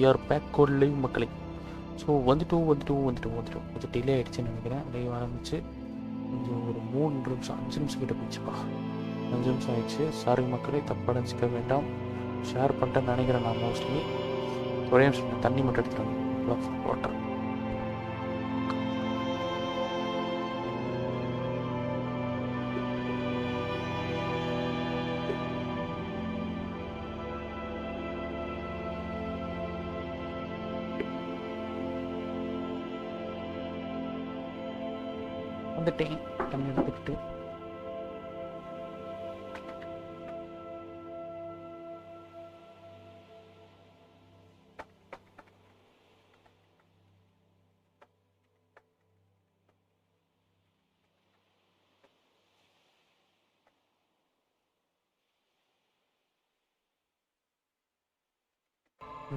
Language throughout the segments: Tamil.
We are back got live மக்களே. ஸோ கொஞ்சம் டிலே ஆகிடுச்சுன்னு நினைக்கிறேன். லைவ் ஆரம்பிச்சு கொஞ்சம் ஒரு 3 நிமிஷம் 5 நிமிஷம் கிட்ட போயிடுச்சுப்பா. 5 நிமிஷம் ஆயிடுச்சு. சாரி மக்களே, தப்படைஞ்சிக்க வேண்டாம். ஷேர் பண்ணிட்டேன்னு நினைக்கிறேன் நான் மோஸ்ட்லி. ஒரே நிமிஷம் தண்ணி மட்டும் எடுத்துகிட்டு வாட்டர். வந்துட்டேன் தண்ணி எடுத்துக்கிட்டு.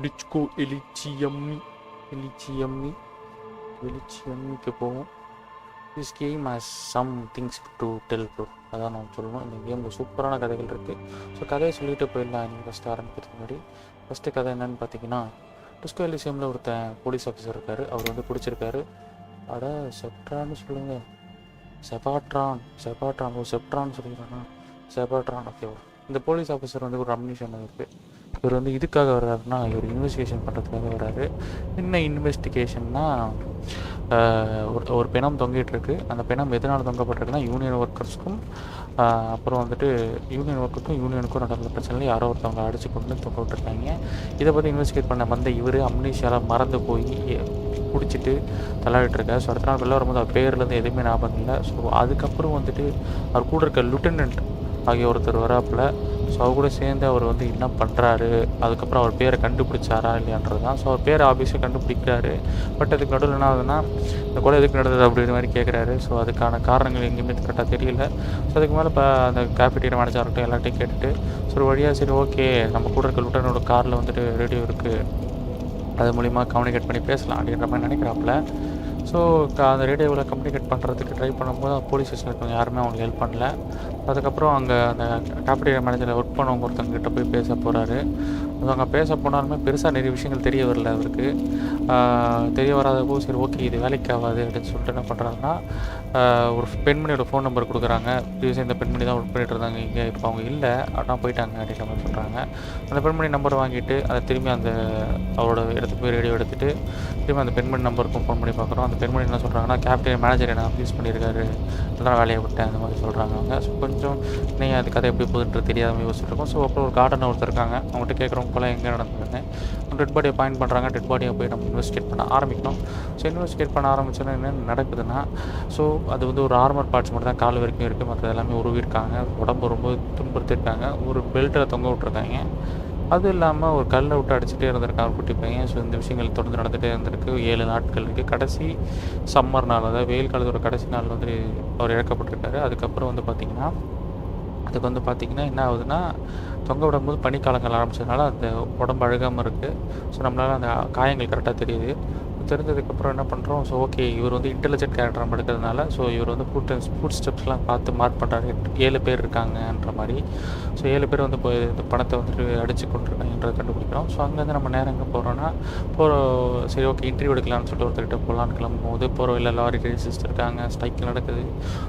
டிச்கோ எலிச்சியம்மிக்கு போவோம். This game has some things to tell bro. அதான் நான் சொல்லணும். இந்த கேமில் சூப்பரான கதைகள் இருக்குது. ஸோ கதையை சொல்லிட்டு போயிடலாம். நீங்கள் ஃபஸ்ட்டு ஆரம்பிக்கிறதுக்கு முன்னாடி ஃபஸ்ட்டு கதை என்னென்னு பார்த்தீங்கன்னா, டிஸ்கோ எலிசியமில் ஒருத்தன் போலீஸ் ஆஃபீஸர் இருக்கார். அவர் வந்து பிடிச்சிருக்காரு. அட செப்ட்ரான்னு சொல்லுங்கள், செபாட்ரான் செப்ட்ரான்னு சொல்லிடுறானா, செபாட்ரான். ஓகே, இந்த போலீஸ் ஆஃபீஸர் வந்து ஒரு அம்னிஷன் இருக்குது. இவர் வந்து இதுக்காக வர்றாருன்னா, இவர் இன்வெஸ்டிகேஷன் பண்ணுறதுக்காக வர்றாரு. என்ன இன்வெஸ்டிகேஷன்னா, ஒரு பிணம் தொங்கிட்டு இருக்கு. அந்த பிணம் எதனால் தொங்கப்பட்டிருக்குன்னா, யூனியன் ஒர்க்கர்ஸ்க்கும் அப்புறம் வந்துட்டு யூனியனுக்கும் நடந்த பிரச்சனையில் யாரோ ஒருத்தவங்க அடிச்சு கொண்டு தொங்க விட்டுருக்காங்க. இதை பற்றி இன்வெஸ்டிகேட் பண்ண வந்த இவர் அம்னீஷியால் மறந்து போய் பிடிச்சிட்டு தள்ளாடிட்டுருக்காரு. ஸோ அடுத்த நாள் வெளில வரும்போது அவர் பேர்லேருந்து எதுவுமே ஞாபகம் இல்லை. ஸோ அதுக்கப்புறம் வந்துட்டு அவர் கூட இருக்க லிeutenant ஆகிய ஒருத்தர் வராப்பில். ஸோ அவர் கூட சேர்ந்து அவர் வந்து என்ன பண்ணுறாரு, அதுக்கப்புறம் அவர் பேரை கண்டுபிடிச்சாரா இல்லையான்றது தான். ஸோ அவர் பேரை ஆஃபீஸை கண்டுபிடிக்கிறாரு. பட் அதுக்கு நடுவில் என்ன ஆகுதுன்னா, இந்த கொலை எதுக்கு நடந்தது அப்படின்ற மாதிரி கேட்குறாரு. ஸோ அதுக்கான காரணங்கள் எங்கேயுமே கரெக்டாக தெரியல. ஸோ அதுக்கு மேலே இப்போ அந்த கேஃபிட்டீரியா மேனேஜர்கிட்ட எல்லாத்தையும் கேட்டுட்டு ஸோ ஒரு வழியாக சரி ஓகே, நம்ம கூட இருக்க லிeutenantோட காரில் வந்துட்டு ரேடியோ இருக்குது, அது மூலிமா கம்யூனிகேட் பண்ணி பேசலாம் அப்படின்ற மாதிரி நினைக்கிறாப்புல. ஸோ அந்த ரேடியோவில் கம்யூனிகேட் பண்ணுறதுக்கு ட்ரை பண்ணும்போது போலீஸ் ஸ்டேஷனில் இருக்கவங்க யாருமே அவங்களுக்கு ஹெல்ப் பண்ணல. அதுக்கப்புறம் அங்கே அந்த கேஃபிட்டீரியா மேனேஜரில் ஒர்க் பண்ணவங்க ஒருத்தவங்கிட்ட போய் பேச போகிறாரு. அது அங்கே பேச போனாலுமே பெருசாக நிறைய விஷயங்கள் தெரிய வரல அவருக்கு. தெரிய வராதப்போ சரி ஓகே இது வேலைக்கு ஆகாது அப்படின்னு சொல்லிட்டு என்ன பண்ணுறாங்கன்னா, ஒரு பெண்மணியோட ஃபோன் நம்பர் கொடுக்குறாங்க. ப்ரீவியஸாக இந்த பெண்மணி தான் ஒர்க் பண்ணிகிட்டு இருந்தாங்க இங்கே, இப்போ அவங்க இல்லை ஆனால் போயிட்டாங்க அப்படின்ற மாதிரி சொல்கிறாங்க. அந்த பெண்மணி நம்பர் வாங்கிட்டு அதை திரும்பி அந்த அவரோட இடத்துக்கு போய் ரேடியோ எடுத்துகிட்டு திரும்பி அந்த பெண்மணி நம்பருக்கும் ஃபோன் பண்ணி பார்க்குறோம். அந்த பெண்மணி என்ன சொல்கிறாங்கன்னா, கேஃபிட்டீரியா மேனேஜர் என்ன அப்யூஸ் பண்ணியிருக்காரு, அதெல்லாம் வேலையை விட்டேன் அந்த மாதிரி சொல்கிறாங்க அவங்க. ஸோ கொஞ்சம் நீங்கள் அது கதை எப்படி போகுதுன்றது தெரியாமல் யோசிச்சுட்டு இருக்கோம். ஸோ அப்புறம் ஒரு கார்டன் ஒருத்தர் இருக்காங்க, அவங்ககிட்ட கேட்குறவங்க போல் எங்கே நடந்ததுன்னு. டெட் பாடியை பாயிண்ட் பண்ணுறாங்க. டெட் பாடியை போய் நம்ம இன்வெஸ்டிகேட் பண்ண ஆரம்பிக்கணும். ஸோ இன்வெஸ்டிகேட் பண்ண ஆரம்பிச்சோன்னா என்ன நடக்குதுன்னா, ஸோ அது வந்து ஒரு ஆர்மர் பார்ட்ஸ் மட்டும் தான் கால் வரைக்கும் இருக்குது, மற்ற எல்லாமே உருவிருக்காங்க, உடம்பு ரொம்ப துன்புறுத்திருக்காங்க, ஒரு பெல்ட்டில் தொங்க விட்ருக்காங்க. அது இல்லாமல் ஒரு கல்லை விட்டு அடிச்சுட்டே இருந்திருக்காங்க ஒரு குட்டி பையன். ஸோ இந்த விஷயங்கள் தொடர்ந்து நடந்துகிட்டே இருந்திருக்கு. 7 நாட்கள் இருக்குது. கடைசி சம்மர் நாள், அதாவது வெயில் காலத்தோட கடைசி நாள் வந்து அவர் இழக்கப்பட்டிருக்காரு. அதுக்கப்புறம் வந்து பார்த்திங்கன்னா என்ன ஆகுதுன்னா, தொங்க விடும்போது பனிக்காலங்கள் ஆரம்பிச்சதுனால அந்த உடம்பு அழுகாமல் இருக்குது. ஸோ நம்மளால் அந்த காயங்கள் கரெக்டாக தெரியுது. தெரிஞ்சதுக்கப்புறம் என்ன பண்ணுறோம், ஸோ ஓகே இவர் வந்து இன்டெலிஜென்ட் கேரக்டர் நம்ம எடுக்கிறதுனால ஸோ இவர் வந்து ஃபுட் ஸ்டெப்ஸ்லாம் பார்த்து மார்க் பண்ணுறாரு. 7 பேர் இருக்காங்கன்ற மாதிரி. ஸோ 7 பேர் வந்து போய் இந்த பணத்தை வந்துட்டு அடித்து கொண்டிருக்காங்கன்றதை கண்டுபிடிக்கிறோம். ஸோ அங்கேருந்து நம்ம நேரம் எங்கே போகிறோன்னா, சரி ஓகே இன்டர்வியூ எடுக்கலாம்னு சொல்லிட்டு ஒருத்தர்கிட்ட போகலான்னு கிளம்பும்போது போகிற வழியில் லாரி ரேசிஸ்ட் இருக்காங்க, ஸ்ட்ரைக் நடக்குது.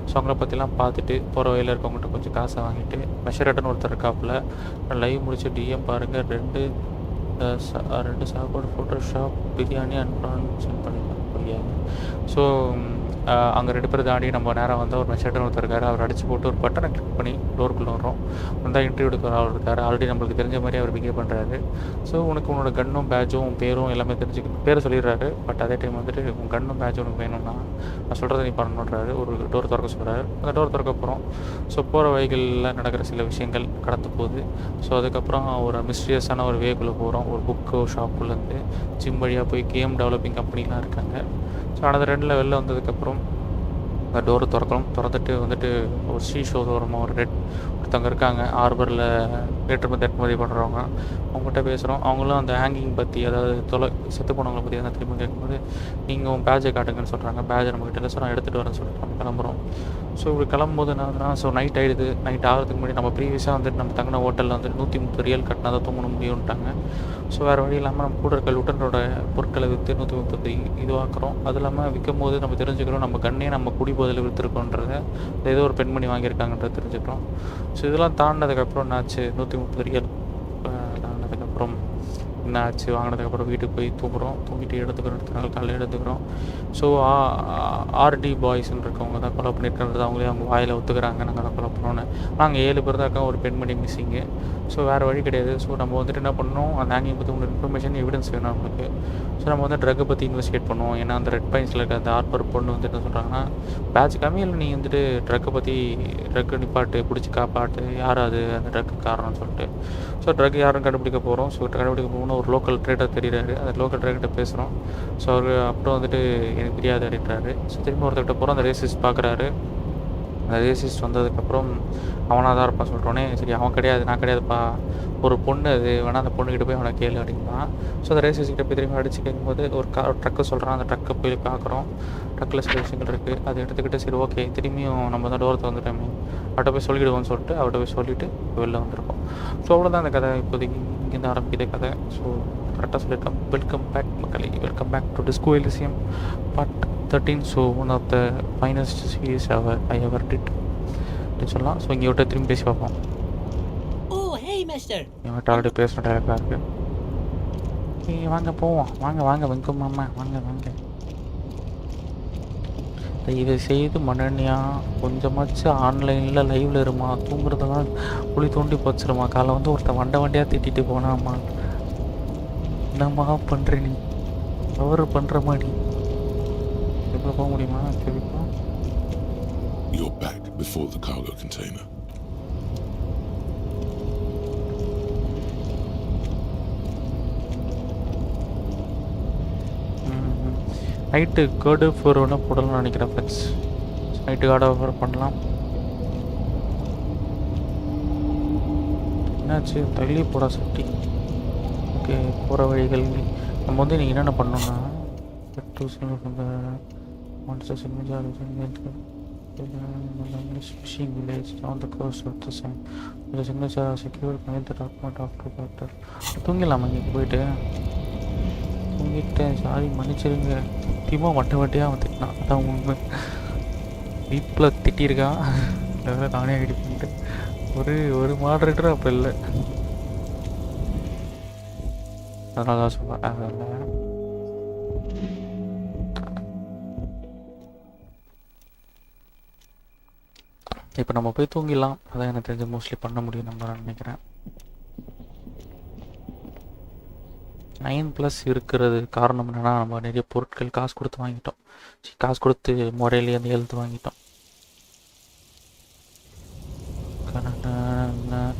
ஸோ அவங்கள பற்றிலாம் பார்த்துட்டு போகிற வழியில் இருக்கவங்ககிட்ட கொஞ்சம் காசை வாங்கிட்டு மெஷரட்டன் ஒருத்தர் இருக்காப்புல லைவ் முடிச்சு டிஎம் பாருங்கள் 2 சாப்பாடு ஃபோட்டோஷாப் பிரியாணி அனுப்புறான்னு சென்ட் பண்ணிக்கலாம் புரியாது. ஸோ அங்கே 2 பேர் தாண்டி நம்ம நேரம் வந்து ஒரு மெஷர்டன் ஒருத்தர் இருக்கார். அவர் அடித்து போட்டு ஒரு பட்டனை கிளிக் பண்ணி டோருக்குள்ளே வரோம். வந்தால் இன்டர்வியூ எடுக்கிற அவர் இருக்கார். ஆல்ரெடி நம்மளுக்கு தெரிஞ்ச மாதிரி அவர் பிஹேவ் பண்ணுறாரு. ஸோ உன்னோட கன்னும் பேட்சும் பேரும் எல்லாமே தெரிஞ்சுக்கணும். பேரை சொல்லிடுறாரு. பட் அதே டைம் வந்துட்டு உங்கள் கன்னும் பேட்சும் உனக்கு வேணும்னா நான் சொல்கிறத நீ பண்ணணுன்றாரு. ஒரு டோர் திறக்க சொல்கிறாரு. அந்த டோர் திறக்க போகிறோம். ஸோ போகிற வழிகளில் நடக்கிற சில விஷயங்கள் கடந்து போகுது. ஸோ அதுக்கப்புறம் ஒரு மிஸ்டீரியஸான ஒரு வேக்குள்ளே போகிறோம். ஒரு புக்கு ஷாப்புலேருந்து ஜிம் வழியாக போய் கேம் டெவலப்பிங் கம்பெனிலாம் இருக்காங்க. ஸோ அந்த 2 லெவலில் வந்ததுக்கப்புறம் அந்த டோரை திறந்துட்டு வந்துட்டு ஒரு ஷீ ஷோ ஓரமாக ஒருத்தவங்க இருக்காங்க. ஹார்பரில் ஏற்றுமதி பண்ணுறவங்க அவங்ககிட்ட பேசுகிறோம். அவங்களும் அந்த ஹேங்கிங் பற்றி, அதாவது செத்து போனவங்களை பற்றி எதாவது திரும்ப கேட்கும்போது நீங்கள் உங்கள் பேட்சை காட்டுங்கன்னு சொல்கிறாங்க. பேட்சை நம்மகிட்ட இல்லை, ஸோ நான் எடுத்துகிட்டு வரேன்னு சொல்லிட்டு நம்ம கிளம்புறோம். ஸோ இப்படி கிளம்பும்போது என்னன்னா, ஸோ நைட் ஆகிடுது. நைட் ஆகிறதுக்கு முன்னாடி நம்ம ப்ரீவியஸாக வந்துட்டு நம்ம தங்கின ஹோட்டலில் வந்துட்டு 130 ரியல் கட்டினா தான் தூங்கணும் முடியும்ட்டாங்க. ஸோ வேறு வழி இல்லாமல் நம்ம கூட இருக்க லுட்டனோட பொருட்களை விற்று 130 இதுவாக்குறோம். அது இல்லாமல் விற்கும் போது நம்ம தெரிஞ்சுக்கிறோம் நம்ம கண்ணே நம்ம குடிபோதையில் விற்றுருக்கோன்றதை, ஏதோ ஒரு பெண்மணி வாங்கியிருக்காங்கன்றத தெரிஞ்சுக்கிறோம். ஸோ இதெல்லாம் தாண்டினதுக்கப்புறம் என்னாச்சு, 130 ரியல் தாண்டினதுக்கப்புறம் என்ன ஆச்சு, வாங்கினதுக்கப்புறம் வீட்டுக்கு போய் தூங்கிட்டு எடுத்துக்கிறோம், காலையில் எடுத்துக்கிறோம். ஸோ ஆர்டி பாய்ஸ்ன்னு இருக்கவங்க தான் கொலை பண்ணியிருக்கிறது, அவங்களே அவங்க வாயில் ஒத்துக்கிறாங்க நாங்கள் தான் கொலை பண்ணோன்னு. நாங்கள் 7 பேர் தான் இருக்கோம், ஒரு பெண்மணி மிஸ்ஸிங்கு. ஸோ வேறு வழி கிடையாது. ஸோ நம்ம வந்துட்டு என்ன பண்ணோம், அந்த ஹேங்கிங் பற்றி உங்களுக்கு இன்ஃபர்மேஷன் எவிடன்ஸ் வேணும் நம்மளுக்கு. ஸோ நம்ம வந்து ட்ரக்கை பற்றி இன்வெஸ்டிகேட் பண்ணுவோம். ஏன்னா அந்த ரெட் பாயிண்ட்ஸில் இருக்க அந்த ஆர்பர் பொண்ணு வந்துட்டு என்ன சொல்கிறாங்கன்னா, பேட்ச் கம்மியில் நீ வந்துட்டு ட்ரக்கை பற்றி ட்ரக்கு நிப்பாட்டு, பிடிச்சி காப்பாட்டு, யார் அது அந்த ட்ரக்கு காரணம்னு சொல்லிட்டு. ஸோ ட்ரக் யாரும் கண்டுபிடிக்க போகிறோம். ஸோ கண்டுபிடிக்க போகணும்னு ஒரு லோக்கல் ட்ரேடர் தெரியுறாரு. அந்த லோக்கல் ட்ரேடர்கிட்ட பேசுகிறோம். ஸோ அவர் அப்புறம் வந்துட்டு எனக்கு தெரியாது அப்படின்றாரு. ஸோ திரும்ப ஒருத்தர்கிட்ட போகிறோம். அந்த ரேசிஸ்ட் பார்க்குறாரு. அந்த ரேசிஸ்ட் வந்ததுக்கப்புறம் அவனாக தான் இருப்பான் சொல்கிறோன்னே, சரி அவன் கிடையாது, நான் கிடையாதுப்பா, ஒரு பொண்ணு அது வேணால் அந்த பொண்ணுக்கிட்ட போய் அவனை கேளு அப்படின்பான். ஸோ அந்த ரேசிஸ்கிட்ட போய் திரும்பி அடித்து கேட்கும்போது ஒரு ட்ரக்கை சொல்கிறான். அந்த ட்ரக்கை போய் பார்க்குறோம். ட்ரக்கில் சில விஷயங்கள் இருக்குது. அதை எடுத்துக்கிட்டு சரி ஓகே திரும்பியும் நம்ம தான் டோரத்தை வந்துட்டோமே, அவட்ட போய் சொல்லிவிடுவோம்னு சொல்லிட்டு அவட்ட போய் சொல்லிவிட்டு வெளில வந்துருக்கோம். ஸோ அவ்வளோதான் அந்த கதை. இப்போதைக்கு இங்கேருந்து ஆரம்பிக்குது கதை. ஸோ கரெக்டாக சொல்லியிருக்கேன். வெல்கம் பேக் மக்களே, welcome back to Disco Elysium part 13. So one of the finest series I ever did அப்படின்னு சொல்லலாம். ஸோ இங்கே விட்டு திரும்பி பேசி பார்ப்போம். இவன்கிட்ட ஆல்ரெடி பேசின டேரக்டாக இருக்குது. வாங்க போவோம், வாங்க வெங்கம் மாமா, வாங்க. தயவு செய்து மண்ணெண்ணியா கொஞ்சமாச்சும் ஆன்லைனில் லைவில் இருமா, தூங்குறதெல்லாம் குழி தோண்டி போச்சிருமா. காலை வந்து ஒருத்தன் வண்டியாக திட்டிட்டு போனாம்மா. என்னம்மா பண்ணுற நீ, கவர் பண்ணுற மாதிரி இப்போ போக முடியுமா? சரிப்பா. You're back before the cargo container. Night card offer ஒன்று போடலாம்னு நினைக்கிறேன் ஃப்ரெண்ட்ஸ். நைட்டு கார்டு ஆஃபர் பண்ணலாம். என்னாச்சு தள்ளி போட சட்டி. ஓகே போகிற வழிகள் நம்ம வந்து நீங்கள் என்னென்ன பண்ணோன்னா fishing village on the coast of the same. The signature secured by the document after factor. தூங்கிடலாமா இங்கே போயிட்டு? தூங்கிட்டேன், சாரி மன்னிச்சிருங்க. சத்தியமாக வட்டியாக அவன் திட்டினான், அதான் உண்மை. வீட்டில் திட்டியிருக்கான், அதெல்லாம் நானே ஐடி பண்ணிட்டு. ஒரு மாடரேட்டரும் அப்போ இல்லை, அதனால தான் சொல்கிறேன். அதில் இப்போ நம்ம போய் தூங்கிடலாம். அதான் எனக்கு தெரிஞ்சு மோஸ்ட்லி பண்ண முடியும் நம்ம நினைக்கிறேன். 9+ இருக்கிறது காரணம் என்னென்னா, நம்ம நிறைய பொருட்கள் காசு கொடுத்து வாங்கிட்டோம். காசு கொடுத்து முறையிலேயே அந்த எழுத்து வாங்கிட்டோம்.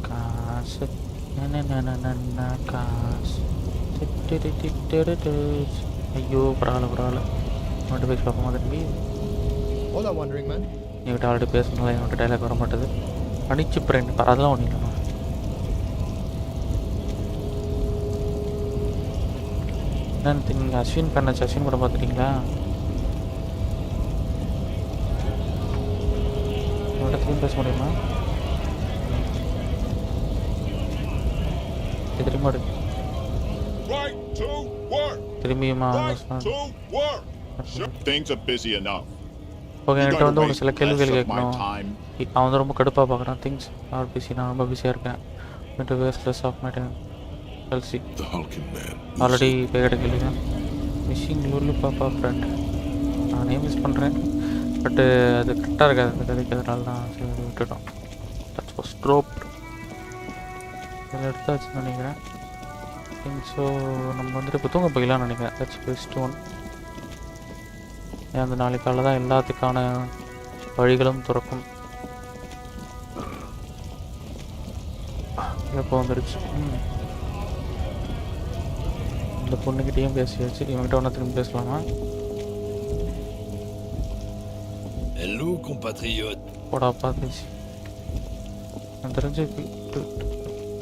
காசு காசு. ஐயோ பரவாயில்ல நோட்டு பேசி பார்ப்போம். திரும்பி என்கிட்ட ஆல்ரெடி பேசணும்ல, என்னோட டைலாக் வர மாட்டேது. அடிச்சு ஃப்ரெண்ட் அதெல்லாம் ஒன்றும் இல்லைண்ணா. என்னன்னு நீங்கள் அஸ்வின் பண்ணாச்சு, அஸ்வின் கூட பார்த்துட்டீங்களா? என்னோட திரும்பி பேச முடியுமா? திரும்பியுமா? ஓகே, என்கிட்ட வந்து உங்களுக்கு சில கேள்விகள் கேட்கணும். அவன் வந்து ரொம்ப கடுப்பாக பார்க்குறான். திங்ஸ் ஆர் பிஸி, நான் ரொம்ப பிஸியாக இருக்கேன். வேஸ்ட்லெஸ் ஆஃப் மை டைம் எல்சி ஆல்ரெடி கேட்ட கேள்வி தான். மிஸ்ஸிங் லூர்லு பாப்பா ஃப்ரெண்ட், நானே மிஸ் பண்ணுறேன். பட்டு அது கரெக்டாக இருக்காது அந்த கதைக்கு, அதனால தான் சரி விட்டுட்டோம். That's was dropped. இதில் எடுத்தாச்சுன்னு நினைக்கிறேன். ஸோ நம்ம வந்துட்டு இப்போ தூங்க போய்க்கலாம்னு நினைக்கிறேன். That's best one. அந்த நாளைக்கு காலை தான் எல்லாத்துக்கான வழிகளும் திறக்கும். எப்போ வந்துடுச்சு. இந்த பொண்ணுக்கிட்டையும் பேசியாச்சு. இவங்ககிட்ட ஒன்றா திரும்பி பேசலாமா? Hello compatriote. போடா பார்த்துச்சு. நான் தெரிஞ்சு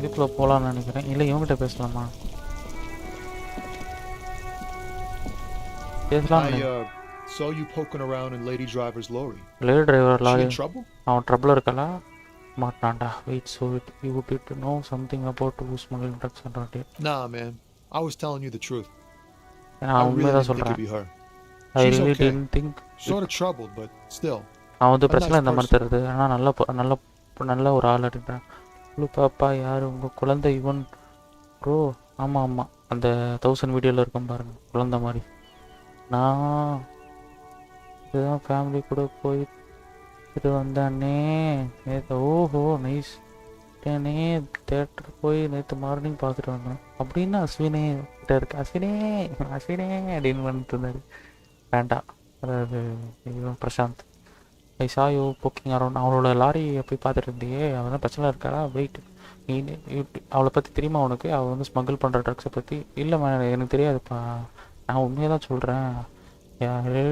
இதுக்குள்ள போகலான்னு நினைக்கிறேன். இல்லை இவங்ககிட்ட பேசலாமா? பேசலாம். I saw you poking around in Lady Driver's lorry. Lady driver She lorry in trouble? அவன் ட்ரபிள் இருக்கல மாட்டான்டா. Wait so you did to know something about who smuggling drugs and Nah, man. I was telling you the truth. நான் I really உண்மையாக தான் didn't think சொல்கிறேன். it'd be her. I She's really okay. Didn't think. Sort of troubled, but still. அவன் வந்து A பிரச்சனை nice இந்த மாதிரி person. தருது. ஆனால் நல்ல ஒரு ஆள் அப்படின்றான். பாப்பா யார் உங்கள் குழந்தை இவன் ப்ரோ? ஆமாம் அந்த 1000 வீடியோவில் இருக்கும் பாருங்க குழந்தை மாதிரி. நான் இதுதான் ஃபேமிலி கூட போயிட்டு வந்தானே நேற்று. ஓஹோ நைஸ். நேற்று தேட்டர் போய் நேற்று மார்னிங் பார்த்துட்டு வந்தேன் அப்படின்னு அஸ்வினே கிட்ட இருக்கு. அஸ்வினே அப்படின்னு வந்துட்டு இருந்தாரு. வேண்டாம் அதாவது இவன் பிரசாந்த். ஐ சா யூ புக்கிங் அரௌண்ட். அவளோட லாரியை போய் பார்த்துட்டு இருந்தியே அவன் பிரச்சனை இருக்காரா? வெயிட் நீ அவளை பற்றி தெரியுமா உனக்கு? அவள் வந்து ஸ்மகிள் பண்ணுற ட்ரக்ஸை பற்றி? இல்லை எனக்கு தெரியாதுப்பா. நான் உண்மையாக தான் சொல்கிறேன்.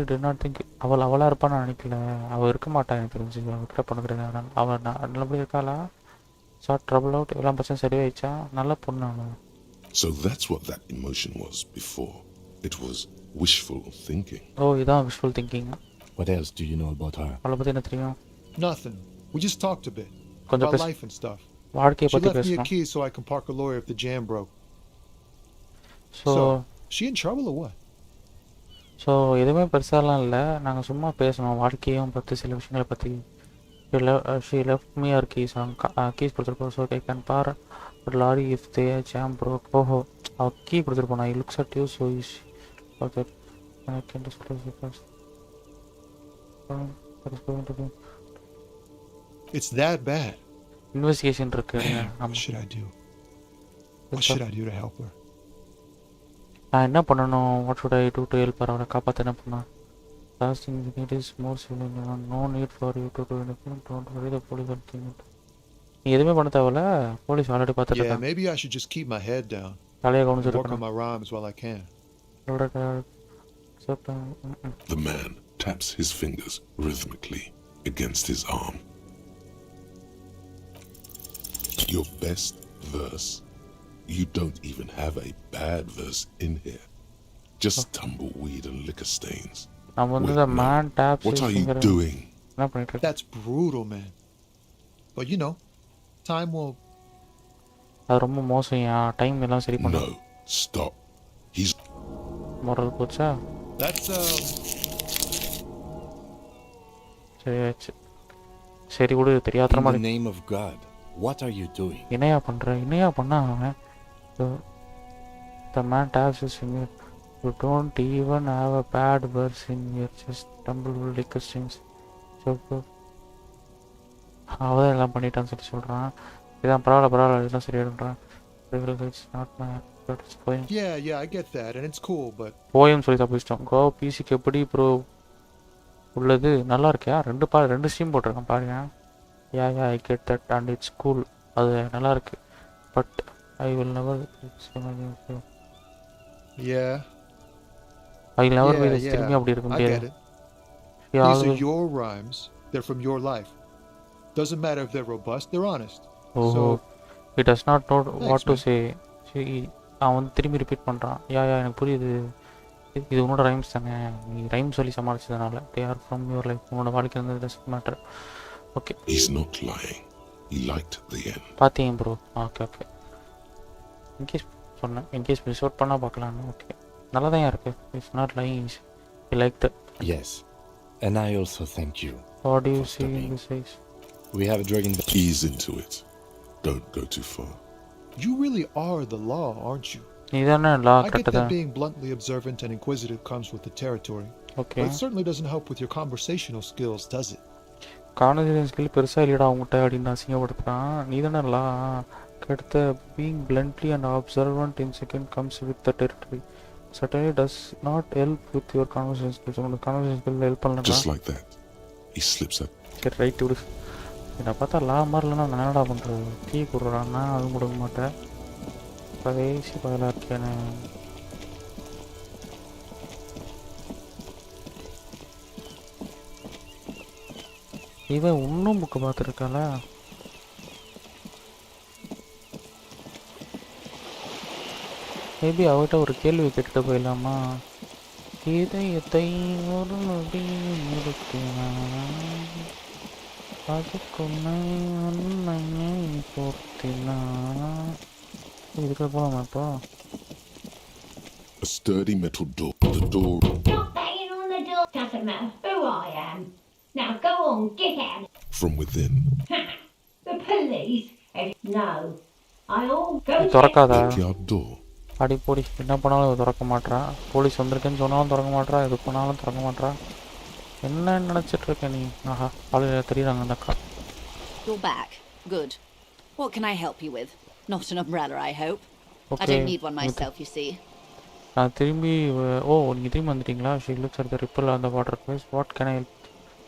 டிட் நாட் திங்க் அவளாக இருப்பான்னு நான் நினைக்கல. அவள் இருக்க மாட்டான் எனக்கு தெரிஞ்சு. அவகிட்ட பண்ண கிடையாது. அவள் நல்லபடி இருக்காளா? ஷார்ட் ட்ரபிள் அவுட் எல்லாம் பிரச்சனை சரியாயிடுச்சா? நல்ல பொண்ணு அவன். So that's what that emotion was before. It was wishful thinking. ஓ இதான் visual thinking. What else do you know about her? அவளை பற்றி என்ன தெரியும்? Nothing. We just talked a bit. கொஞ்சம் About பேச life and stuff. வாழ்க்கையை She பற்றி left me a பேசணும். key so I can park a lorry if the jam broke. So She in trouble or what? எதுவுமே பெருசாலாம் இல்லை. நாங்கள் சும்மா பேசணும் வாழ்க்கையும் பற்றி சில விஷயங்களை பற்றி. She left me our keys keys கொடுத்துருப்போம். So I can park lorry if they jam broke. ஓஹோ அவள் கீ கொடுத்துருப்போம். I looks at you so is okay I can disclose because It's that bad. Investigation இருக்கு. What should I do? What should I do to help her? நான் என்ன பண்ணணும்? What should I do to help அவரை காப்பாற்ற என்ன பண்ணேன்? Last thing it is more சிவிலிங். No need for you to do anything. Don't worry the police are coming. நீ எதுவுமே பண்ண தேவையில்ல. போலீஸ் ஆல்ரெடி பார்த்துட்டு Yeah, இருக்காங்க. maybe I should just keep my head down. தலையை Work on கவனிச்சிருக்கணும். my rhymes while I can. The man taps his fingers rhythmically against his arm. Your best verse. You don't even have a bad verse in here. Just tumbleweed and liquor stains. நம்ம வந்து Wait, the no. man taps What his are you finger. doing? என்ன பண்ணிட்டு இருக்க? That's brutal, man. But you know, time will. அது ரொம்ப மோசம். டைம் எல்லாம் சரி பண்ண No, stop. He's முறல் போச்சா? That's சரி ஆச்சு. சரி விடு தெரியாத In the மாதிரி. name of God, what are you doing? என்னையா பண்ற? என்னையா பண்ணா அவன்? The man taps his finger. You don't even have a bad verse in here. Just tumble liquor stains. அவதான் எல்லாம் பண்ணிட்டான்னு சொல்லி சொல்கிறான். இதான் பரவாயில்ல இதெல்லாம் சரியாடுன்றான். It's not my it's poem. yeah, I get that, and it's cool, but poem சொல்லி தப்பிச்சிட்டோம். கோ பிசிக்கு எப்படி ப்ரோ உள்ளது நல்லா இருக்கியா? ரெண்டு ஸ்ட்ரீம் போட்டிருக்கேன் பாருங்க. Yeah I get that and it's cool. அது நல்லா இருக்கு. But I will never yeah, I will never yeah, திரும்பி அப்படி இருக்க I get முடியாது. it. These are your rhymes. They're from your life. Doesn't matter if they're robust. They're honest. ஓஹோ So it does not know what to man. சே. அவன் வந்து திரும்பி ரிப்பீட் பண்ணுறான். யா எனக்கு புரியுது. இது உன்னோட ரைம்ஸ் தானே. நீ ரைம் சொல்லி சமாளிச்சதுனால they are from your life. உன்னோட வாழ்க்கை வந்து dust matter. Okay He's not lying. He liked the end. பார்த்தீங்க ப்ரோ. ஓகே இன்கேஸ் சொன்னேன். இன்கேஸ் மிஸ் அவுட் பண்ணால் பார்க்கலான்னு. ஓகே நல்லா தான் இருக்குது. It's not lying. You like that. Yes, and I also thank you. What do you For see in stopping. This ice? We have a dragon. Ease into it. Don't go too far. you really are the law, aren't you? நீ தானே லா I get கரெக்டாக that தான். being bluntly observant and inquisitive comes with the territory, okay but it certainly doesn't help with your conversational skills, does it? Conversation skill பெருசாக இல்லைடா அவங்ககிட்ட அப்படின்னு அசிங்கப்படுத்துகிறான். நீ தானே லா கெடுத்த being bluntly and observant in second comes with the territory. Suddenly does not help with your conversation skills. உனக்கு கான்வர்சேஷன் ஸ்கில் ஹெல்ப் பண்ணலடா. Just like that. He slips up. சரி ரைட் விடு. என்னை பார்த்தா லா மாதிரி இல்லைன்னா நான் என்னடா பண்ணுறது? டீ கொடுறான்னா அதுவும் கொடுக்க மாட்டேன். கடைசி பதிலாக இருக்கேன்னு. இவன் இன்னும் புக்கு பார்த்துருக்காள. மேபி அவர்கிட்ட ஒரு கேள்வி கேட்டுட்டு போயிடலாமா? இதயத்தை ஒரு நொடி நிறுத்தினான், அதுக்குள்ளே உன்னையை பொருத்தினான். இதுக்கு போகலாமா இப்போ? A sturdy metal door. The door. Stop banging on the door. Doesn't matter who I am. Now go on, get out. From within. The police? No. I'll go திறக்காதா? Backyard door. அடி போடி, என்ன பண்ணாலும் திறக்க மாட்டா. போலீஸ் வந்திருக்குன்னு சொன்னாலும் திறக்க மாட்டா, எது பண்ணாலும் திறக்க மாட்டா. என்ன நினச்சிட்டு இருக்க நீ? ஆஹா, ஆளுநர் தெரியுறாங்க அந்த அக்கா. You're back. Good. What can I help you with? Not an umbrella, I hope. I Okay. don't need one myself, you see. நான் திரும்பி நீங்கள் திரும்பி வந்துட்டீங்களா? She looks at the ripple on the water place. What can I help?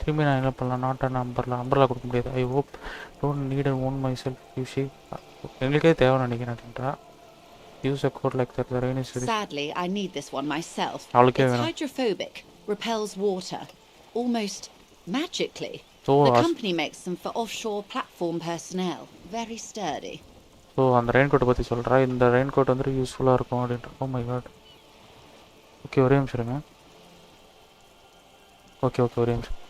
திரும்பி நான் என்ன பண்ணலாம்? நாட் அண்ட் அம்பர்லா கொடுக்க முடியாது. I hope don't need and own myself you she. எங்களுக்கே தேவை நினைக்கிறேன்டா. Use a coat like that. The rain is very. Sadly, I need this one myself. அவளுக்கே It's வேணும். hydrophobic, repels water, almost magically. So, The company makes them for offshore platform personnel. Very sturdy. So அந்த ரெயின் கோட்டை பற்றி சொல்கிறா. இந்த ரெயின் கோட் வந்துட்டு யூஸ்ஃபுல்லாக இருக்கும் அப்படின்ட்டு. Oh my God. ஓகே, ஒரே நிமிஷம் இருங்க. ஓகே ஒரே நிமிஷம்.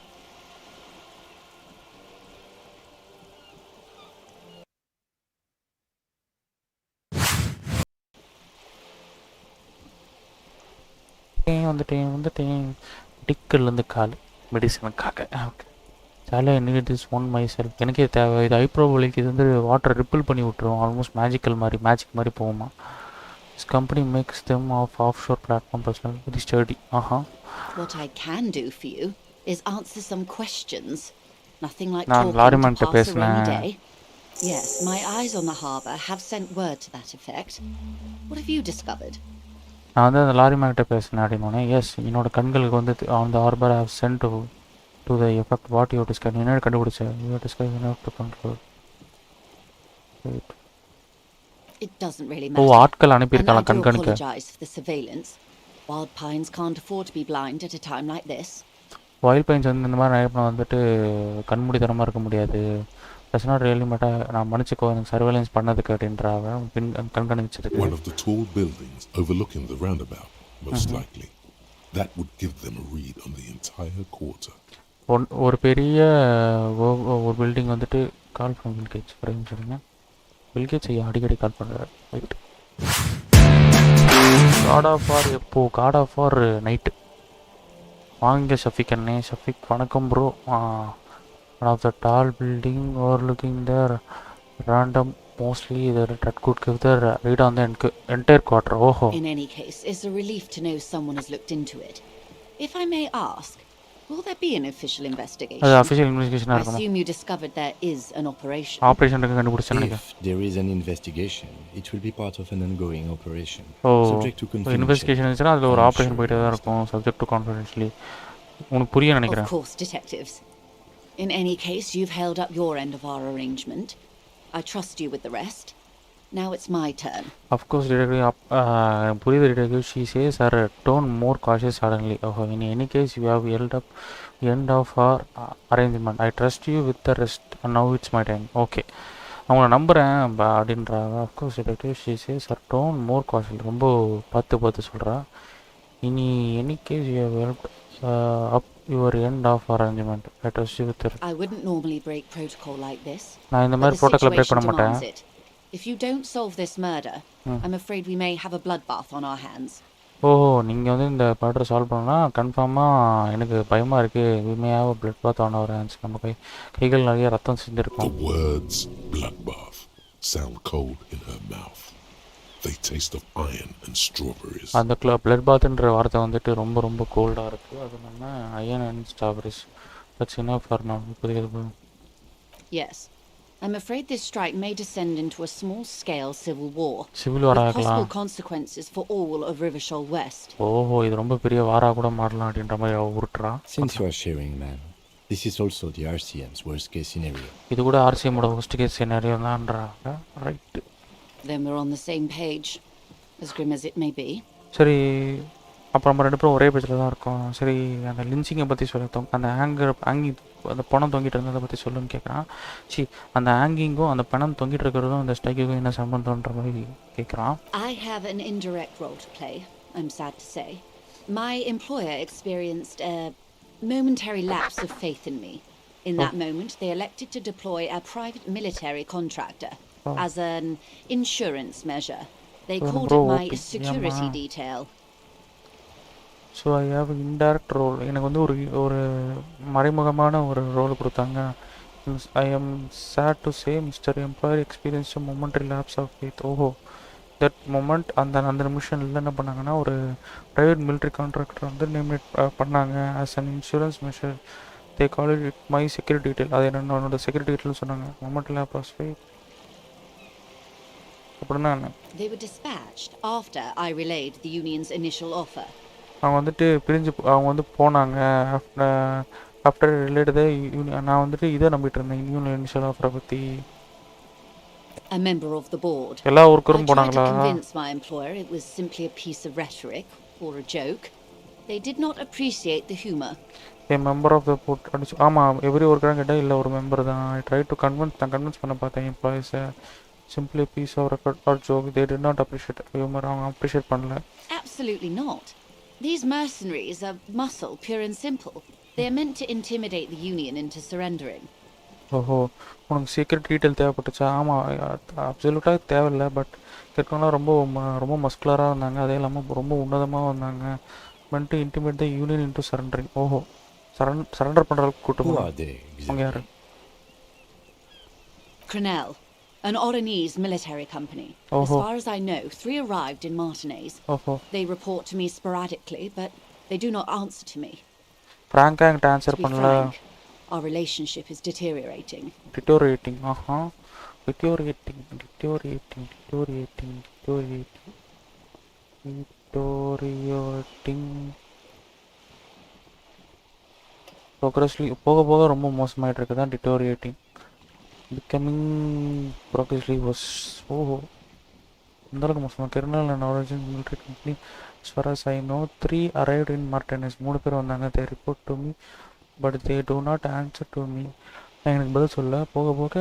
வந்துட்டேன் டிக்கல்லேருந்து கால் மெடிசனுக்காக. ஓகே, ஜாலியாக need this one my self. எனக்கே தேவை இது. ஐப்ரோபோலிக் இது வந்து வாட்டர் ரிப்பிள் பண்ணி விட்டுரும். ஆல்மோஸ்ட் மேஜிக்கல் மாதிரி, மேஜிக் மாதிரி போகுமா. This company maths them of sure platform personal very sturdy. What I can do for you is answer some questions. Nothing like நான் talking லாரிமேன்ட்ட to pass a rainy பேசினேன். day. Yes, my eyes on the harbour have sent word to that effect. What have you discovered? நான் வந்து அந்த லாரிமேன்கிட்ட பேசினேன் அப்படின்னோடனே, எஸ் என்னோட கண்களுக்கு வந்து அந்த harbour how sent to the effect what you discover. என்ன கண்டுபிடிச்சேன்? You discover enough to control. It doesn't really oh, matter. ஆட்கள் And I அனுப்பியிருக்கலாம் do கண்காணிக்க. apologise for the surveillance. Wild Pines can't afford to be blind at a time like this. Wild pines வந்து இந்த மாதிரி நேரம் வந்துட்டு கண்மூடித்தனமாக இருக்க முடியாது. That's not really matter. நான் மன்னிச்சுக்கோ, எனக்கு சர்வேலன்ஸ் பண்ணதுக்கு அப்படின்றாங்க. கண்காணிச்சிருக்கு. One of the tall buildings overlooking the roundabout, most likely. That would give them a read on the entire quarter. ஒரு பெரிய ஒரு பில்டிங் வந்துட்டு கால் பண்ண பில்கேட்ஸ் அப்படின்னு சொல்லுங்க. பில்கேட்ஸ் அடிக்கடி கால் பண்ணுறாரு. ரைட். காட் ஆஃப் ஆர் எப்போ? God of war night. வாங்க ஷஃபிக் அண்ணே. ஷஃபிக் வணக்கம் bro. One of the tall building overlooking there random mostly that could give the read on the entire quarter. ஓஹோ. In any case, it's a relief to know someone has looked into it. If I may ask, will there be an official investigation? அது அஃபிஷியல் இன்வெஸ்டிகேஷனாக I இருக்குமா? assume you discovered there is an operation. ஆப்ரேஷனுக்கு கண்டுபிடிச்சேன் நினைக்கிறேன். If there is an investigation, it will be part of an ongoing operation. Oh, Subject to confidentiality. Investigation இருந்துச்சுன்னா அதில் ஒரு ஆப்ரேஷன் போயிட்டே தான் இருக்கும். Subject to confidentially. உனக்கு புரிய நினைக்கிறேன். Of course, detectives. In any case, you've held up your end of our arrangement. I trust you with the rest. Now it's my turn. Of course, detective. புரியுது detective. She says her tone more cautious suddenly. Oh, in any case, you have held up end of our arrangement. I trust you with the rest. And now it's my turn. Okay. அவங்கள நம்புகிறேன் அப்படின்றாங்க. Of course, detective. She says her tone more cautious. ரொம்ப பார்த்து சொல்கிறா. இனி any case you have helped up your end of arrangement. I trust you with the rest. I wouldn't normally break protocol like this. நான் இந்த But மாதிரி the ப்ரோட்டோக்கால் பிரேக் situation பண்ண மாட்டேன். demands it. If you don't solve this murder, I'm afraid we may have a bloodbath on our hands. ஓஹோ, நீங்கள் வந்து இந்த மர்டரை சால்வ் பண்ணணும்னா கன்ஃபார்மாக எனக்கு பயமாக இருக்குது. விமையாக blood bath on our hands. நம்ம கைகள் நிறைய ரத்தம் The செஞ்சுருக்கோம். words bloodbath sound cold in her mouth. They taste of iron and strawberries. அந்த பிளட் பாத்ன்ற வார்த்தை வந்துட்டு ரொம்ப ரொம்ப கோல்டாக இருக்குது. அது நம்ம iron and strawberries. That's enough for now. புரியுது. Yes. I'm afraid this strike may descend into a small-scale civil war, civil with வாராக்கலாம். possible consequences for all of Rivershaw West. ஓஹோ, இது ரொம்ப பெரிய வாராக கூட மாறலாம் அப்படின்ற மாதிரி அவ உருட்டுறா. Since you are sharing, man, this is also the RCM's worst case scenario. இது கூட ஆர்சிஎம்மோட ஃபர்ஸ்ட் கேஸ் சினாரியோ தான்ன்றாங்க. Right. Then we're on the same page, as grim as it may be. சரி, அப்புறம் நம்ம ரெண்டு பேரும் ஒரே பேஜில் தான் இருக்கோம். சரி, அந்த லின்சிங்கை பற்றி சொல்லித்தோம். அந்த அந்த பணம் தொங்கிட்டு இருந்ததை பற்றி சொல்லுன்னு கேட்குறான். அந்த ஹேங்கிங்கும் அந்த பணம் தொங்கிட்டு இருக்கிறதும் அந்த ஸ்ட்ரைக்குக்கும் என்ன சம்பந்தம்ன்ற மாதிரி கேட்குறான். I have an indirect role to play, I'm sad to say. My employer experienced a momentary lapse of faith in me. In that moment, they elected to deploy a private military contractor as an insurance measure. They called it my security detail. So I have indirect role. எனக்கு வந்து ஒரு மறைமுகமான ஒரு ரோல் கொடுத்தாங்க. I am sad to say mister employer experience momentary lapse of faith. ஓஹோ, தட் மொமெண்ட் அந்த நிமிஷனில் என்ன பண்ணாங்கன்னா ஒரு ப்ரைவேட் மிலிட்ரி கான்ட்ராக்டர் வந்து நேமினேட் பண்ணாங்க as an insurance measure. They call it my security detail. அது என்னோட செக்யூரிட்டி டீட்டெயில்னு சொன்னாங்க. மொமெண்ட் லேப் ஆஃப் ஃபேத் அப்படின்னா என்ன? They were dispatched after I relayed the union's initial offer. அவங்க வந்துட்டு அவங்க வந்து போனாங்க. ஆஃப்டர் ரிலேட்டது நான் வந்துட்டு இதை நம்பிட்டு இருந்தேன் யூனியன் இனிஷியல் ஆஃபரை பற்றி. A member of the board. எல்லா I ஒர்க்கரும் tried to போனாங்களா? convince my employer it was simply a piece of rhetoric or a joke. They did not appreciate the humor. A member of the board அடிச்சு ஆமாம் எவ்ரி ஒர்க்கராக கேட்டால் இல்லை ஒரு மெம்பர் தான். ஐ ட்ரை டு கன்வின்ஸ் பண்ண பார்த்தேன் எம்ப்ளாயிஸை. Simply piece of record are joke. They did not appreciate humour. அவங்க அப்ரிஷியேட் பண்ணல. Absolutely not. These mercenaries are muscle, pure and simple. They are meant to intimidate the union into surrendering. ஓஹோ, உனக்கு சீக்ரெட் டீட்டெயில் தேவைப்பட்டுச்சா? ஆமாம், அப்சல்யூட்டாக தேவையில்லை. பட் இருக்கவங்களாம் ரொம்ப மஸ்குலராக இருந்தாங்க. அதே இல்லாமல் ரொம்ப உன்னதமாக வந்தாங்க. Meant to intimate the union into surrendering. ஓஹோ, சரண்டர் பண்ணுற அளவுக்கு கூட்டம். அவங்க யார்? Crenell, an Oranese military company. As far as I know, 3 arrived in Martinez. They report to me sporadically, but they do not answer to me. Frank என்கிட்ட ஆன்சர் To be பண்ணல. frank, our relationship is deteriorating. Deteriorating. Progressively போக போக ரொம்ப மோசமாயிட்டு இருக்கு தான் டிட்டோரிయేటింగ్. Becoming progressively was. ஓஹோ, இந்த அளவுக்கு மோசமாக. Kernel and origin military company. as far as I know 3 arrived in Martinez. 3 பேர் வந்தாங்க. they report to me but they do not answer to me. எனக்கு பதில் சொல்ல. போக போக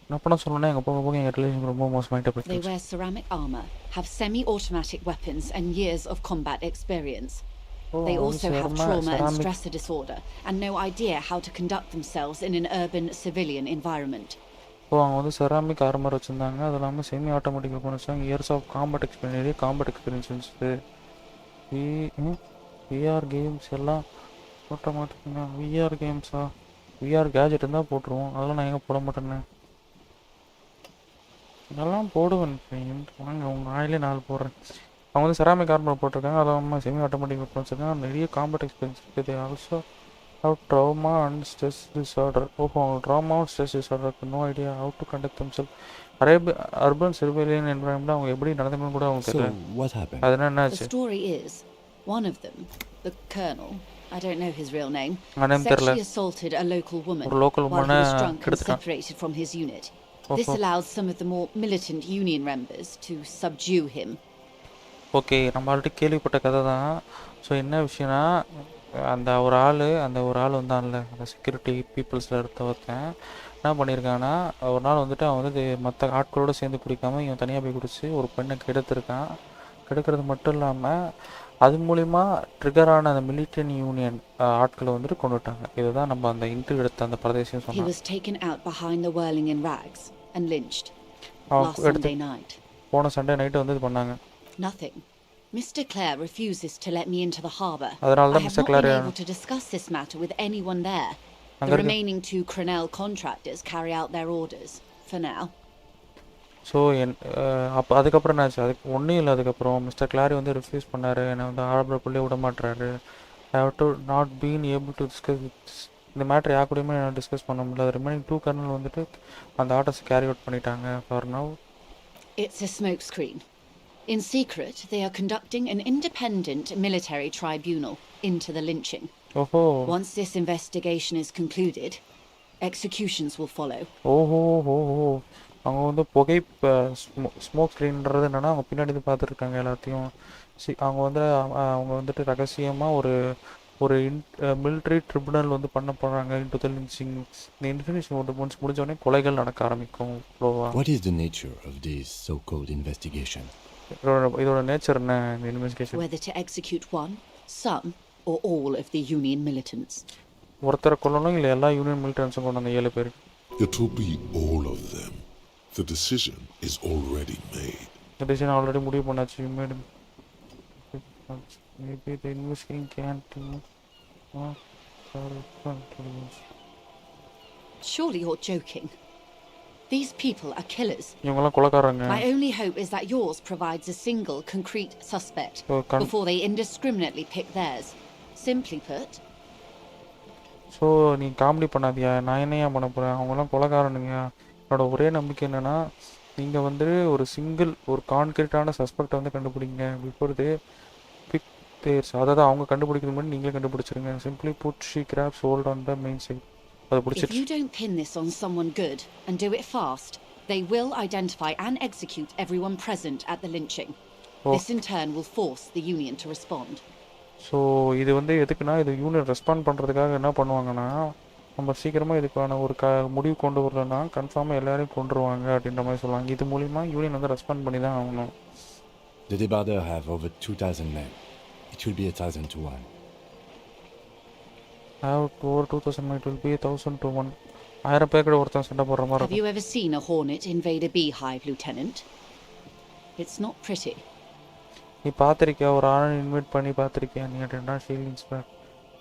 என்ன சொல்லணும்னா எங்கள் போக போக எங்கள் ரிலேஷன் ரொம்ப மோசமாயிட்டே They போயிடுச்சு. wear ceramic armor, have semi-automatic weapons and years of combat experience. They also have trauma and stressor disorder and no idea how to conduct themselves in an urban civilian environment. அவங்க வந்து செராமிக் ஆர்மர் வச்சுருந்தாங்க. அது இல்லாமல் செமி ஆட்டோமேட்டிக் வெப்பன் வச்சாங்க. இயர்ஸ் ஆஃப் காம்பேட் எக்ஸ்பீரியன்ஸ் இருந்துச்சு. விஆர் கேம்ஸ் எல்லாம் ஆட்டோமேட்டிக்னா விஆர் கேம்ஸா? விஆர் கேஜெட் இருந்தால் போட்டுருவோம். அதெல்லாம் நான் எங்கே போட மாட்டேன்னு. இதெல்லாம் போடுவேன். வாங்க உங்கள் ஆயிலே 4 போடுறேன். அவங்க வந்து செராமிக் ஆர்மர் போட்டிருக்காங்க. அது இல்லாமல் செமி ஆட்டோமேட்டிக் வெப்பன் வச்சுருக்காங்க. நிறைய காம்பேட் எக்ஸ்பீரியன்ஸ் இருக்குது. Also have trauma and stress disorder. ஓஹோ, அவங்க ட்ராமா அண்ட் ஸ்ட்ரெஸ் டிஸார்டருக்கு no idea how to conduct themself. Urban civilian environment அவங்க எப்படி நடந்துக்கணும்னு கூட அவங்க தெரியல. what happened? அது The என்னாச்சு? story is, one of them, the colonel, I don't know his real name, name தெரியல. sexually assaulted a local woman ஒரு local while he woman-அ was drunk and கெடுத்துட்டான். separated from his unit. This allowed some of the more militant union members to subdue him. Okay, நம்ம ஆல்ரெடி கேள்விப்பட்ட கதை தான். ஸோ என்ன விஷயம்னா அந்த ஒரு ஆள் வந்தான்ல அந்த செக்யூரிட்டி பீப்புள்ஸில் இருக்க ஒருத்தன் என்ன பண்ணியிருக்கான்னா ஒரு நாள் வந்துட்டு அவன் வந்து மற்ற ஆட்களோடு சேர்ந்து குடிக்காமல் இவன் தனியாக போய் குடிச்சு ஒரு பெண்ணை கெடுத்துருக்கான். கெடுக்கிறது மட்டும் இல்லாமல் அது மூலிமா ட்ரிகரான அந்த மிலிட்டன் யூனியன் ஆட்களை வந்துட்டு கொண்டுட்டாங்க. இதுதான் நம்ம அந்த இன்டர்வியூ எடுத்த அந்த பிரதேசம் He சொன்னாங்க. was taken out behind the whirling in rags and lynched அவன் last எடுத்து Sunday night. போன சண்டே நைட்டு வந்து இது பண்ணாங்க. Nothing. Mr. Clare refuses to let me into the harbour. அதனால I தான் have mister not glare been able to discuss this matter with anyone there. The remaining 2 Crenell contractors carry out their orders, for now. So அப்போ அதுக்கப்புறம் என்னாச்சு? அதுக்கு ஒன்றும் இல்லை. அதுக்கப்புறம் மிஸ்டர் கிளாரி வந்து ரிஃப்யூஸ் பண்ணார். என்னை வந்து ஆர்பருக்குள்ளே விட மாட்டுறாரு. I have to not been able to discuss இந்த மேட்ரு யார் கூடயுமே நான் டிஸ்கஸ் பண்ண முடியல. ரிமைனிங் 2 கர்னல் வந்துட்டு அந்த ஆர்டர்ஸ் கேரி அவுட் பண்ணிட்டாங்க for now. It's a smokescreen. In secret, they are conducting an independent military tribunal into the lynching. ஓஹோ Once this investigation is concluded, executions will follow. ஓஹோ ஓஹோ அவங்க வந்து ஸ்மோக் ஸ்க்ரீன்றது என்னென்னா அவங்க பின்னாடி பார்த்துருக்காங்க எல்லாத்தையும். அவங்க வந்துட்டு ரகசியமாக ஒரு ஒரு மிலிட்ரி ட்ரிபுனல் வந்து பண்ண போகிறாங்க இன் 2006. இந்த இன்ஃபர்மேஷன் முடிஞ்சோடனே கொலைகள் நடக்க ஆரம்பிக்கும் ஸ்லோவாக. What is the nature of this so-called investigation? இதோட நேச்சர் என்ன இந்த investigation? Whether to execute one, some, or all of the Union militants. ஒருத்தரை கொல்லணும் இல்லை எல்லா யூனியன் மிலிட்டன்ஸும் கொண்டு வந்த 7 பேர். It will be all of them. The decision is already made. The decision already முடிவு பண்ணாச்சு. You made maybe the investigation can't Surely you're joking. These people are killers. இவங்கெல்லாம் கொலைக்காரங்க. My only hope is that yours provides a single concrete suspect before they indiscriminately pick theirs. Simply put. So நீ காமெடி பண்ணாதியா, நான் என்னையா பண்ண போகிறேன், அவங்களாம் கொலைக்காரனுங்க. என்னோட ஒரே நம்பிக்கை என்னென்னா நீங்கள் வந்து ஒரு கான்கிரீட்டான சஸ்பெக்டை வந்து கண்டுபிடிங்க பிஃபோர் தே பிக் தேர்ஸ். அதாவது அவங்க கண்டுபிடிக்கிறது முன்னாடி நீங்களே கண்டுபிடிச்சிருங்க. Simply put she grabs hold on the main side. அதை If பிடிச்சிட்டு you don't pin this on someone good and do it fast, they will identify and execute everyone present at the lynching. This in turn will force the Union to respond. So இது வந்து எதுக்குன்னா, இது யூனியன் ரெஸ்பாண்ட் பண்ணுறதுக்காக என்ன பண்ணுவாங்கன்னா, நம்ம சீக்கிரமாக இதுக்கான ஒரு முடிவு கொண்டு வரலன்னா கன்ஃபார்மாக எல்லாரையும் கொண்டுருவாங்க அப்படின்ற மாதிரி சொல்லுவாங்க. இது மூலிமா யூனியன் வந்து ரெஸ்பாண்ட் பண்ணி தான் ஆகணும். The débardeurs have over 2,000 men. It will be 1,000 to 1. Over 2,000 it will be 1,000 to 1. 1000 பேர் கூட ஒருத்தன் சண்டை போடுற மாதிரி Have you ever seen a hornet invade a beehive, Lieutenant? It's not pretty. நீ பார்த்துருக்கியா ஒரு ஆளை இன்வைட் பண்ணி பார்த்துருக்கியா நீ அப்படின்னா ஃபீலிங்ஸ் பேக்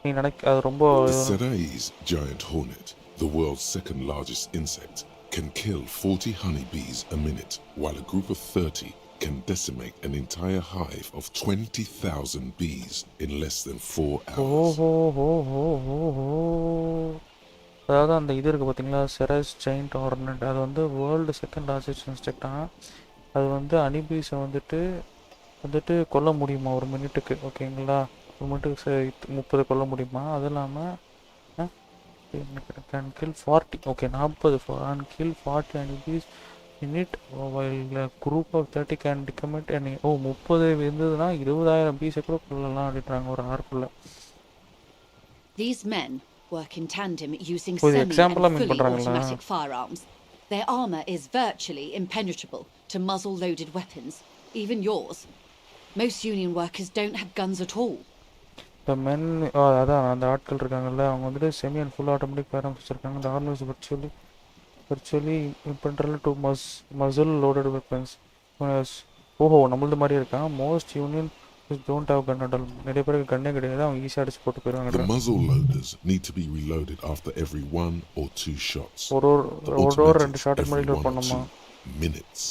நீ அது ரொம்ப. The Sarai's giant hornet, the world's second largest insect, can kill 40 honeybees a minute, while a group of 30 can decimate an entire hive of 20,000 bees in less than 4 hours. அதாவது அந்த இது இருக்குது பார்த்தீங்களா, செரஸ் ஜெயிண்ட் ஹார்னட், அது வந்து வேர்ல்டு செகண்ட் லார்ஜஸ்ட் இன்செக்டாக. அது வந்து ஹனிபீஸை வந்துட்டு கொல்ல முடியுமா ஒரு மினிட்டுக்கு? ஓகேங்களா, ஒரு மினிட்டுக்கு 30 கொல்ல முடியுமா? அது இல்லாமல் can kill 40, okay 40 can kill 40 honeybees in it while a group of 30 can decommit any 30 இருந்ததுன்னா 20,000 பீஸை கூட கொள்ளலாம் அப்படின்றாங்க ஒரு ஆர்க்குள்ள. These men work in tandem using semi and fully automatic firearms. Their armor is virtually impenetrable to muzzle-loaded weapons, even yours. Most Union workers don't have guns at all. The men அதான் அந்த ஆட்கள் இருக்காங்கல்ல, அவங்க வந்துட்டு செமி அண்ட் ஃபுல் ஆட்டோமேட்டிக் ஃபயர்ஆர்ம்ஸ் வச்சிருக்காங்க. The armor is virtually impenetrable to muzzle-loaded weapons. நம்மளது மாதிரி இருக்கான். Most Union don't have gun at all. நிறைய பேருக்கு கண்ணே கிடையாது, அவங்க ஈஸியாக அடிச்சு போட்டு போயிடுவாங்க. The muzzle loaders need to be reloaded after every 1 or 2 shots. ஒரு 2 ஷாட்டுக்கு மேலே லோட் பண்ணுமா? Minutes.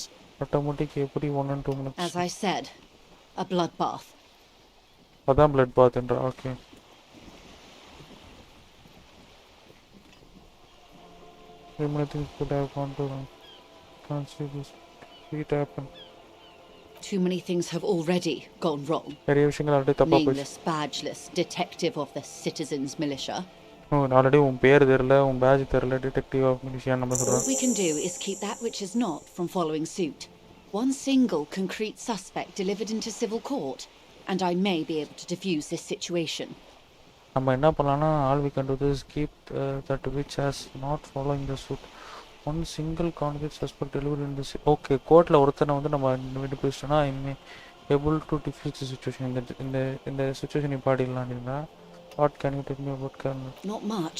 ஆட்டோமேட்டிக் எப்படி 1 and 2 minutes. As I said, a bloodbath. அதான் blood bath என்றா? Okay. Everything could have gone to can't see this. It happened. Too many things have already gone wrong. நிறைய விஷயங்கள் ஆல்ரெடி தப்பா போச்சு. Nameless, badgeless detective of the citizens militia. Already உன் பேர் தெரியல, உன் பேட்ச் தெரியல, டிடெக்டிவ் ஆஃப் மிலிஷியா நம்ம சொல்றோம். All we can do is keep that which is not from following suit. One single concrete suspect delivered into civil court, and I may be able to defuse this situation. நம்ம என்ன பண்ணலாம்னா, all we can do is keep that which has not following the suit. One single concrete suspect delivered in this. Okay, கோர்ட்ல ஒருத்தனை வந்து நம்ம விடுபிடிச்சோம்னா I may able to defuse the situation. இந்த situation இப்பாடிடலாம்னா what can you tell me about Colonel? Not much.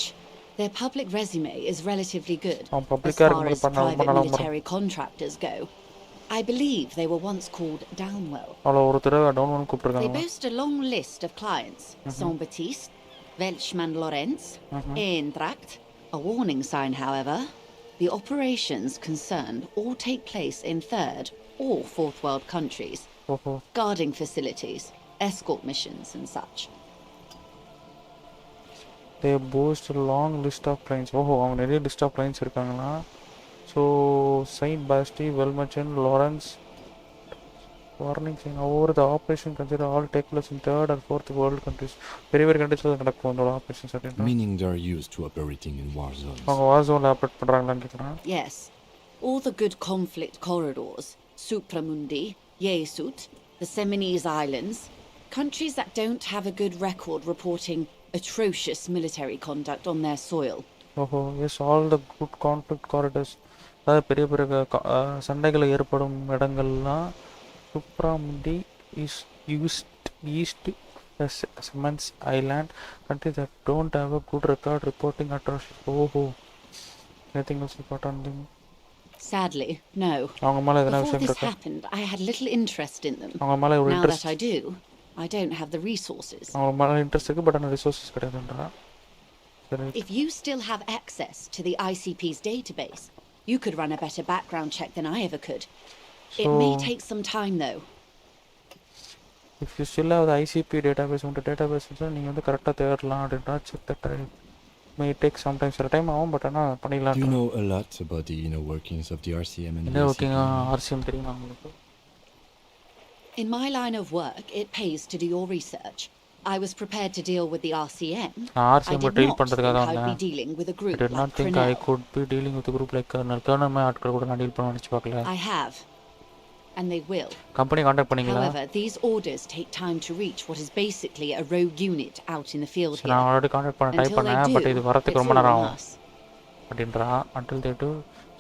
Their public resume is relatively good as public-ஆ far as பண்ண private military contractors go. I believe they were once called Downwell. அவ்வளோ ஒரு தடவை டவுன்வெல் They கூப்பிட்டுருக்காங்க. boast a long list of clients. Saint-Baptiste, Welchman Lorenz, Eintracht. A warning sign, however. The operations concerned all take place in third or fourth world countries. Guarding facilities, escort missions and such. They boast a long list of clients. அவங்க நிறைய லிஸ்ட் ஆஃப் கிளைண்ட்ஸ் இருக்காங்களா? So Saint Baptiste, Welchman Lorenz. Warning sign. Over the operation consider all take place in third or fourth world countries. பெரிய பெரிய கண்ட்ரீஸ்ல நடக்கும் அந்த ஆபரேஷன்ஸ் அப்படினா. Meaning they are used to operating in war zones. அவங்க war zone ஆபரேட் பண்றாங்களான்னு கேக்குறான். Yes. All the good conflict corridors, Supramundi, Yesut, the Seminese Islands, countries that don't have a good record reporting atrocious military conduct on their soil. ஓஹோ yes all the good conflict corridors, அதாவது பெரிய பெரிய சண்டைகள் ஏற்படும் இடங்கள்லாம் சுப்ராமுண்டி is east Simmons Island countries that don't have a good record reporting atrocities. ஓஹோ anything else important thing? Sadly, no. அவங்க மேலே எதனா Before விஷயம் this இருக்கா? happened, I had little interest in them. அவங்க மேலே ஒரு Now interest, that I do, I don't have the resources. அவங்க மேலே இன்ட்ரெஸ்ட் இருக்குது, பட் ஆனால் ரிசோர்ஸஸ் கிடையாதுன்றா. சரி, If you still have access to the ICP's database, you could run a better background check than I ever could. It may So- take some time, though. if you still have the ICP database, உங்கள் டேட்டாபேஸ் நீங்கள் வந்து கரெக்டாக தேடலாம் அப்படின்றா. Check that may take sometimes சில டைம் ஆகும், பட் ஆனால் Do பண்ணிடலாம். you know a lot about the inner workings of the RCM and the என்ன ஓகேங்க, ICP? RCM தெரியுமா உங்களுக்கு? In my line of work, it pays to do your research. I was prepared to deal with the RCM. நான் I RCM did deal not பண்ணுறதுக்காக think தான் I'd be வந்தேன். dealing with a I group did not like think I Cornell. could be dealing with a group like colonel மாதிரி ஆட்கள் கூட நான் டீல் பண்ண நினச்சி பார்க்கல. I have, and they will. Company contact பண்ணீங்களா? However, these orders take time to reach what is basically a rogue unit out in the field சரி, நான் here. ஆல்ரெடி காண்டாக்ட் பண்ண டைப் Until they பண்ணேன், பட் இது do, வரத்துக்கு it's ரொம்ப all நேரம் on ஆகும் us. அப்படின்றா. until they do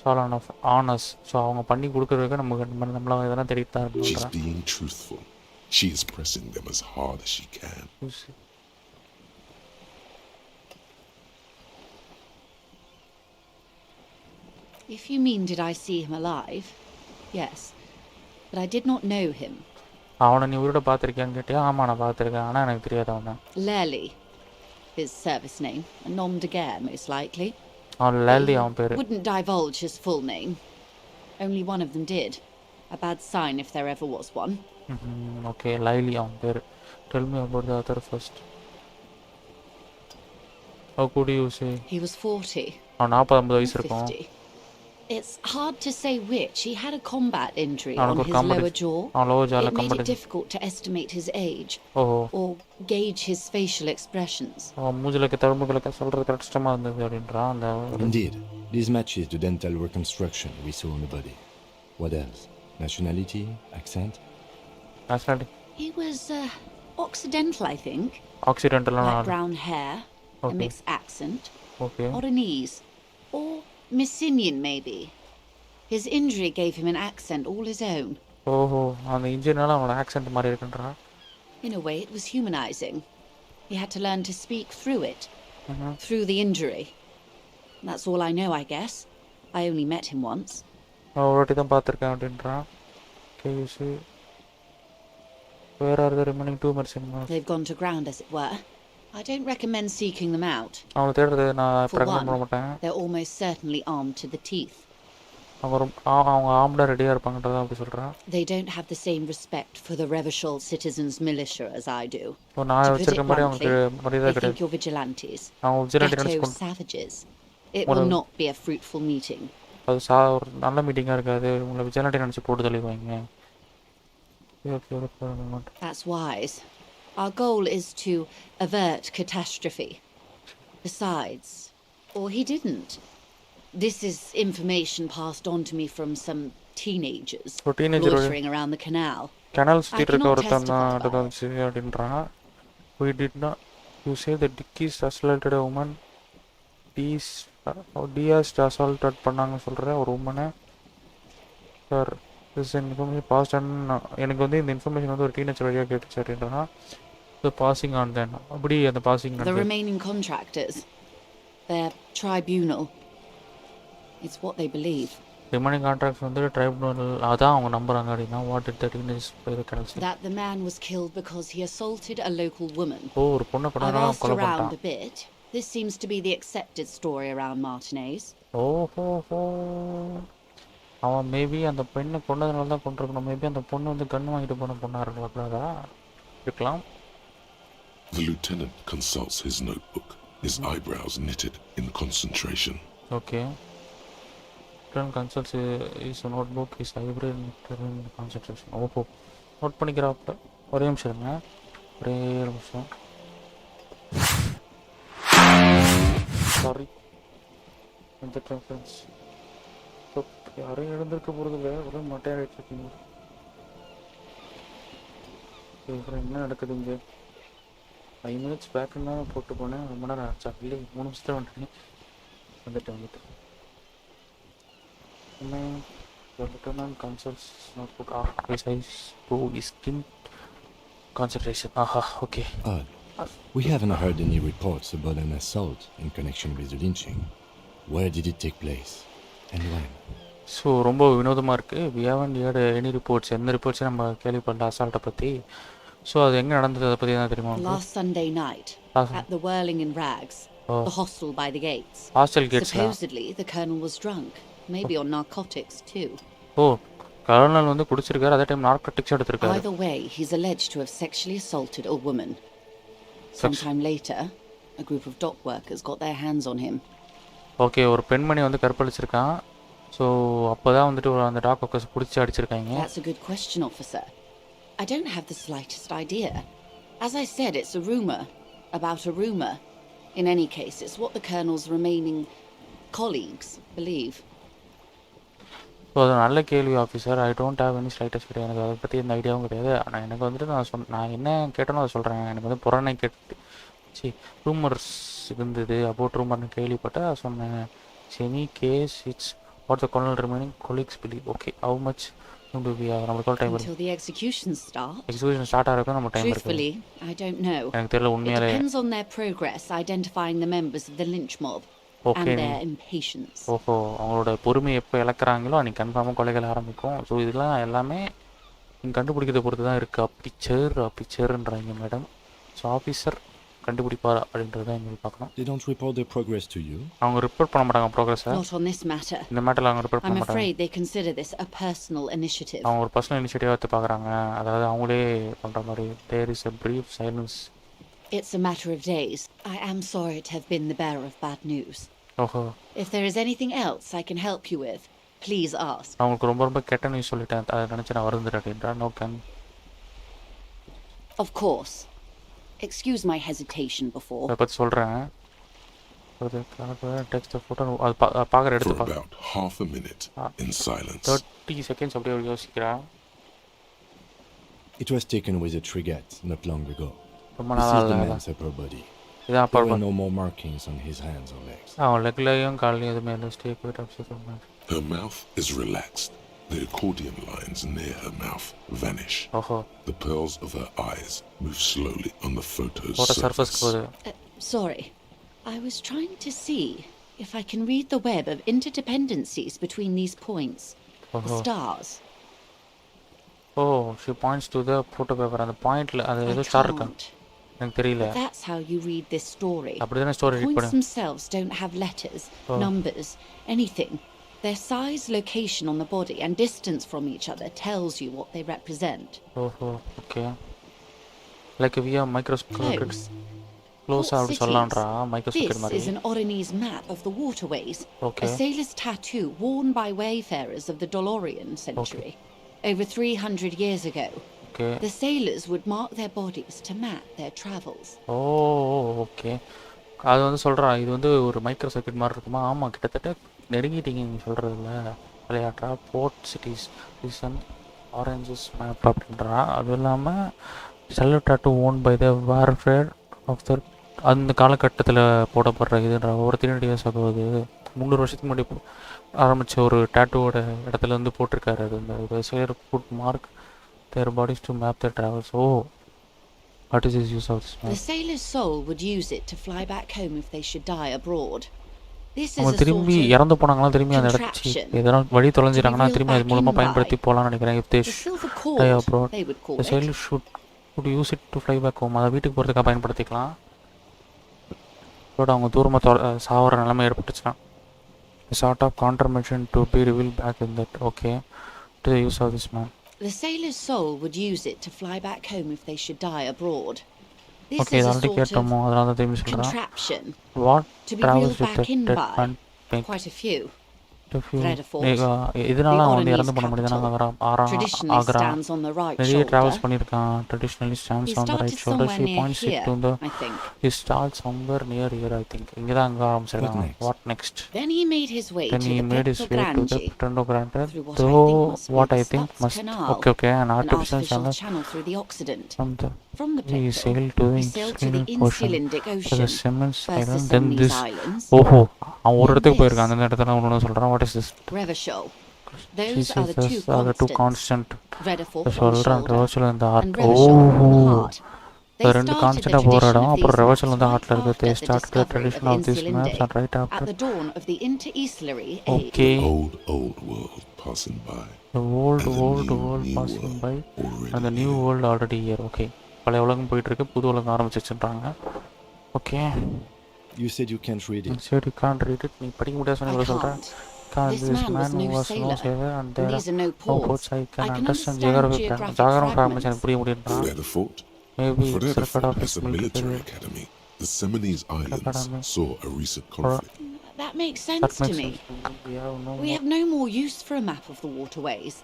சால் ஆஃப் ஆனஸ். ஸோ அவங்க பண்ணி கொடுக்குறதுக்கு நம்மளாம் எதனா தேடிட்டு தான் She's இருக்கணுன்றா. being truthful. She is pressing them as hard as she can. If you mean did I see him alive? Yes, but I did not know him. அவனை நீ உயிரோட பார்த்துருக்கியான்னு கேட்டியா? ஆமாம் நான் பார்த்துருக்கேன், ஆனால் எனக்கு தெரியாது அவனை. Lely, his service name, a nom de guerre most likely. அவன் லேலி அவன் பேர். Wouldn't divulge his full name. Only one of them did. A bad sign if there ever was one. Okay, லைலி அவன் பேர். Tell me about the other first. How could you say? He was 40. அவன் 40-50 வயசு இருக்கும். 50. It's hard to say which. He had a combat injury on அவனுக்கு his ஒரு combat lower jaw. அவன் lower jaw ல It made combat it difficult to estimate his age ஓஹோ, or gauge his facial expressions. அவன் மூஞ்சிலக்க தழும்புகளுக்கு சொல்கிறது கஷ்டமாக இருந்தது அப்படின்றா. அந்த Indeed, this matches the dental reconstruction we saw on the body. What else? Nationality? Accent? Nationality He was Occidental, I think. ஆக்சிடென்டெல்லாம் Light brown hair, a Okay. mixed accent, okay. Oranese, or Messinian maybe. His injury gave him an accent all his own. ஓஹோ, அந்த இன்ஜினால அவனோட ஆக்சென்ட் மாதிரி இருக்குன்றா. In a way, it was humanizing. He had to learn to speak through it, through the injury. That's all I know, I guess. I only met him once. நான் ஒரு வாட்டி தான் பார்த்துருக்கேன் அப்படின்றான். Okay, you see where are the remaining 2 மெர்சன்ஸ்? They've gone to ground, as it were. I don't recommend seeking them out. அவனை தேடுறது நான் For ரெக்கமெண்ட் பண்ண one, மாட்டேன். they're almost certainly armed to the teeth. அவங்க ஆம்டாக ரெடியாக இருப்பாங்கன்றதான் அப்படி சொல்கிறான். They don't have the same respect for the Revachol citizens' militia as I do. இப்போ நான் To put it வச்சிருக்க மாதிரி bluntly, அவங்களுக்கு மரியாதை they think கிடையாது. you're vigilantes, அவங்க விஜிலண்டி ghetto நினச்சி savages. It will not be a fruitful meeting. அது ஒரு நல்ல மீட்டிங்காக இருக்காது. உங்களை விஜிலண்டி நினச்சி போட்டு தள்ளிடுவாங்க. That's wise. Our goal is to avert catastrophe. Besides, or he didn't. This is information passed on to me from some teenagers ஒரு teenager loitering around the canal. Kennel சுற்றிட்டு இருக்க cannot ஒருத்தன் testify தான் about இருந்துச்சு அப்படின்றான். We did not. You say the Dickies assaulted a woman. Diaz assaulted பண்ணாங்க சொல்கிற ஒரு உமனை. Sir this information passed and எனக்கு வந்து இந்த இன்ஃபர்மேஷன் வந்து ஒரு டீனேஜர் வழியாக கேட்டுச்சு அப்படின்றா. த பாசிங் ஆன் தென் அப்படி அந்த passing The remaining contractors, their tribunal. It's what they believe. Remaining contracts வந்து ட்ரைபுனல் அதான் அவங்க நம்புறாங்க அப்படின்னா. What it the teenage kennel That the man was killed because he assaulted a local woman. ஓ, ஒரு பொண்ணை I've கொண்டாட asked கொலை around பண்ணிட்டான். a bit. This seems to be the accepted story around Martinez. ஓஹோ, அவன் மேபி அந்த பெண்ணை கொண்டதுனால தான் கொண்டிருக்கணும். மேபி அந்த பொண்ணு வந்து கன் வாங்கிட்டு போன பொண்ணாக இருக்கலாம். The lieutenant consults his notebook, his eyebrows knitted in concentration. Okay. Lieutenant consults his notebook, his eyebrows knitted in concentration. ஓஹோ, நோட் பண்ணிக்கிறாப்ல. ஒரே நிமிஷம் இருங்க, ஒரே நிமிஷம். சாரி இந்த ரெஃபரன்ஸ் யாரும் எழுந்திருக்க போகிறதில்ல, ஒரே மட்டையாகிட்டு இருக்கீங்க. அப்புறம் என்ன நடக்குது இங்கே? 5 minutes பேக்குன்னு தான் போட்டு போனேன். ரொம்ப நேரம் ஆச்சா? இல்லை 3 நிமிஷத்துல வந்துட்டேன். வந்துட்டு your return on consoles notebook size 2 is skin concentration. Aha, okay. We haven't heard any reports about an assault in connection with the lynching. Where did it take place and when? So ரொம்ப வினோதமாக இருக்குது. We haven't heard any reports, எந்த ரிப்போர்ட்ஸும் நம்ம கேள்விப்படல அசால்ட்டை பற்றி. ஸோ அது எங்கே நடந்தது அதை பற்றி தான் தெரியுமா? Last Sunday night, at the Whirling in Rags, the hostel by the gates. Hostel gates. Supposedly, the colonel was drunk, maybe on narcotics too. Oh, colonel வந்து குடிச்சிருக்காரு, அதே டைம் நார்கோட்டிக்ஸ் எடுத்திருக்காரு. Either way, he's alleged to have sexually assaulted a woman. Sometime later, a group of dock workers got their hands on him. Okay, ஒரு பெண்மணி வந்து கற்பழிச்சிருக்கான். ஸோ அப்போ தான் வந்துட்டு அந்த டாக் ஒர்க்கர்ஸ் பிடிச்சி அடிச்சிருக்காங்க. That's a good question, officer. I don't have the slightest idea. As I said, it's a rumor about a rumor. In any case, it's what the colonel's remaining colleagues believe. So அது நல்ல கேள்வி officer. I don't have any slightest கிடையாது, எனக்கு அதை பற்றி எந்த ஐடியாவும் கிடையாது. ஆனால் எனக்கு வந்துட்டு நான் என்ன கேட்டேனோ அதை சொல்கிறேன். எனக்கு வந்து புறணை ரூமர்ஸ் இருந்தது, அபவுட் ரூமர்னு கேள்விப்பட்டேன், சொன்னேன். Any case it's what the colonel remaining colleagues believe. ஓகே, how much do we have? நமக்கு time Until the execution starts. Execution start ஆகிறதுக்கு நம்ம டைம் இருக்கு. Truthfully, I don't know. எனக்கு தெரியல It உண்மையாலே. depends on their progress identifying the members of the lynch mob and their impatience. ஓஹோ, அவங்களோட பொறுமை எப்போ இழக்கிறாங்களோ அன்றைக்கி கன்ஃபார்மாக கொலைகள் ஆரம்பிக்கும். ஸோ இதெல்லாம் எல்லாமே நீங்கள் கண்டுபிடிக்கிறத பொறுத்து தான் இருக்குது. அப்பிச்சர்ன்றாங்க மேடம். ஸோ ஆஃபீஸர் கண்டுபிடிப்பார் அப்படின்றத எங்களுக்கு பார்க்கணும். They don't report their progress to you? அவங்க ரிப்போர்ட் பண்ண மாட்டாங்க ப்ரோக்ரஸை. Not on this matter. இந்த மேட்டரில் அவங்க ரிப்போர்ட் பண்ண I'm மாட்டாங்க. afraid they consider this a personal initiative. அவங்க ஒரு பர்சனல் இனிஷியேட்டிவாக எடுத்து பார்க்குறாங்க. அதாவது அவங்களே பண்ணுற மாதிரி. There is a brief silence. It's a matter of days. I am sorry to have been the bearer of bad news. ஓஹோ, If there is anything else I can help you with, please ask. அவங்களுக்கு ரொம்ப கெட்ட நியூஸ் சொல்லிட்டேன், அதை நினச்சி நான் வருந்துட்டேன் அப்படின்றா. No can. Of course. Excuse my hesitation before. அதை பற்றி சொல்கிறேன். டெக்ஸ்ட் ஃபோட்டோ அது பார்க்குற For எடுத்து about half a minute in silence. 30 seconds அப்படியே யோசிக்கிறேன். It was taken with a trigger not long ago. ரொம்ப This is the நாளாக man's upper body. இதான் There அப்பா were no more markings on his hands or legs. அவன் லெக்லையும் காலையும் எதுவுமே இல்லை. Stay quiet upset. Her mouth is relaxed. The accordion lines near her mouth vanish. ஓஹோ, The pearls of her eyes move slowly on the photo's photo surface. சர்ஃபஸ்க்கு போகுது. Sorry. I was trying to see if I can read the web of interdependencies between these points. The stars. Oh, she points to the photo paper. அந்த பாயிண்ட்ல அது ஏதோ ஸ்டார் இருக்கா Can't. எனக்கு தெரியல. But that's how you read this story. அப்படி தானே ஸ்டோரி The ரீட் points பண்ணு. themselves don't have letters, numbers, anything. Their size, location on the body, and distance from each other tells you what they represent. ஓஹோ, ஓகே. லைக் வியா மைக்ரோஸ்கோப் Close. க்ளோஸ் அப்படி சொல்லலாம்ன்றா. மைக்ரோஸ்கோப் This மாதிரி. is an Oronese map of the waterways. Okay. A sailor's tattoo worn by wayfarers of the Dolorian century. Over 300 years ago, okay. the sailors would mark their bodies to map their travels. Oh, okay. அது வந்து சொல்கிறா இது வந்து ஒரு மைக்ரோ சர்க்கியூட் மாதிரி இருக்குமா? ஆமாம், கிட்டத்தட்ட நெருங்கிட்டீங்க நீங்கள் சொல்கிறதுல. விளையாட்றா port cities reason oranges map அப்படின்றா. அதுவும் இல்லாமல் sailor tattoo own by the warfare of the அந்த காலகட்டத்தில் போடப்படுற இதுன்ற ஒரு 300 இயர்ஸ் ஆகுது. 300 வருஷத்துக்கு முன்னாடி ஆரம்பித்த ஒரு டேட்டூவோட இடத்துல வந்து போட்டிருக்காரு. அது இந்த share foot mark their bodies to map the travels. ஓ, what is is use of this The map? sailor's soul would use it to fly back home if they should die abroad. This is அவங்க a sort திரும்பி of இறந்து போனாங்களா, திரும்பி அந்த இடச்சி contraption எதனா வழி தொலைஞ்சிட்டாங்கன்னா to be திரும்பி அது reeled மூலமாக back in பயன்படுத்தி by. போகலான்னு நினைக்கிறேன். If they the silver die cord, abroad, they would call the it. sailor should use it to fly back home. அதை வீட்டுக்கு போகிறதுக்காக பயன்படுத்திக்கலாம். இதோட அவங்க தூரமாக சாவர நிலைமை ஏற்பட்டுச்சுன்னா சார்ட் ஆஃப் கான்ட்ரமென்ஷன் to be reveal back in that. Okay, to use of this man. The sailor's soul would use it to fly back home if they should die abroad. This okay, is இது a ஆல்ரெடி sort of கேட்டோமோ, அதனால தான் திரும்பி சொல்கிறேன். contraption what to be travels reeled with back in dead by. Man made Quite a few. இதனால The அவன் வந்து Oronese இறந்து போன முடியுது. capital traditionally ஆகிறா stands on the right நிறைய ட்ராவல்ஸ் shoulder. பண்ணியிருக்கான். Traditionally He stands on the started right shoulder. somewhere she near points it here, to the I think. He starts somewhere near here, I think. இங்கே தான் அங்கே ஆரம்பிச்சிருக்காங்க. next? What next? Then he made his way Then to he the made his way to the Petro Petro Grande. through Though what what I I think think must. must Okay, an an artificial artificial channel channel through the Occident. from the from the We plateau. sailed to the We sailed to the Insulindic Ocean, Insulindic to the Ocean. Siemens First the Island, then Simonese this. Islands, ஓஹோ அவன் ஒரு then இடத்துக்கு போயிருக்கான் this. அந்த இடத்துல ஒன்று சொல்கிறான். What is this? Revachol. Those Jesus, are the two are the two constants. constant. Rederforth on the சொல்கிறேன் shoulder ரெவர்ச்சல் இந்த and art. Revachol on the ஓஹோ heart. They ரெண்டு started the கான்ஸ்டண்ட்டாக போகிற tradition இடம் of அப்புறம் these ரெவர்ச்சல் maps வந்து right ஹார்ட்டில் இருக்குது. after they the start the discovery of tradition of this maps and right Insulindic after. at the dawn of the Intereslary Age. Okay Old world passing by. the old And the world new passing world by already and the new here. world already here. Okay பழைய உலகம் போயிட்டுருக்கு, புது உலகம் ஆரம்பிச்சிச்சுன்றாங்க. Okay You said you can't read it. சரி, can't read it. நீ படிக்க முடியாது I சொன்னீங்க சொல்கிறேன். can't. This This man was man no was no sailor, sailor and and there these are no are no ports. ports. I can I can understand understand geographic geographic ஜாகிரம் fragments. Fragments எனக்கு புரிய முடியுன்றான். Rutherford? Maybe it's record Rutherford of his as a military military. academy. The Simonese Islands Academy. saw a recent conflict. That makes That sense to makes me. sense. We have no We more. have no more use for a map of the waterways,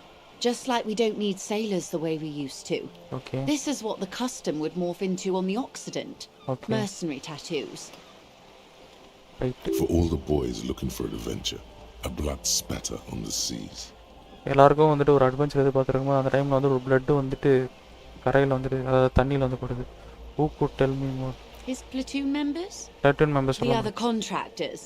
just like we don't need sailors the way we used to. Okay. This is what the custom would morph into on the Occident. Okay. Mercenary tattoos. Right. For all the boys looking for an adventure, a blood spatter on the seas. எல்லாருக்கும் வந்துட்டு ஒரு அட்வென்ச்சர் எதிர்பார்த்துருக்கும்போது அந்த டைமில் வந்து ஒரு பிளட்டு வந்துட்டு கரையில் வந்துட்டு அதாவது தண்ணியில் வந்து போடுது. Who could tell me more? His platoon members? Platoon members The சொல்ல other contractors.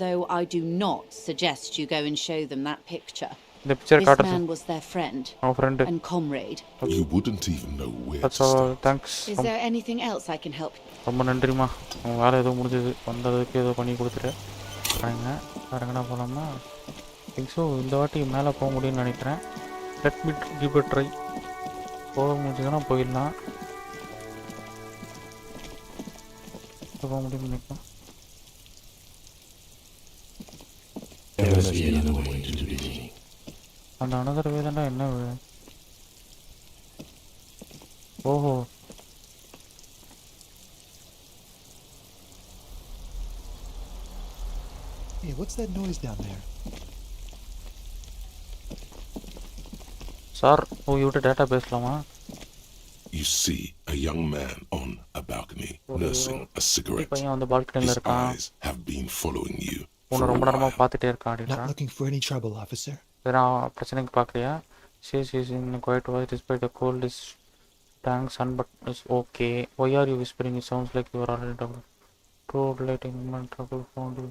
Though I do not suggest you go and show them that picture. இந்த பிக்சர் This காட்டுறது man was their friend அவன் friend. and comrade. You wouldn't even know where That's to all. start. Thanks. Is there anything else I can help you? ரொம்ப நன்றிம்மா. உங்கள் வேலை ஏதோ முடிஞ்சது, வந்ததுக்கு ஏதோ பண்ணி கொடுத்துட்டு பாருங்க. வேறங்கண்ணா போகலாமா? திங்க் ஸோ இந்த வாட்டி மேலே போக முடியும்னு நினைக்கிறேன். Let me give it try. போக முடிஞ்சதுன்னா போயிடலாம். போக முடியும்னு நினைக்கிறேன். There must be another way to do digging. அந்த அனதர் வேதண்டா என்ன ஓஹோ Hey, what's that noise down there? Sir உங்கள்கிட்ட டேட்டா பேசலாமா? You see a young man on a balcony nursing a cigarette. பையன் வந்து பால்கனியில் His இருக்கான். eyes have been following you உன்னை for a ரொம்ப நேரமாக while. பார்த்துட்டே இருக்கான் Not அப்படின்றான். looking for any trouble, officer. எதனா பிரச்சனைக்கு பார்க்குறியா? She's in quiet voice despite the cold is tank sun but is okay. Why are you whispering? It sounds like you are already trouble. True lighting trouble found you.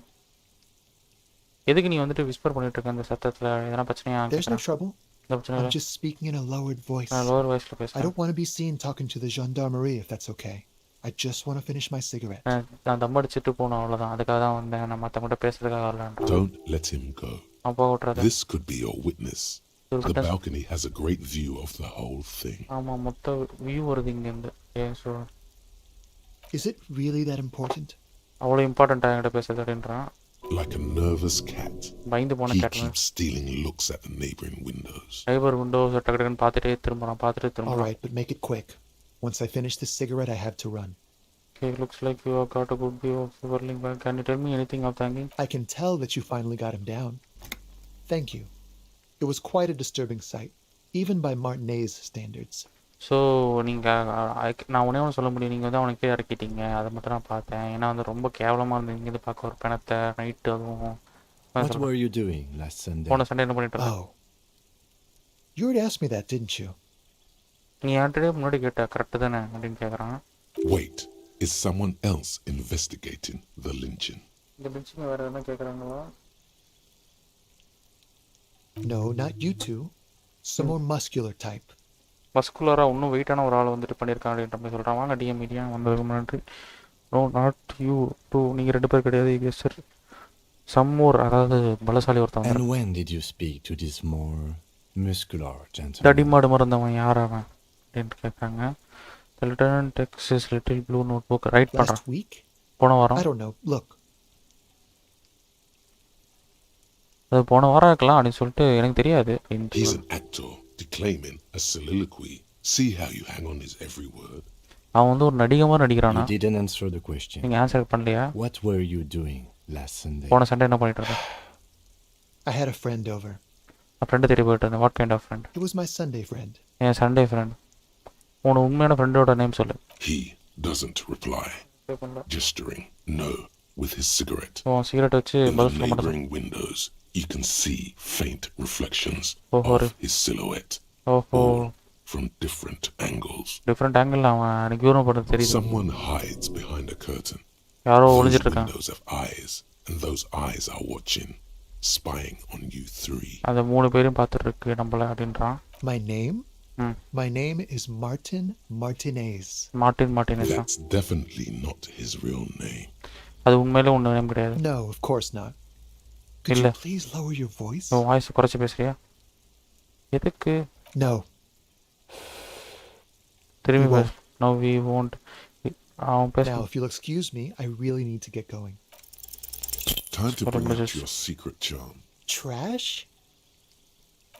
எதுக்கு நீ வந்துட்டு விஸ்பர் பண்ணிட்டு இருக்க அந்த சத்தத்தில்? எதனா பிரச்சனையா? There's no trouble. இந்த பிரச்சனை I'm just speaking in a lowered voice. நான் லோவர் வாய்ஸில் I பேசுகிறேன். don't want to be seen talking to the gendarmerie if that's okay. I just want to finish my cigarette. நான் தம் அடிச்சுட்டு போகணும், அவ்வளோதான். அதுக்காக தான் வந்தேன். நான் மற்றவங்கள்ட்ட பேசுறதுக்காக வரலான்றான். Don't let him go. அப்போ விட்றாத. This could be your witness. The balcony has a great view of the whole thing. ஆமாம், மொத்த வியூ வருது இங்கேருந்து. So Is it really that important? அவ்வளோ இம்பார்ட்டண்ட்டாக என்கிட்ட பேசுறது அப்படின்றான். Like a nervous cat, பயந்து போன he cat keeps stealing looks at the neighboring windows. Cyber windows டக்கு டக்குன்னு பார்த்துட்டே திரும்பலாம். All right, but make it quick. Once I finish this cigarette, I have to run. Okay, looks like you have got a good view of the whirling bag. Can you tell me anything of thanking? I can tell that you finally got him down. Thank you. It was quite a disturbing sight, even by Martinet's standards. So நீங்கள் நான் ஒன்றே ஒன்று சொல்ல முடியும். நீங்கள் வந்து அவனுக்கு கீழே இறக்கிட்டீங்க, அதை மட்டும் நான் பார்த்தேன். ஏன்னா வந்து ரொம்ப கேவலமாக இருந்தது இங்கேருந்து பார்க்க ஒரு பிணத்தை நைட்டு. அதுவும் What were you doing last Sunday? போன சண்டே என்ன பண்ணிட்டு இருந்தேன்? Oh. You already asked me that, didn't you? நீ என்கிட்டே முன்னாடி கேட்ட கரெக்டு தானே அப்படின்னு கேட்குறான். Wait, is someone else investigating the lynching? இந்த பிடிச்சிங்க வேறு எதுனா கேட்குறாங்களா? No, not you two. Some more muscular type. மஸ்குலராக இன்னும் வெயிட்டான ஒரு ஆள் வந்துட்டு பண்ணியிருக்கான் அப்படின்ற மாதிரி சொல்கிறான். வாங்க டிஎம் மீடியா வந்ததுக்கு முன்னாடி. நோ நாட் யூ டூ, நீங்கள் 2 பேர் கிடையாது. Yes sir. சம்மோர், அதாவது பலசாலி ஒருத்தவங்க. And when did you speak to this more muscular gentleman? தடிமாடு மறந்தவன் யார் அவன் அப்படின்னு கேட்குறாங்க. The lieutenant takes his little blue notebook. Right பண்ணுறான். Last week? போன வாரம். I don't know. Look. அது போன வாரம் இருக்கலாம் அப்படின்னு சொல்லிட்டு எனக்கு தெரியாது. He's an actor declaiming a soliloquy. See how you hang on his every word. அவன் வந்து ஒரு நடிகமாக நடிக்கிறானா? You didn't answer the question. நீங்கள் ஆன்சர் பண்ணலையா? What were you doing last Sunday? போன சண்டே என்ன பண்ணிட்டு இருந்தேன்? I had a friend over. நான் ஃப்ரெண்டு தேடி போயிட்டு இருந்தேன். What kind of friend? It was my Sunday friend. என் சண்டே ஃப்ரெண்ட். உனக்கு உண்மையான ஃப்ரெண்டோட நேம் சொல்லு. He doesn't reply, gesturing no with his cigarette. உன் சிகரெட் வச்சு In the பதில் சொல்ல மாட்டேன். neighboring windows, you can see faint reflections Oh, of his silhouette. ஓஹோ, from different angles. Different angle அவன் எனக்கு யூரோ படம் தெரியுது. Someone hides behind a curtain. யாரோ Those ஒளிஞ்சிட்டு இருக்கான். windows have eyes, and those eyes are watching, spying on you three. அந்த 3 பேரும் பார்த்துட்டு இருக்கு நம்மள அப்படின்றான். My name? Hmm. My name is Martin Martinez. மார்ட்டினேஸ். That's definitely not his real name. அது உண்மையிலே ஒன்று நேம் கிடையாது. No, of course not. Could இல்ல. you please lower your voice? உன் வாய்ஸ் குறைச்சி பேசுறியா? எதுக்கு? No. திரும்பி We பேசு. No, we won't. அவன் பேச. Now, if you'll excuse me, I really need to get going. Time to bring out Just- your secret charm. Trash?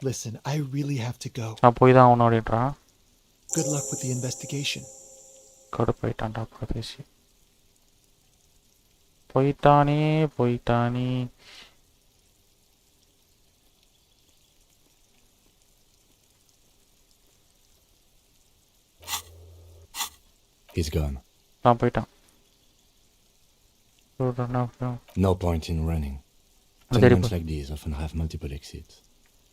Listen, I really have to go. நான் போய் தான் அவனை அப்படின்றான். Good luck with the investigation. கடுப்பாயிட்டான்டா பிரதேசி. போயிட்டானே. He's gone. நான் போயிட்டான். No point in running. Very Tenants good. like these often have multiple exits.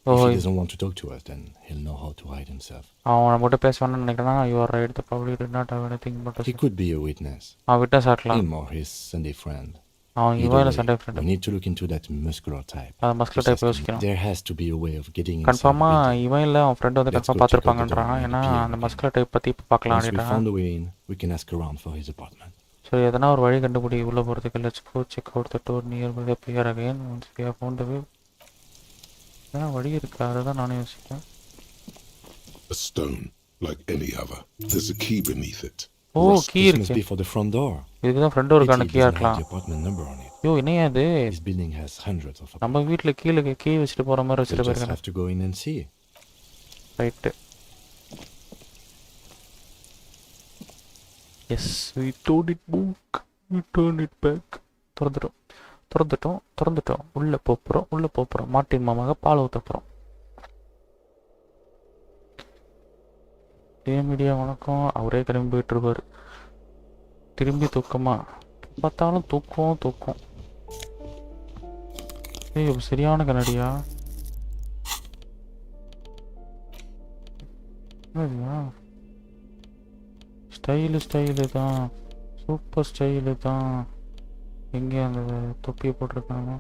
Oh, If he he- doesn't want to talk to us, then he'll know how to hide himself. அவன் நம்மகிட்ட பேசுவான்னு நினைக்கிறான். You are right. The probably did not have anything but He could be a witness. அவன் விட்டா சாக்கலாம். Him or his Sunday friend. அவன் Either இவன் way, சண்டை we friend. need to look into that muscular type. அது மஸ்கல் டைப் யோசிக்கணும். There has to be a way of getting inside the கன்ஃபார்மாக building. இவன் இல்லை அவன் ஃப்ரெண்ட் வந்து Let's confirm go check out the பார்த்துருப்பாங்கன்றான். door. ஏன்னா Yeah. அந்த மஸ்கல் டைப் பற்றி இப்போ பார்க்கலாம் Once we அப்படின்றான். found a way in, we can ask around for his apartment. சரி எதனா ஒரு வழி கண்டுபிடி உள்ளே போகிறதுக்கு. Let's go check out the door near by the pier again once we have found the way. ஏன்னா வழி இருக்கா? அதை தான் நானும் யோசிக்கிறேன். A stone, like any other. There's a key beneath it. Oh key This must இருக்கு. be for the front door. இதுக்கு தான் ஃப்ரெண்டு இருக்கான Pity it கீயாக doesn't have இருக்கலாம். the apartment number on it. ஐயோ என்னையா இது? This building has hundreds of apartments. நம்ம வீட்டில் கீழே கீ வச்சுட்டு போகிற மாதிரி We வச்சுட்டு just போயிருக்கேன். have to go in and see. Right. Yes we tote it book we turn it back. திறந்துட்டோம். உள்ளே போகிறோம். மார்ட்டின் மாமாங்க பால் ஊற்ற போகிறோம். மீடியா வணக்கம். அவரே கிளம்பி போயிட்டு இருப்பார். திரும்பி தூக்கமா பார்த்தாலும் தூக்கம். ஏய் சரியான கண்ணடியா? ஸ்டைலு தான். சூப்பர் ஸ்டைலு தான். எங்கே அந்த தொப்பியை போட்டிருக்காங்க?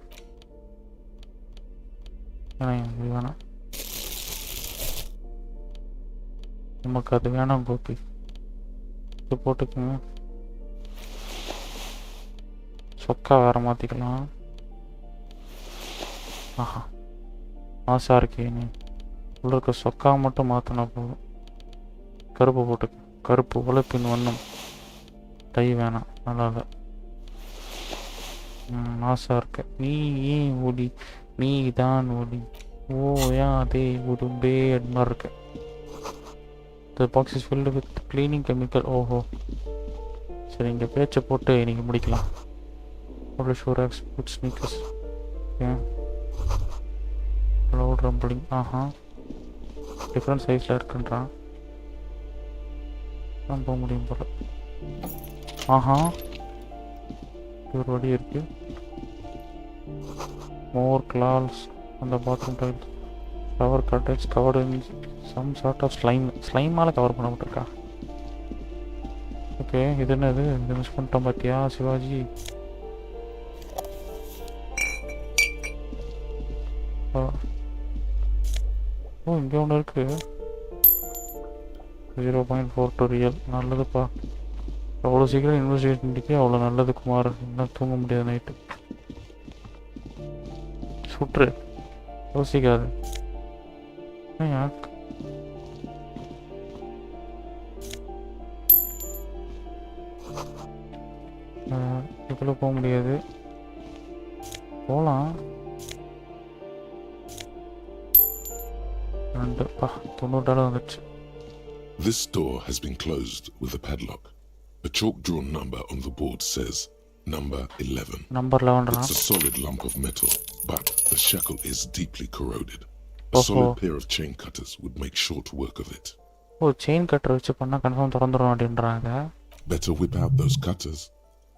இது வேணாம். நமக்கு அது வேணாம் கோபி. இது போட்டுக்கோங்க. சொக்கா வேற மாற்றிக்கலாம். ஆஹா ஆசா இருக்கே. நீ உள்ள இருக்க சொக்கா மட்டும் மாற்றினா போதும். கருப்பு போட்டுக்க. கருப்பு உழைப்பின் வண்ணம். டை வேணாம். நல்லா இல்லை. ஆசா இருக்க. நீ ஏன் ஒடி? நீ தான் ஒடி. ஓயாதே உடும்பே மாதிரி இருக்கு. The box is filled with cleaning chemical. ஓஹோ சரி இங்கே பேச்சை போட்டு நீங்கள் முடிக்கலாம். அவ்வளோ shoe racks but sneakers. Loud rumbling. ஆஹா டிஃப்ரெண்ட் சைஸில் இருக்குன்றான். தான் போக முடியும் போல. ஆஹா ஒரு வழி இருக்கு. மோர் கிளால்ஸ் அந்த பாத்ரூம் டைல்ஸ். கவர் கட்டட்ஸ் covered in some sort of ஸ்லைமால் கவர் பண்ணப்பட்டிருக்கா. ஓகே இது என்னது? இது மிஸ் பண்ணிட்டோம் பார்த்தியா சிவாஜி? ஓ இங்கே ஒன்று இருக்கு. 0.42 ரியல். நல்லதுப்பா. அவ்வளோ சீக்கிரம் இன்வெஸ்டிகேஷனுக்கு அவ்வளோ நல்லது குமார். இன்னும் தூங்க முடியாது நைட்டு. சுற்று யோசிக்காது. இதுக்குள்ள போக முடியாது. போகலாம். $90 வந்துடுச்சு. This door has been closed with a padlock. A chalk-drawn number on the board says number 11. Number 11. It's a solid lump of metal, but the shackle is deeply corroded. A Oh. solid pair of chain cutters would make short work of it. Oh chain cutter வச்சு பண்ணால் கன்ஃபார்ம் திறந்துடும் அப்படின்றாங்க. Better whip out those cutters.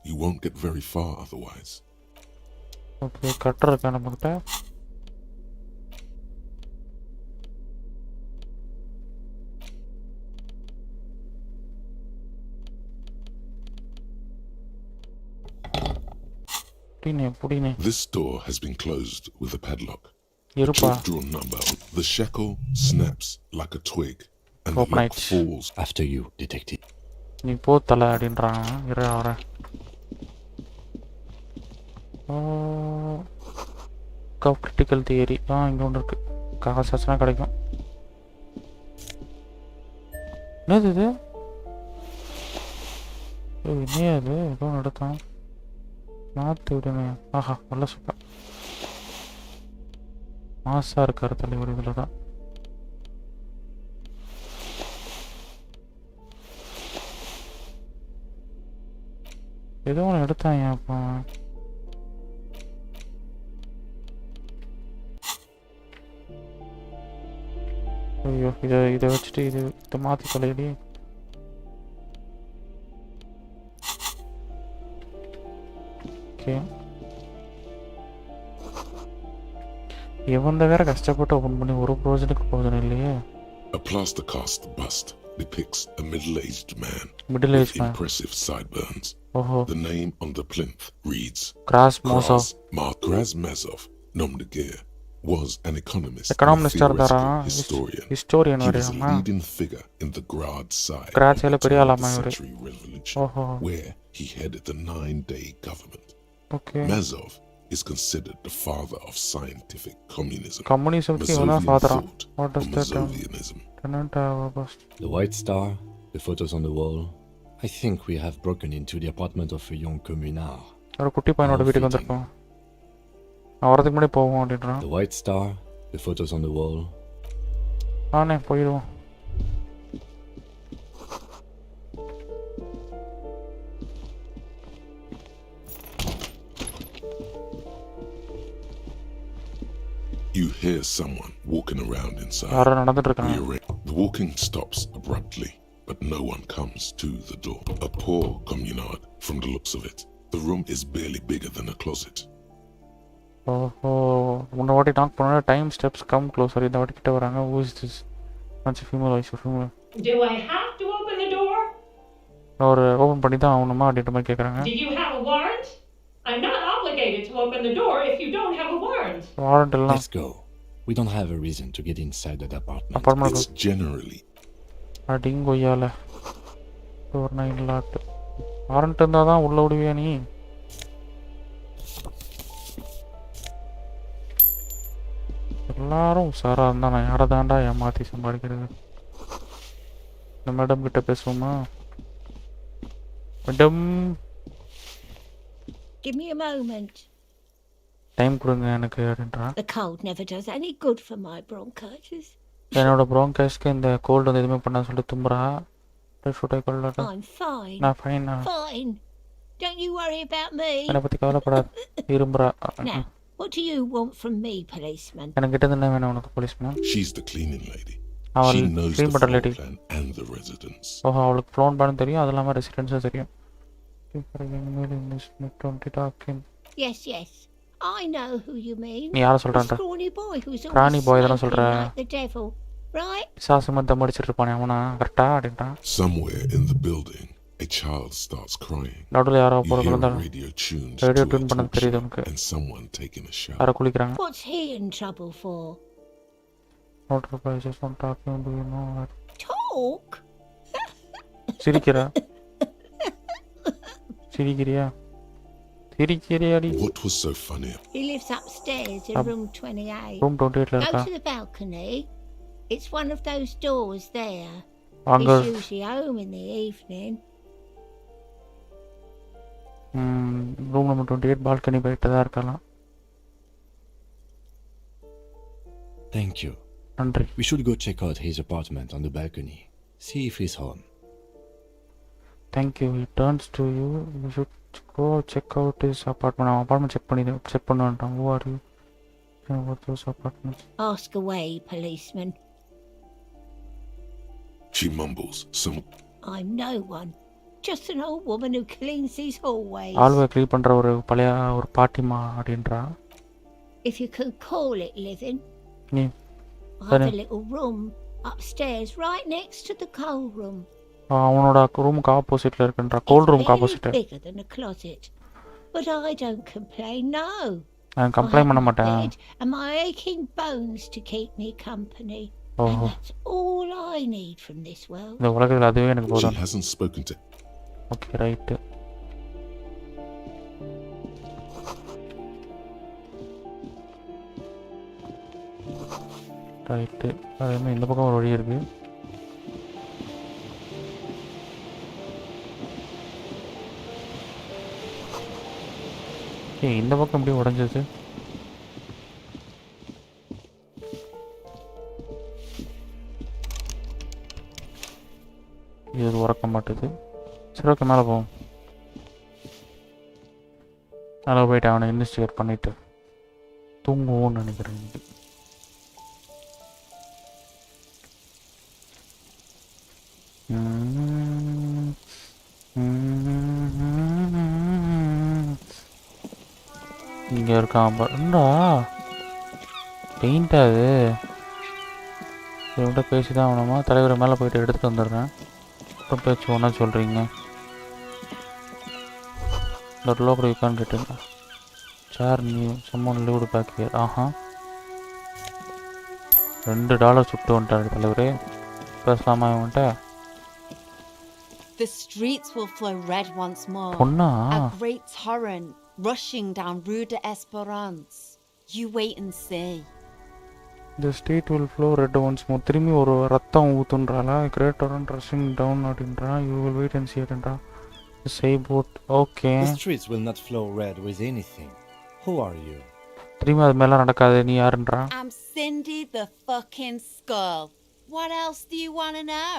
You won't get very far otherwise. Okay cutter இருக்கா நம்மக்கிட்ட? புடினே. This door has been closed with a padlock. The இருப்பா. chalk-drawn number. The shackle snaps like a twig, and the Open lock it. falls. After you, detective. நீ போ தல அப்படின்றான். இரு வரேன். கிரிட்டிக்கல் தியரி இங்கே ஒன்று இருக்கு. காசாச்சுனா கிடைக்கும். என்னது இது? என்னையா அது? ஏதோ நடத்தான் மாற்று விடுமே. ஆஹா நல்ல சூப்பர் மாசாக இருக்கார் தலைவர். இதில் தான் ஏதோ ஒன்று எடுத்தாங்க. அப்போ ஐயோ இதை வச்சுட்டு இதை மாற்றி தலையடி. ஓகே இவன் வேற கஷ்டப்பட்டு ஓப்பன் பண்ணி ஒரு ப்ரோஜனுக்கு போதும் இல்லையே. A plaster cast bust depicts a middle-aged man Middle-aged with man. impressive sideburns. ஓஹோ The name on the plinth reads கிராஸ் மோசோ. Krasmazov Nomdegir was an economist and எக்கனாமிஸ்டாக theoretical இருந்தாரா? historian. Historian He was a வரையாமா? leading figure in the Grad side of கிராச்சியில் the பெரிய turn of ஆளாமா the இவர். century revolution, ஓஹோ where he headed the 9-day government. Okay. Mazov is considered the father of scientific communism. கம்யூனிசத்துக்கு இவன் தான் Mazovian ஃபாதரான். thought, what or is that? Mazovianism. The White Star, the photos on the wall. I think we have broken into the apartment of a young communard. ஒரு குட்டி பையனோட How வீட்டுக்கு fitting. வந்திருக்கோம். நான் வரதுக்கு முன்னாடி போவோம் அப்படின்றான். The White Star, the photos on the wall. ஆனே போயிடுவோம். You hear someone walking around inside. யாரோ நடந்துட்டு இருக்காங்க. The walking stops abruptly, but no one comes to the door. A poor communard, from the looks of it. The room is barely bigger than a closet. ஓஹோ முன்ன வாட்டி டாக் பண்ண டைம் ஸ்டெப்ஸ் கம் க்ளோசர். இந்த வாட்டி கிட்ட வராங்க. Who is this? Much female voice female. Do I have to open the door? ஒரு ஓபன் பண்ணி தான் ஆகணுமா அப்படின்ற மாதிரி கேட்குறாங்க. Do you have a warrant? I'm not obligated to open the door if you don't have a warrant. Warrant எல்லாம் Let's go. We don't have a reason to get inside that apartment. Apartment It's generally அடிங்கொய்யால ஒரு 9 லாட் வாரண்ட் இருந்தால் தான் உள்ள விடுவியா நீ? எல்லாரும் உஷாராக இருந்தால் நான் யாரை தாண்டா ஏமாற்றி சம்பாதிக்கிறது? இந்த மேடம் கிட்ட பேசுவோமா? Madam Give me a moment. Time கொடுங்க எனக்கு அப்படின்றான். The cold never does any good for my bronchitis. என்னோட ப்ரோங்காஸ்க்கு இந்த கோல்டு வந்து எதுவுமே பண்ண சொல்லிட்டு தும்புறா. I'm fine. நான் fine. Fine. Don't you worry about me. என்னை பற்றி கவலைப்படாது. இரும்புறா. Now, what do you want from me, policeman? எனக்கு கிட்ட என்ன வேணும் உனக்கு policeman? she's the cleaning lady. அவள் She knows the க்ளீன் பண்ணுற floor lady. plan and the residence. ஓஹோ அவளுக்கு ஃப்ளோன் பண்ண தெரியும். அது இல்லாமல் ரெசிடென்ஸும் தெரியும். 20 talking. Yes, yes. I know who you mean. நீ யாரை The சொல்கிறான்டா? scrawny boy who's Scrawny always boy தானே smoking சொல்ற? like the devil, right? பிசாசு மத்த முடிச்சிட்டு இருப்பானே அவனா கரெக்டா அப்படின்ட்டான். Somewhere in the building, a child starts crying. நடுவில் யாரோ You போகிற hear a குழந்தை radio tuned radio to a tune பண்ணது talk தெரியுது show உனக்கு. and someone taking a shower. யாரை குளிக்கிறாங்க. What's he in trouble for? Motor prices on talking do you know that? Talk? சிரிக்கிறா. சிரிக்கிறியா? சிரிக்கிறியாடி? What was so funny? He lives upstairs in room 28. Room 28ல Go இருக்கா? to the balcony. It's one of those doors there. அங்கே He's usually home in the evening. Room number 28 balcony போயிட்டு தான் இருக்கலாம். Thank you. நன்றி. We should go check out his apartment on the balcony. See if he's home. Thank you. He turns to you. You should go check out his apartment. அவன் அப்பார்ட்மெண்ட் செக் பண்ணுவான்ட்டான். Who are you? What those apartments? Ask away, policeman. She mumbles some. I'm no one. Just an old woman who cleans these hallways. ஆல்வே clean பண்ணுற ஒரு பழைய ஒரு பாட்டிமா அப்படின்றா. If you can call it living. நீ I have a little room upstairs right next to the cold room. அவனோட ரூமுக்கு ஆப்போசிட்டில் இருக்குன்றா. கோல்ட் ரூமுக்கு opposite. Bigger than a closet. But I don't complain, no. நான் கம்ப்ளைண்ட் பண்ண மாட்டேன். Bed and my aching bones to keep me company. And ஓஹோ, that's all I need from this world. இந்த உலகத்தில் அதுவே எனக்கு She போதும். hasn't spoken to. Okay right. Right, அதேமாதிரி இந்த பக்கம் ஒரு வழி இருக்கு. ஏய், இந்த பக்கம் எப்படி உடஞ்சது? இது உறக்க மாட்டுது. சரி, ஓகே, மேலே போவோம். மேலே போயிட்டு அவனை இன்வெஸ்டிகேட் பண்ணிட்டு தூங்குவோன்னு நினைக்கிறேன். இங்கே இருக்கான் பாருண்டா, பெயிண்டா அது. இவன்கிட்ட பேசி தான் ஆகணுமா? தலைவர் மேலே போயிட்டு எடுத்துகிட்டு வந்துடுறேன். அப்புறம் பேச்சு ஒன்றா சொல்கிறீங்க. இந்த லோக்கல் யூக்கான் கேட்டுங்க. சார் நியூ சம்மன் லீவுடு பேக்கியர். ஆஹா, $2 சுட்டு வந்துட்டாரு தலைவரே. பேசலாமா இவன்கிட்ட? The streets will flow red once more. பொண்ணா? A great torrent rushing down Rue de Esperance. You wait and see. The street will flow red once more. திரும்பி ஒரு ரத்தம் ஊத்துன்றாளா? Great torrent rushing down அப்படின்றா. You will wait and see அப்படின்றா. Say boat. Okay. The streets will not flow red with anything. Who are you? திரும்பி அது மேல நடக்காது. நீ யாருன்றா? I'm Cindy the fucking Skull. What else do you want to know?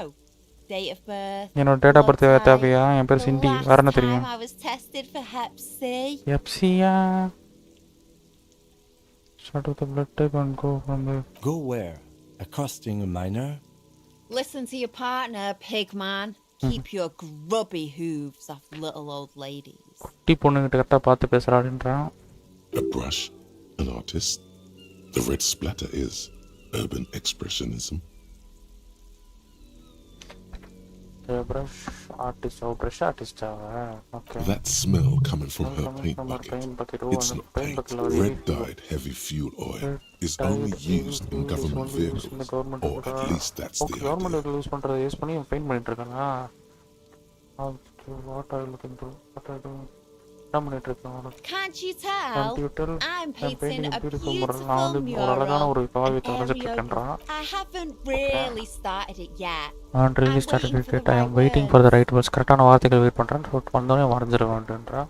Date of birth. என்னோட டேட் ஆஃப் பர்த் தேவையா? என் பேர் சிண்டி. வேற என்ன தெரியும்? I was tested for Hep C. எப்சியா? Start with the blood type and go from there. Go where? Accosting a minor? Listen to your partner, pig man. Keep your grubby hooves off little old ladies. குட்டி பொண்ணுகிட்ட கரெக்டா பார்த்து பேசுறாடுன்றான். A brush, an artist. The red splatter is urban expressionism. Brush artist, brush artist. Okay. That smell coming from her Coming paint from her bucket. paint bucket. Oh, It's and not paint paint. bucket already. Red-dyed heavy fuel oil is only used in government vehicles, or at least that's the idea. Government use பண்றத யூஸ் பண்ணி பெயிண்ட் பண்ணிட்டு இருக்கானா? What are you looking to? What are you doing? பண்ணிட்டு இருக்கான். Can't you tell? Computer. I'm painting a beautiful beautiful ஒரு அழகான mural. ஒரு காவியத்தை வரைஞ்சிட்டு இருக்கேன்றான். I haven't really started it yet. நான் really started it. I am waiting for the right words. கரெக்டான வார்த்தைகள் வெயிட் பண்றேன். வந்தோடனே வரைஞ்சிருவேன்ன்றா.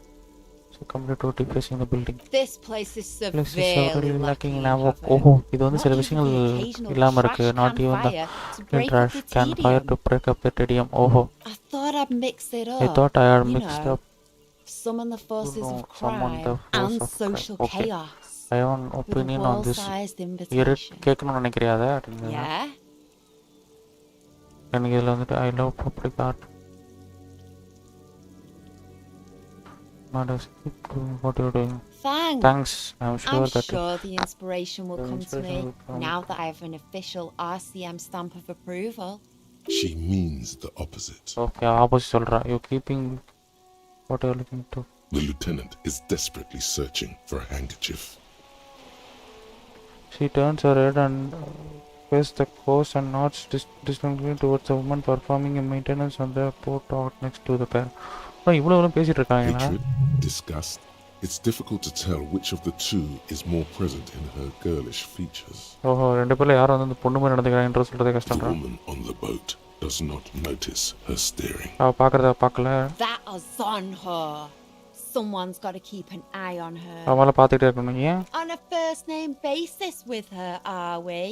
So complete OT facing the building. This place is severely lacking in lava. Oh, இது வந்து சில விஷயங்கள் இல்லாம இருக்கு. Not even the trash can fire to break up the tedium. Oh, I thought I'd mix it up. I thought I had mixed up. Summon the forces of Summon crime the force and of social crime. Okay. chaos. I have an With a opinion on this. wall-sized இரு invitation. கேட்கணும்னு நினைக்கிறியா அதை? Yeah? எனக்கு இதில் வந்துட்டு I love public art. What are you doing? Thanks. I'm sure the inspiration will come to me now that I have an official RCM stamp of approval. She means the opposite. Okay, opposite சொல்றா. You're keeping what are you looking to? The lieutenant is desperately searching for a handkerchief. She turns her head and faces the coast and nods distinctly towards the woman performing a maintenance on the port out next to the pair. இவ்வளவு பேசிட்டு இருக்காங்களா? Hatred, disgust. It's difficult to tell which of the two is more present in her girlish features. ஓஹோ, ரெண்டு பேர்ல யார் வந்து பொண்ணு மாதிரி நடந்துக்கிறாங்கன்ற சொல்றதே The கஷ்டம்டா. woman on the boat does not notice her staring. அவ பாக்குறத பார்க்கல. That is on her. Someone's got to keep an eye on her. அவளை பார்த்துட்டே இருக்கணும். ஏன்? On a first name basis with her, are we?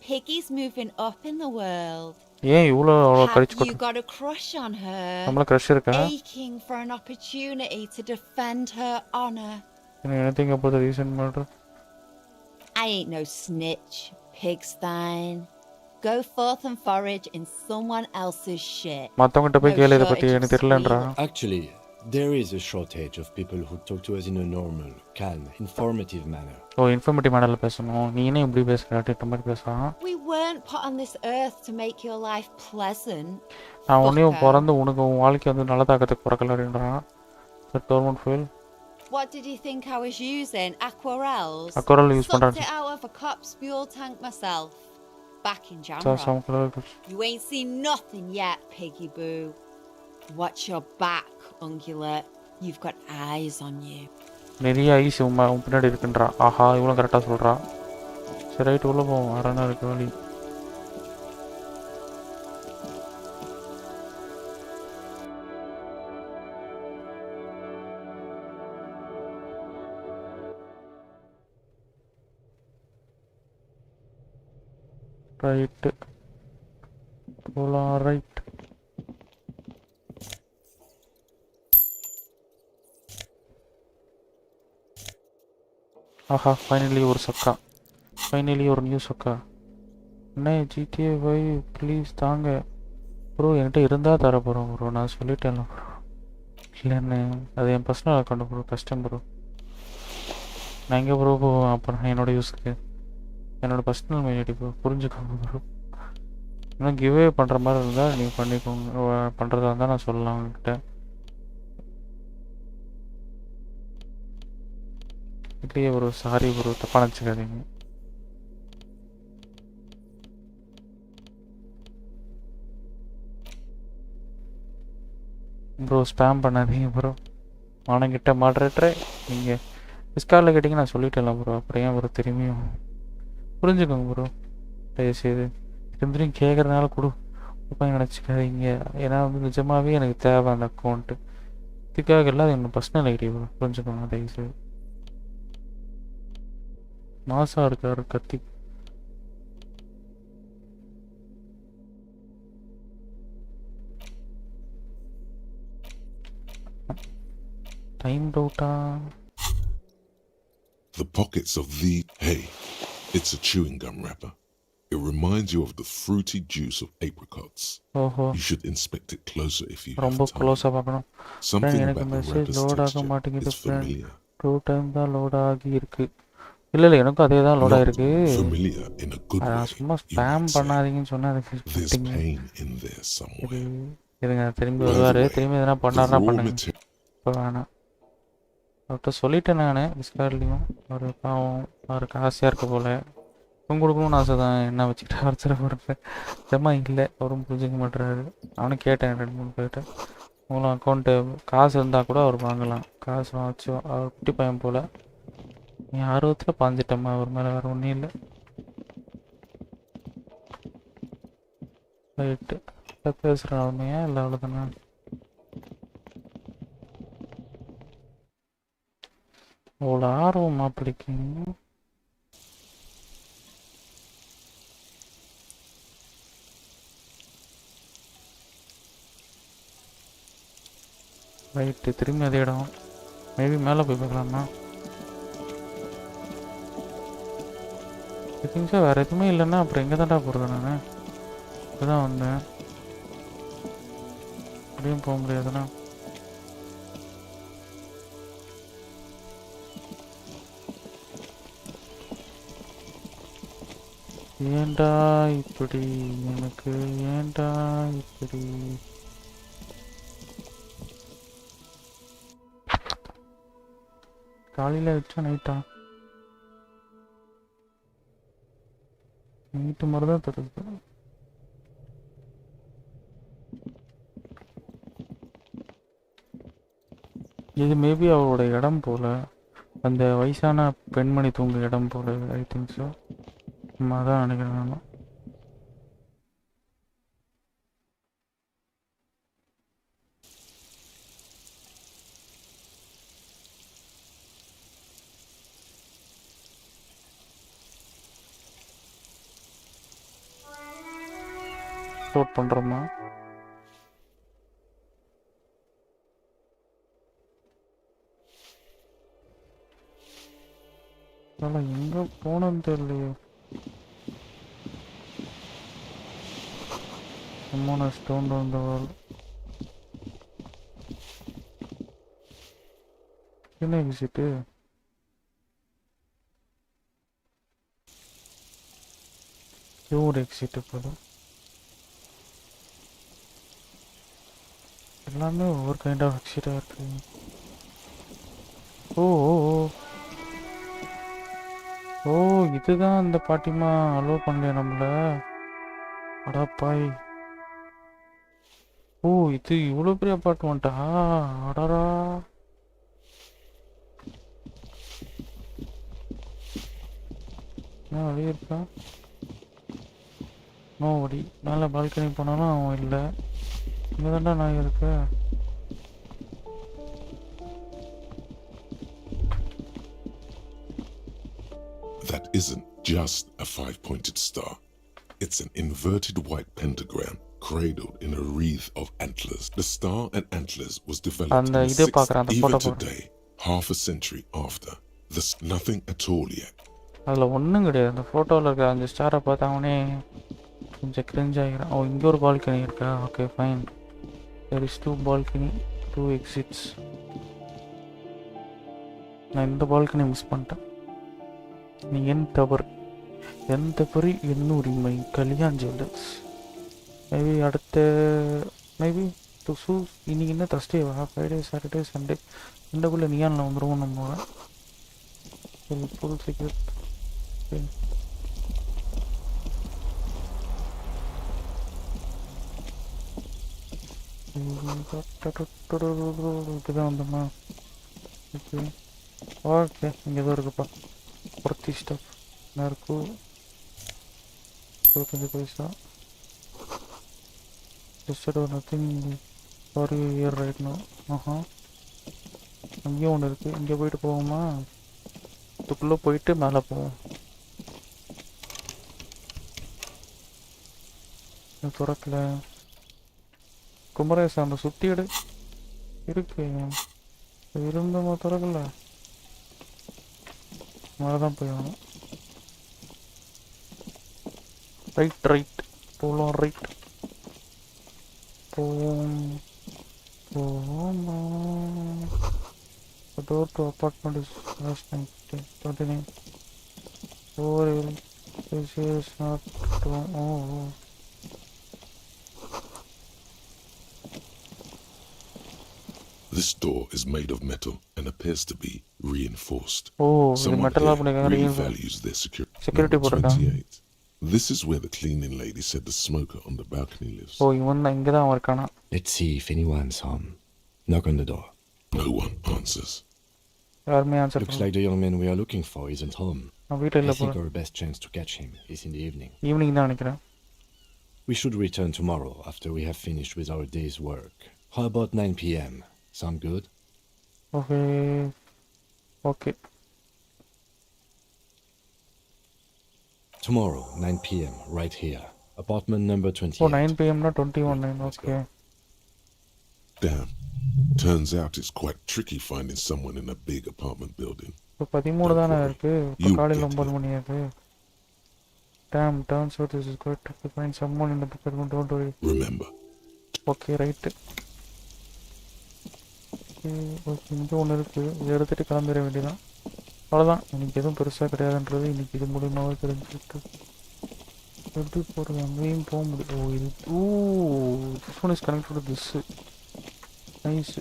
Piggy's moving up in the world. ஏன் இவ்வளோ கரிச்சு Have you got a crush on her? நம்மள crush இருக்கா? Aching for an opportunity to defend her honor. Anything about the recent murder? I ain't no snitch, pigstein. Go forth and forage in someone else's shit. மத்தவங்கிட்ட போய் கேளு இத பத்தி எனக்கு தெரியலன்றா. Actually, there is a shortage of people who talk to us in a normal, calm, informative manner. O, informative மேனர்ல பேசணும். நீ என்ன இப்படி பேசுறட்ட மாதிரி பேசறான்? We weren't put on this earth to make your life pleasant. நான் உன்னையும் பிறந்து உனக்கு உன் வாழ்க்கை வந்து நல்லதாக்கிறதுக்கு பிறக்கல அப்படின்றான். The government feel What did you think I was using? Aquarels? Aquarel use Sucked பண்றாங்க it out of a cop's fuel tank myself. Back in sir Jamrock. சமக்கல You ain't seen nothing yet, piggy boo. Watch your back, ungulate. You've got eyes on you. நிறைய ஐஸ் உன் பின்னாடி இருக்குன்றா. ஆஹா இவ்வளோ கரெக்டாக சொல்கிறா. சரி ரைட் உள்ள போவோம். அரணா இருக்கு வழி. ரைட்டு போலாம். ரைட் ஆஹா ஃபைனலி ஒரு சக்கா. ஃபைனலி ஒரு நியூ சக்கா. அண்ணே GTA 5 ப்ளீஸ் தாங்க ப்ரோ. என்கிட்ட இருந்தால் தர போகிறோம் ப்ரோ. நான் சொல்லிட்டேன்ல ப்ரோ. இல்லைண்ணே அது என் பர்சனல் அக்கௌண்ட் ப்ரோ. கஷ்டம் ப்ரோ. நான் எங்கே ப்ரோ போவேன் அப்புறம் என்னோடய யூஸ்க்கு? என்னோடய பர்சனல் மெயிலிட்டி ப்ரோ. புரிஞ்சுக்கோங்க ப்ரோ. இன்னும் கிவ்வே பண்ணுற மாதிரி இருந்தால் நீங்கள் பண்ணிக்கோங்க. பண்ணுறதா இருந்தால் நான் சொல்லலாம் உங்ககிட்ட. இல்லையே ப்ரோ சாரி ப்ரோ. தப்பாக நினச்சிக்காதீங்க ப்ரோ. ஸ்பேம் பண்ணாதீங்க ப்ரோ. அவனுங்கிட்ட மாட்ரேட்டரே நீங்கள் டிஸ்கார்டில் கேட்டிங்க நான் சொல்லிட்டேன்ல ப்ரோ. அப்புறம் ஏன் ப்ரோ திரும்பியும்? புரிஞ்சுக்கோங்க ப்ரோ தயவுசெய்து. திரும்பியும் கேட்குறதுனால கொடுப்பாங்க நினச்சிக்காதீங்க. ஏன்னா வந்து நிஜமாகவே எனக்கு தேவை அந்த அக்கௌண்ட்டு. இதுக்காக இல்லை. அது என்னோட பர்சனல் ஐடி ப்ரோ. புரிஞ்சுக்கோங்க தயவுசெய்து. மாசா இருக்காரு கத்தி. டைம் டவுட்டா? The pockets of the... Hey, it's a chewing gum wrapper. It reminds you of the fruity juice of apricots. ஓஹோ You should inspect it closer if you have ரொம்ப time. க்ளோஸாக பார்க்கணும். Something எனக்கு about the message wrapper's load ஆக texture மாட்டேங்குது is ஃப்ரெண்ட். familiar. 2 டைம் தான் லோட் ஆகி இருக்கு. இல்லை எனக்கும் அதே தான் லோட் Not ஆகிருக்கு. familiar in a good நான் way, சும்மா you ஸ்பேம் might say. பண்ணாதீங்கன்னு சொன்னால் அதை ஃபீல் There's பண்ணிட்டீங்க. pain in there somewhere. இருங்க திரும்பி By the வருவார். way, திரும்பி எதனா the பண்ணாருன்னா raw பண்ணுங்க. material... இப்போ வேணாம். அவர்கிட்ட சொல்லிட்டேன் நான் டிஸ்கார்ட்லேயும். அவர் பாவம் அவருக்கு ஆசையாக இருக்க போல். இவங்க கொடுக்கணும்னு ஆசை தான். என்ன வச்சுக்கிட்டு அரைச்சிட போகிறேன். நிஜமா இல்லை. அவரும் புரிஞ்சிக்க மாட்டுறாரு. அவனும் கேட்டேன் 2-3 பேர்கிட்ட. உங்களும் அக்கௌண்ட்டு காசு இருந்தால் கூட அவர் வாங்கலாம். காசு வச்சு அவர் குட்டி பையன் போல். நீ ஆர்வத்தில் பாஞ்சிட்டம்மா அவர் மேலே. வேறு ஒன்றும் இல்லை. ரைட்டு பேசுகிறேன் உண்மையா இல்லை அவ்வளோதானே? அவ்வளோ ஆர்வம் மாப்பிள்ளைக்கு. ரைட்டு திரும்பி அதே இடம். மேபி மேலே போய் பார்க்கலாமா? திங்ஸாக வேறு எதுவுமே இல்லைன்னா அப்புறம் எங்கே தான்டா போகிறது? நான் இதுதான் வந்தேன். அப்படியும் போக முடியாதுண்ணா. ஏண்டா இப்படி எனக்கு? ஏண்டா இப்படி? காலையில் வச்சா நைட்டா? நைட்டு மாதிரி தான் தருது. இது மேபி அவரோட இடம் போல். அந்த வயசான பெண்மணி தூங்கு இடம் போல். I think so. அதான் நினைக்கிறேன் நான். நோட் பண்ணுறோமா? அதெல்லாம் எங்கே போனோன்னு தெரியலையே. Someone has turned on the wall. என்ன எக்ஸிட்டு? ஒரு எக்ஸிட்டு போல. எல்லாமே ஒவ்வொரு கைண்ட் ஆஃப் எக்ஸிட்டாக இருக்கு. ஓ ஓ ஓ ஓ இதுதான் அந்த பாட்டிமா அலோவ் பண்ணலையா நம்மள? அடாப்பாய். ஓ இது இவ்வளோ பெரிய அப்பார்ட்மெண்ட்டா? அடரா. என்ன வெளியே இருக்கா? நோ வடி. மேலே பால்கனி போனாலும் அவன் இல்லை. இங்கே தாண்டா நான் இருக்க. That isn't just a five-pointed star. It's an inverted white pentagram cradled in a wreath of antlers. The star and antlers was developed in அந்த the இது 6th, பார்க்குறேன், அந்த even ஃபோட்டோ பார்க்குறேன். today, half a century after. There's nothing at all yet. அதில் ஒன்றும் கிடையாது. அந்த ஃபோட்டோவில் இருக்க அந்த ஸ்டாரை பார்த்து அவனே கொஞ்சம் கிரிஞ்ச் ஆகிக்கிறான். ஓ இங்கே ஒரு பால்கனி இருக்கா? Okay fine. There is 2 balcony, 2 exits. நான் இந்த பால்கனி மிஸ் பண்ணிட்டேன். நீ என் தவறு, என் தவறு, என் உரிமை. கல்யாண் ஜுவல்லர்ஸ். மேபி அடுத்த மேபி இன்னைக்கு என்ன தர்ஸ்டேவா? ஃப்ரைடே, சாட்டர்டே, சண்டே ரெண்டுக்குள்ளே நியானில் வந்துடுவோம் நம்மளோட. Full secure. இப்படிதான் வந்தோமா? Okay okay. இங்கே எதுவும் இருக்குப்பா. ஒருத்தி ஸ்டப் என்ன இருக்கும்? 25 paisa. Just nothing for you year right no. ஆஹா அங்கேயும் ஒன்று இருக்குது. இங்கே போயிட்டு போவோமா? இதுக்குள்ளே போயிட்டு மேலே போவோம். திறக்கல. குமரேசா அந்த சுற்றி எடு இருக்கு இருந்தமா திறக்கல. மேலே தான் போய் ஆகணும். ரைட் ரைட் போகலாம். ரைட் போவோம் போவோமா? The door to apartment is last 29. Over this is not oh. This door is made of metal and appears to be reinforced. Oh, someone metal here really values their security. Number 28. This is where the cleaning lady said the smoker on the balcony lives. Oh, இவன் தான் இங்கே தான் இருக்கானா? Let's see if anyone's home. Knock on the door. No one answers. யாருமே answer Looks like the young man we are looking for isn't home. நான் வீட்டில் I இல்லை think போல. our best chance to catch him is in the evening. Evening தான் நினைக்கிறேன். We should return tomorrow after we have finished with our day's work. How about 9 p.m.? Sound good? Okay okay. Tomorrow, 9 p.m., right here. Apartment number 28. Oh 9 PM-னா 21 okay. Damn. Turns out it's quite tricky finding someone in a big apartment building. இப்போ 13 தானே இருக்கு. இப்போ You காலையில் get 9 மணி ஆகுது. Damn, turns out this is quite tricky to find someone in the apartment. Don't worry. Remember. Okay right. Okay இங்கே ஒன்று இருக்குது. இதை எடுத்துகிட்டு கிளம்பிட வேண்டியதான். அவ்வளோதான். இன்னைக்கு எதுவும் பெருசாக கிடையாதுன்றது இன்னைக்கு இது மூலியமாகவே தெரிஞ்சுக்கிட்டு எப்படி போகிறது? அங்கேயும் போக முடியும். ஓ இது this one is connected to this. Nice.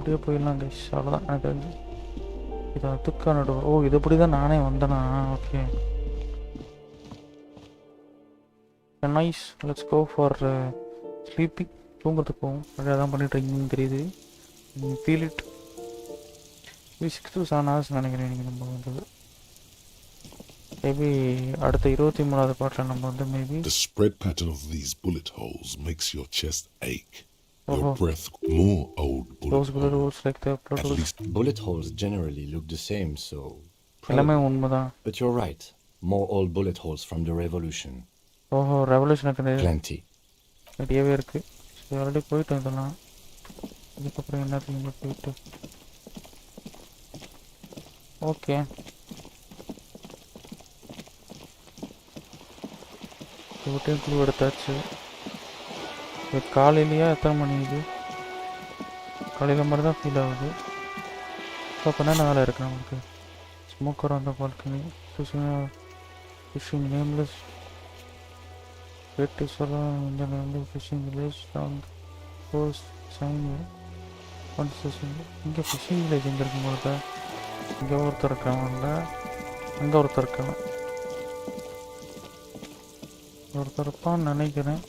அப்படியே போயிடலாம் கைஸ். அவ்வளோதான் எனக்கு தெரிஞ்சு. இது அதுக்கான டோர். ஓ இது இப்படி தான் நானே வந்தேனா? Okay nice. Let's go for sleeping. தூங்குறதுக்கு போவோம். அப்படியே தான் பண்ணிட்டுருக்கீங்கன்னு தெரியுது. Feel it. 6 to 7 hours நினைக்கிறேன் நீங்கள் நம்ம வந்தது. மேபி அடுத்த 23வது பாட்டில் நம்ம வந்து maybe The spread pattern of these bullet holes makes your chest ache. Your breath more old those bullet holes. holes like the At least Bullet holes generally look the same, so... எல்லாமே உண்மைதான். But you're right. More old bullet holes from the revolution. ஓஹோ ரெவல்யூஷனுக்கு Plenty. நிறையவே இருக்குது. ஸோ ஆல்ரெடி போயிட்டு இதெல்லாம். இதுக்கப்புறம் என்னத்தையும் போயிட்டு ஓகே இவட்டையும் குழு எடுத்தாச்சு. இது காலையிலையா எத்தனை மணி இது? காலையில் மாதிரி தான் ஃபீல் ஆகுது. இப்போ என்னென்ன வேலை இருக்குது நமக்கு? ஸ்மோக்கர் அந்த பால்கனி, ஃபிஷிங் நேம்லெஸ் வெட்டி சொல்லலாம். இந்த nameless fishing village course sign concession. இங்கே ஃபிஷிங் வில்லேஜ் எங்கே இருக்கும் போது? இங்கே ஒருத்தர் இருக்காங்கல்ல, அங்கே ஒருத்தர் இருக்காங்க. ஒருத்தர் இருப்பான்னு நினைக்கிறேன்.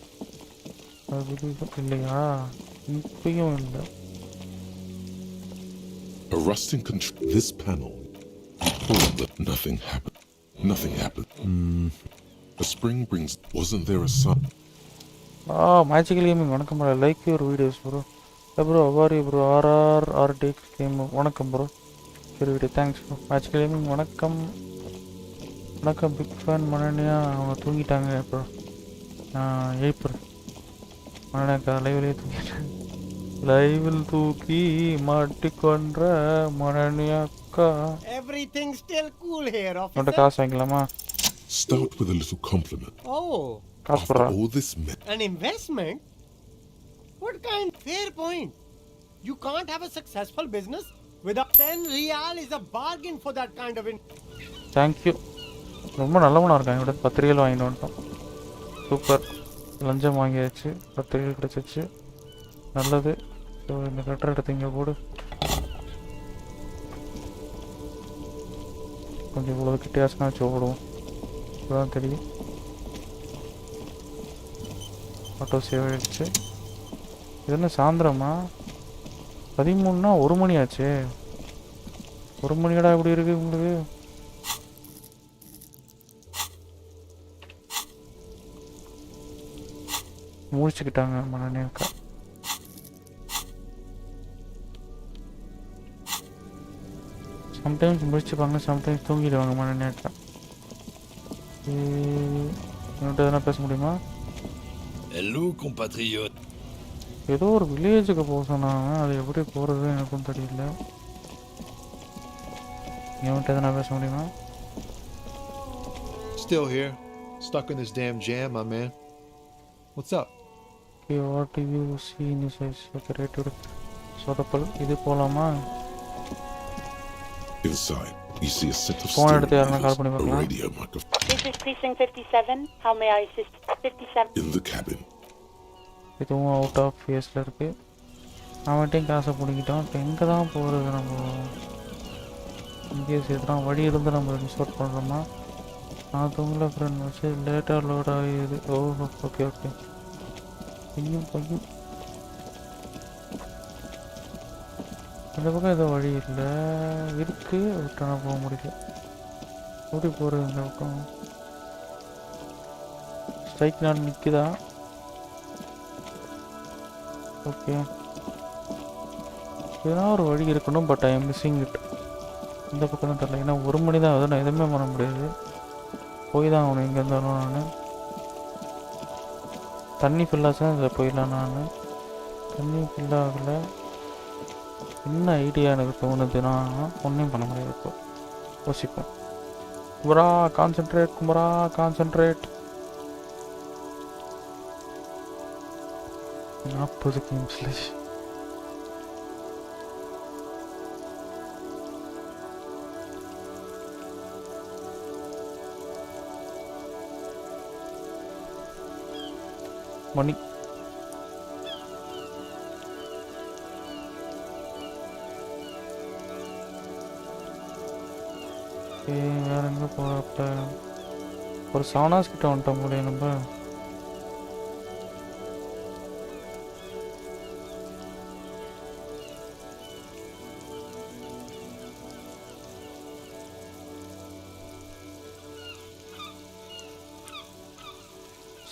அது இல்லையா? இப்பயும் இல்லை. A rusting control. This panel. Pull that nothing happened. Nothing happened. The spring brings. Wasn't there a sun? Magical gaming வணக்கம் bro. Like your videos bro. Bro அவாரி ப்ரோ. ஆர்ஆர்ஆர்டிஎக்ஸ் கேம் வணக்கம் ப்ரோ. சரி video thanks bro. Magical gaming வணக்கம். வணக்கம் பிக் ஃபேன் மனநியா. அவங்க தூங்கிட்டாங்க ப்ரோ. நான் எழுப்புறேன். மனநியாக்கா லைவ்லேயே தூங்கிட்டேன். லைவில் தூக்கி மாட்டிக்கொன்ற மனநியாக்கா. Everything still cool here, officer. உன்கிட்ட காசு வாங்கிக்கலாமா? Start with a little compliment. Oh, காசு After போடுறா. all this an investment? What kind? Fair point. You can't have a successful business without 10 real is a bargain for that kind of thank you. ரொம்ப நல்லவனாக இருக்காங்க. இவிட 10 ரியல் வாங்கிட்டு வந்துட்டோம். சூப்பர். லஞ்சம் வாங்கியாச்சு. 10 ரியல் கிடச்சிச்சு. நல்லது. ஸோ இந்த லெட்டர் எடுத்து இங்கே போடு. கொஞ்சம் இவ்வளோ கிட்டியாசனா வச்சு ஓடுவோம். இப்போதான் தெரியும். ஆட்டோ சேவ் ஆகிடுச்சு. இது என்ன சாயந்தரமா? 13னா 1 மணி ஆச்சு. 1 மணியடா இப்படி இருக்குது உங்களுக்கு? முடிச்சுக்கிட்டாங்க மனநியாக்கா. சம்டைம்ஸ் முடிச்சுப்பாங்க, சம்டைம்ஸ் தூங்கிடுவாங்க மனநியாக்கா. என்கிட்ட எதனா பேச முடியுமா? Hello, compatriote. ஏதோ ஒரு வில்லேஜுக்கு போக சொன்னாங்க. அது எப்படி போகிறது எனக்கும் தெரியல. என்கிட்ட எதனா பேச முடியுமா? Still here. Stuck in this damn jam, my man. What's up? Okay, what do you see in this eyes? Okay, right to சொதப்பல். இது போகலாமா? Inside, you see a set of Phone steering எடுத்து யாருன்னா கால் பண்ணி wheels, a பார்க்கலாம். radio microphone This is precinct 57. How may I assist? 57. in the cabin. இதுவும் அவுட் ஆஃப் ஃபேஸில் இருக்குது. அவன்கிட்டையும் காசை பிடிக்கிட்டோம். இப்போ எங்கே தான் போகிறது? நம்ம இங்கேயே சேர்த்துலாம். வழி இருந்து நம்ம ரிசோர்ட் பண்ணுறோமா? நான் தூங்கல ஃப்ரெண்ட் வச்சு லேட்டாக லோட் ஆகிடுது. ஓஹோ, ஓகே ஓகே. பையும் பையும் இந்த பக்கம் ஏதோ வழி இல்லை இருக்குது. விட்டானா போக முடியல. எப்படி போகிறது இந்த பக்கம்? ஸ்ட்ரைக் நான் நிற்குதா? ஓகே, ஏன்னா ஒரு வழி இருக்கணும். But I am missing it. இந்த பக்கம் தான் தெரியல. ஏன்னா 1 மணி தான் ஆகுது. நான் எதுவுமே பண்ண முடியாது. போய் தான் ஆகணும். இங்கேருந்து வரணும். நான் தண்ணி ஃபில்லாச்சுன்னா இதில் போயிடலாம். நான் தண்ணி ஃபில் ஆகலை. என்ன ஐடியா எனக்கு தோணுதுன்னா ஒன்றும் பண்ண முடியாது. இப்போ யோசிப்பேன். குமரா கான்சென்ட்ரேட், குமரா கான்சென்ட்ரேட். 40 கேம்ஸில் மணி வேறு எங்கே போகிறப்ப ஒரு 7 hours கிட்ட வந்துட்டோம் போல நம்ம.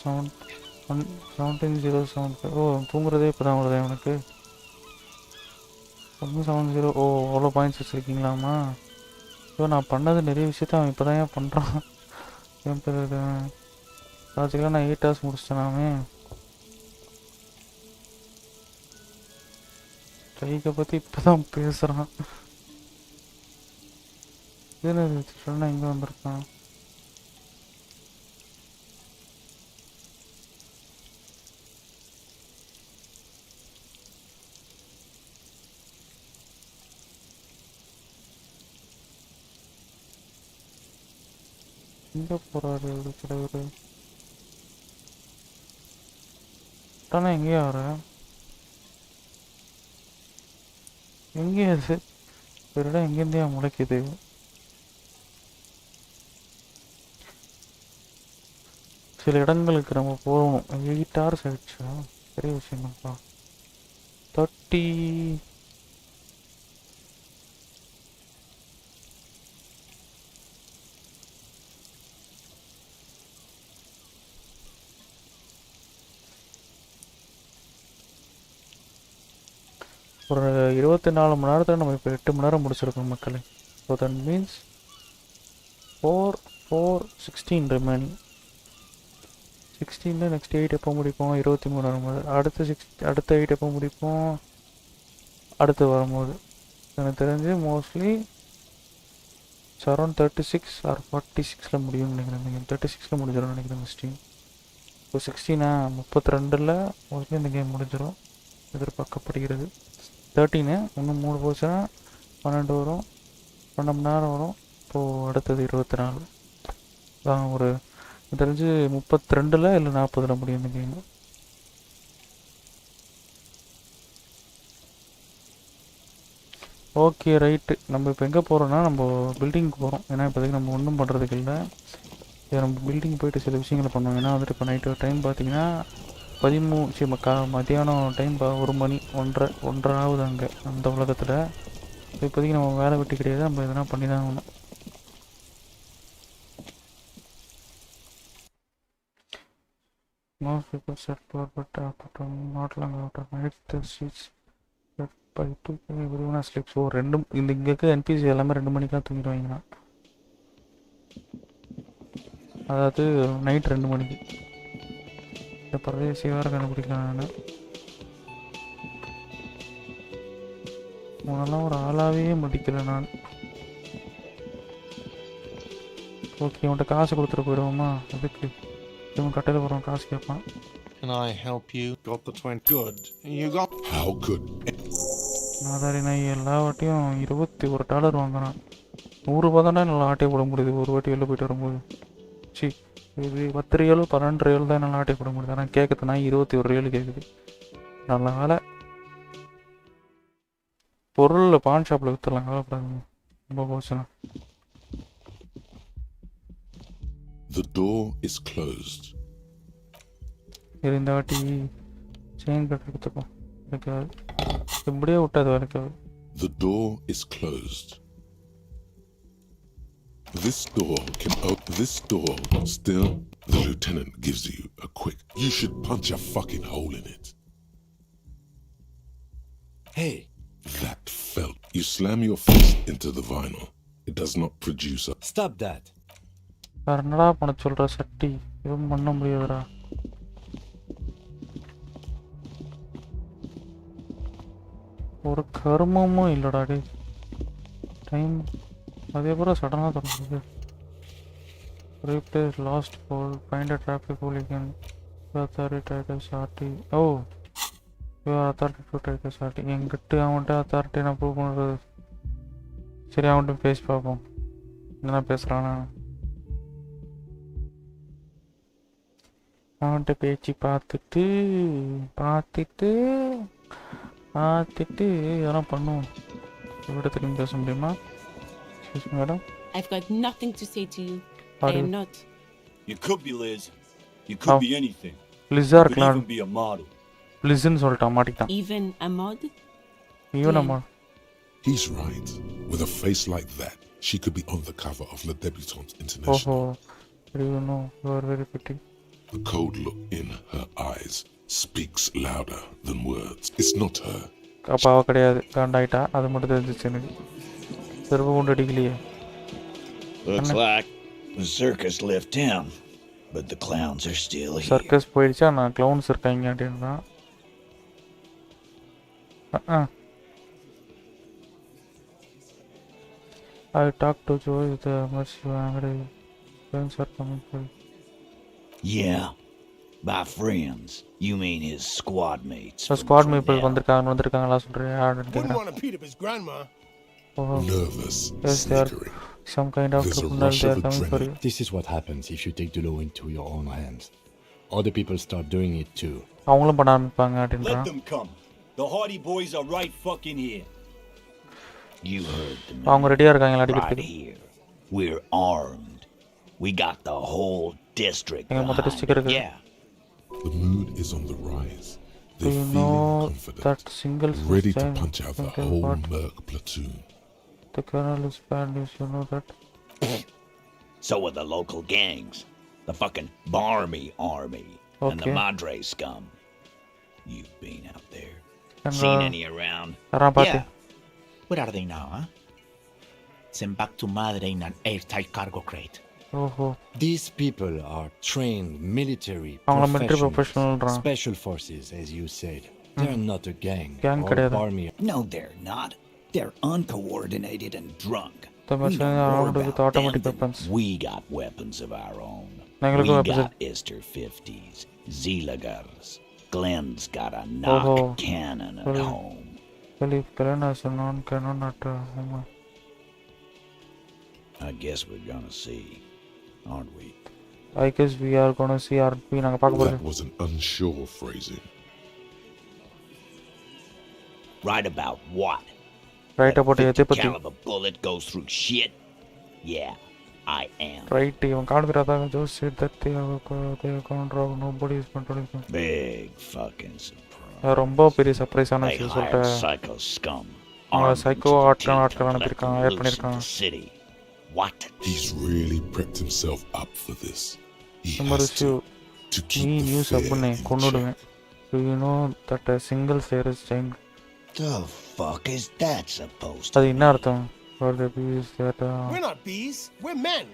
செவன் 1707. ஓ, தூங்குறதே இப்போ தான் வருது எனக்கு. 170. ஓ, அவ்வளோ பாயிண்ட்ஸ் வச்சுருக்கீங்களாம்மா? ஸோ நான் பண்ணது நிறைய விஷயத்த அவன் இப்போ தான் ஏன் பண்ணுறான். என் பேர் இது லாஜிக்கலாக நான் 8 hours முடிச்சிட்டேனாமே. ஸ்ட்ரைக்கை பற்றி இப்போ தான் பேசுகிறான். இது சொன்னால் இங்கே வந்திருக்கான். எங்கே போகிறாரு தலைவர்? ஆனால் எங்கேயா வர? எங்கேயா அது ஒரு இடம் எங்கேருந்தே முளைக்குது? சில இடங்களுக்கு நம்ம போகணும். 8 hours ஆயிடுச்சா? பெரிய விஷயம் தான்ப்பா. 30 ஒரு 24 மணி நேரத்தில் நம்ம இப்போ 8 மணி நேரம் முடிச்சிருக்கோம் மக்களே. So that means 16 remaining. 16 next 8 எப்போ முடிப்போம்? 23 வரும்போது. அடுத்த 8 எப்போ முடிப்போம்? அடுத்து வரும்போது. எனக்கு தெரிஞ்சு மோஸ்ட்லி அரௌண்ட் 36 ஆர் 46 முடியும்னு நினைக்கிறேன். 36 முடிஞ்சிடும் நினைக்கிறேன் இந்த ஸ்ட்ரீம். இப்போ 16 32 மோஸ்ட்லி இந்த கேம் முடிஞ்சிடும் எதிர்பார்க்கப்படுகிறது. 13 இன்னும் 3 போச்சுன்னா 12 வரும். 12 மணி நேரம் வரும். இப்போது அடுத்தது 24 தான். ஒரு தெரிஞ்சு 32 இல்லை 40 முடியும் இந்த கேம். Okay right. நம்ம இப்போ எங்கே போகிறோன்னா நம்ம பில்டிங்க்கு போகிறோம். ஏன்னா இப்போதைக்கு நம்ம ஒன்றும் பண்ணுறதுக்கு இல்லை. நம்ம பில்டிங் போய்ட்டு சில விஷயங்களை பண்ணுவோம். ஏன்னா வந்துட்டு இப்போ நைட்டு டைம் பார்த்தீங்கன்னா 13 மதியானம் டைம் 1 மணி 1:30 ஆகுது அங்கே அந்த உலகத்தில். இப்போதைக்கு நம்ம வேலை வெட்டி கிடையாது. நம்ம எதனா பண்ணி தான் ஆகணும். Most people set poor but after not long after night the streets set by 2 everyone sleeps. So இந்த இங்கே இருக்க NPC எல்லாமே 2 மணிக்கெலாம் தூங்கிடுவாங்கண்ணா. அதாவது நைட் 2 மணிக்கு. இந்த பரதேசி வேறு கண்டுபிடிக்கலாம். நான் உனெல்லாம் ஒரு ஆளாவே மதிக்கலை நான். ஓகே உன்கிட்ட காசு கொடுத்துட்டு போயிடுவோமா? அதுக்கு இவன் கட்டையில் போகிறவன் காசு கேட்பான். Can I help you? Got the 20. Good. You got... How good? Adhari நான் எல்லா வாட்டியும் $21 வாங்குறான். 100 ரூபா தானே நல்லா ஆட்டையை போட முடியுது ஒரு வாட்டி வெளில போயிட்டு வரும்போது. சி இது 10 ரியல் 12 ரியல் தான் நல்லா ஆட்டையை போட முடியுது. ஆனால் கேட்குறது நான் 21 ரியல் கேட்குது. நல்ல வேலை பொருள் பான் ஷாப்பில் விற்றுலாம். கவலைப்படாதுங்க. ரொம்ப கோசம். The door is closed. இந்த வாட்டி செயின் கட் எடுத்துப்போம். இருக்காது இப்படியே விட்டாது வரைக்காது. The door is closed. This door can open. This door still. The lieutenant gives you a quick. You should punch a fucking hole in it. Hey. That felt. You slam your fist into the vinyl. It does not produce a. Stop that. வேறு என்னடா பண்ண சொல்கிற சட்டி? எதுவும் பண்ண முடியாதுடா. ஒரு கர்மமும் இல்லைடா டே. டைம் அதே போல் சடனாக தொடங்குது. Replace last goal find a traffic hooligan authority title shorty. Oh authority to title shorty. எங்கிட்ட அவன்கிட்ட அத்தாரிட்டி நான் ப்ரூவ் பண்ணுறது. சரி அவன்கிட்ட பேசி பார்ப்போம் என்ன பேசுகிறானா. அவன்கிட்ட பேச்சு பார்த்துட்டு இதெல்லாம் பண்ணுவோம். இடத்துக்கு பேச முடியுமா? Madam I've got nothing to say to you. I am not. You could be Liz. You could be anything. Lizard You could clan. even be a model. Lizன்னு சொல்லிட்டான் மாட்டிக்கிட்டான். Even a mod? Even a mod. He's right. With a face like that, she could be on the cover of Le Debutante International. Oh, you know, you are very pretty. The cold look in her eyes speaks louder than words. It's not her. அப்பா அவ கிடையாது. காண்டாயிட்டா. அது மட்டும் தெரிஞ்சிச்சு எனக்கு. செருப்பு கொண்டு அடிக்கலையே. Looks like the circus left town, but the clowns are still here. Circus போயிடுச்சா? நான் clowns இருக்காங்க அப்படின்னா. I talked to Joe with the mercy angry. Friends are coming for you. Yeah. By friends, you mean his squad mates. So squad mates வந்திருக்காங்களா சொல்றியா? Wouldn't want to beat up his grandma. Nervous, yes, they are. snickering. some kind of There's a tribunal rush they of are coming for you. This is what happens if you take the law into your own hands. Other people start doing it too. அவங்களும் பண்ண ஆரம்பிப்பாங்க Let அப்படின்றான். them come. The Hardy boys are right fucking here. You heard the அவங்க man. ரெடியா இருக்காங்க Right அடிக்கிறதுக்கு. here. We're armed. We got the whole district எங்க மொத்த behind டிஸ்ட்ரிக்ட் it. இருக்கு. Yeah. The mood is on the rise. Do They're you know feeling confident, that single ready to system punch out the thinking whole what? merc platoon. The colonel is bad news, you know that. So are the local gangs. The fucking Barmy army. And the Okay. Madre scum. You've been out there. And, Seen any around? யாராவது பாத்து. Where are they now, huh? Sent back to Madre in an airtight cargo crate. ஓஹோ. These people are trained military அவங்கள military professionals, professional special forces, as you said. They're not a gang Gang or கிடையாது. army. No, they're not. They're uncoordinated and drunk. The We machine know more armed with about automatic them than weapons. We got weapons of our own. We எங்களுக்கும் weapons got Ister 50s, Zeelagers. Glenn's got a knock Oh. cannon at Well. home. Well, if Glenn has a non-canon at home, I guess we're gonna see, aren't we? I guess we are gonna see RP. நாங்க பார்க்க That போறோம். was an unsure phrasing. Right about what? Right about That எதை 50 பத்தி? caliber bullet goes through shit? Yeah, I am. Right, இவன் காண்பிக்கிறதாக Joe said that they are going to rob. Nobody is controlling them. Big fucking surprise. ரொம்ப பெரிய சர்ப்ரைஸான They விஷயம் hired சொல்லிட்டு psycho scum. psycho ஆட்கள் அனுப்பியிருக்காங்க, ஹையர் பண்ணியிருக்காங்க. City. What? He's really prepped himself up for this. He Number has two, to நீ keep the நியூஸ் fear பண்ணு in கொன்னுடுவேன். check. Do you know that a single flare is giant? The fuck is that supposed அது to என்ன அர்த்தம்? For the bees that We're not bees, we're men.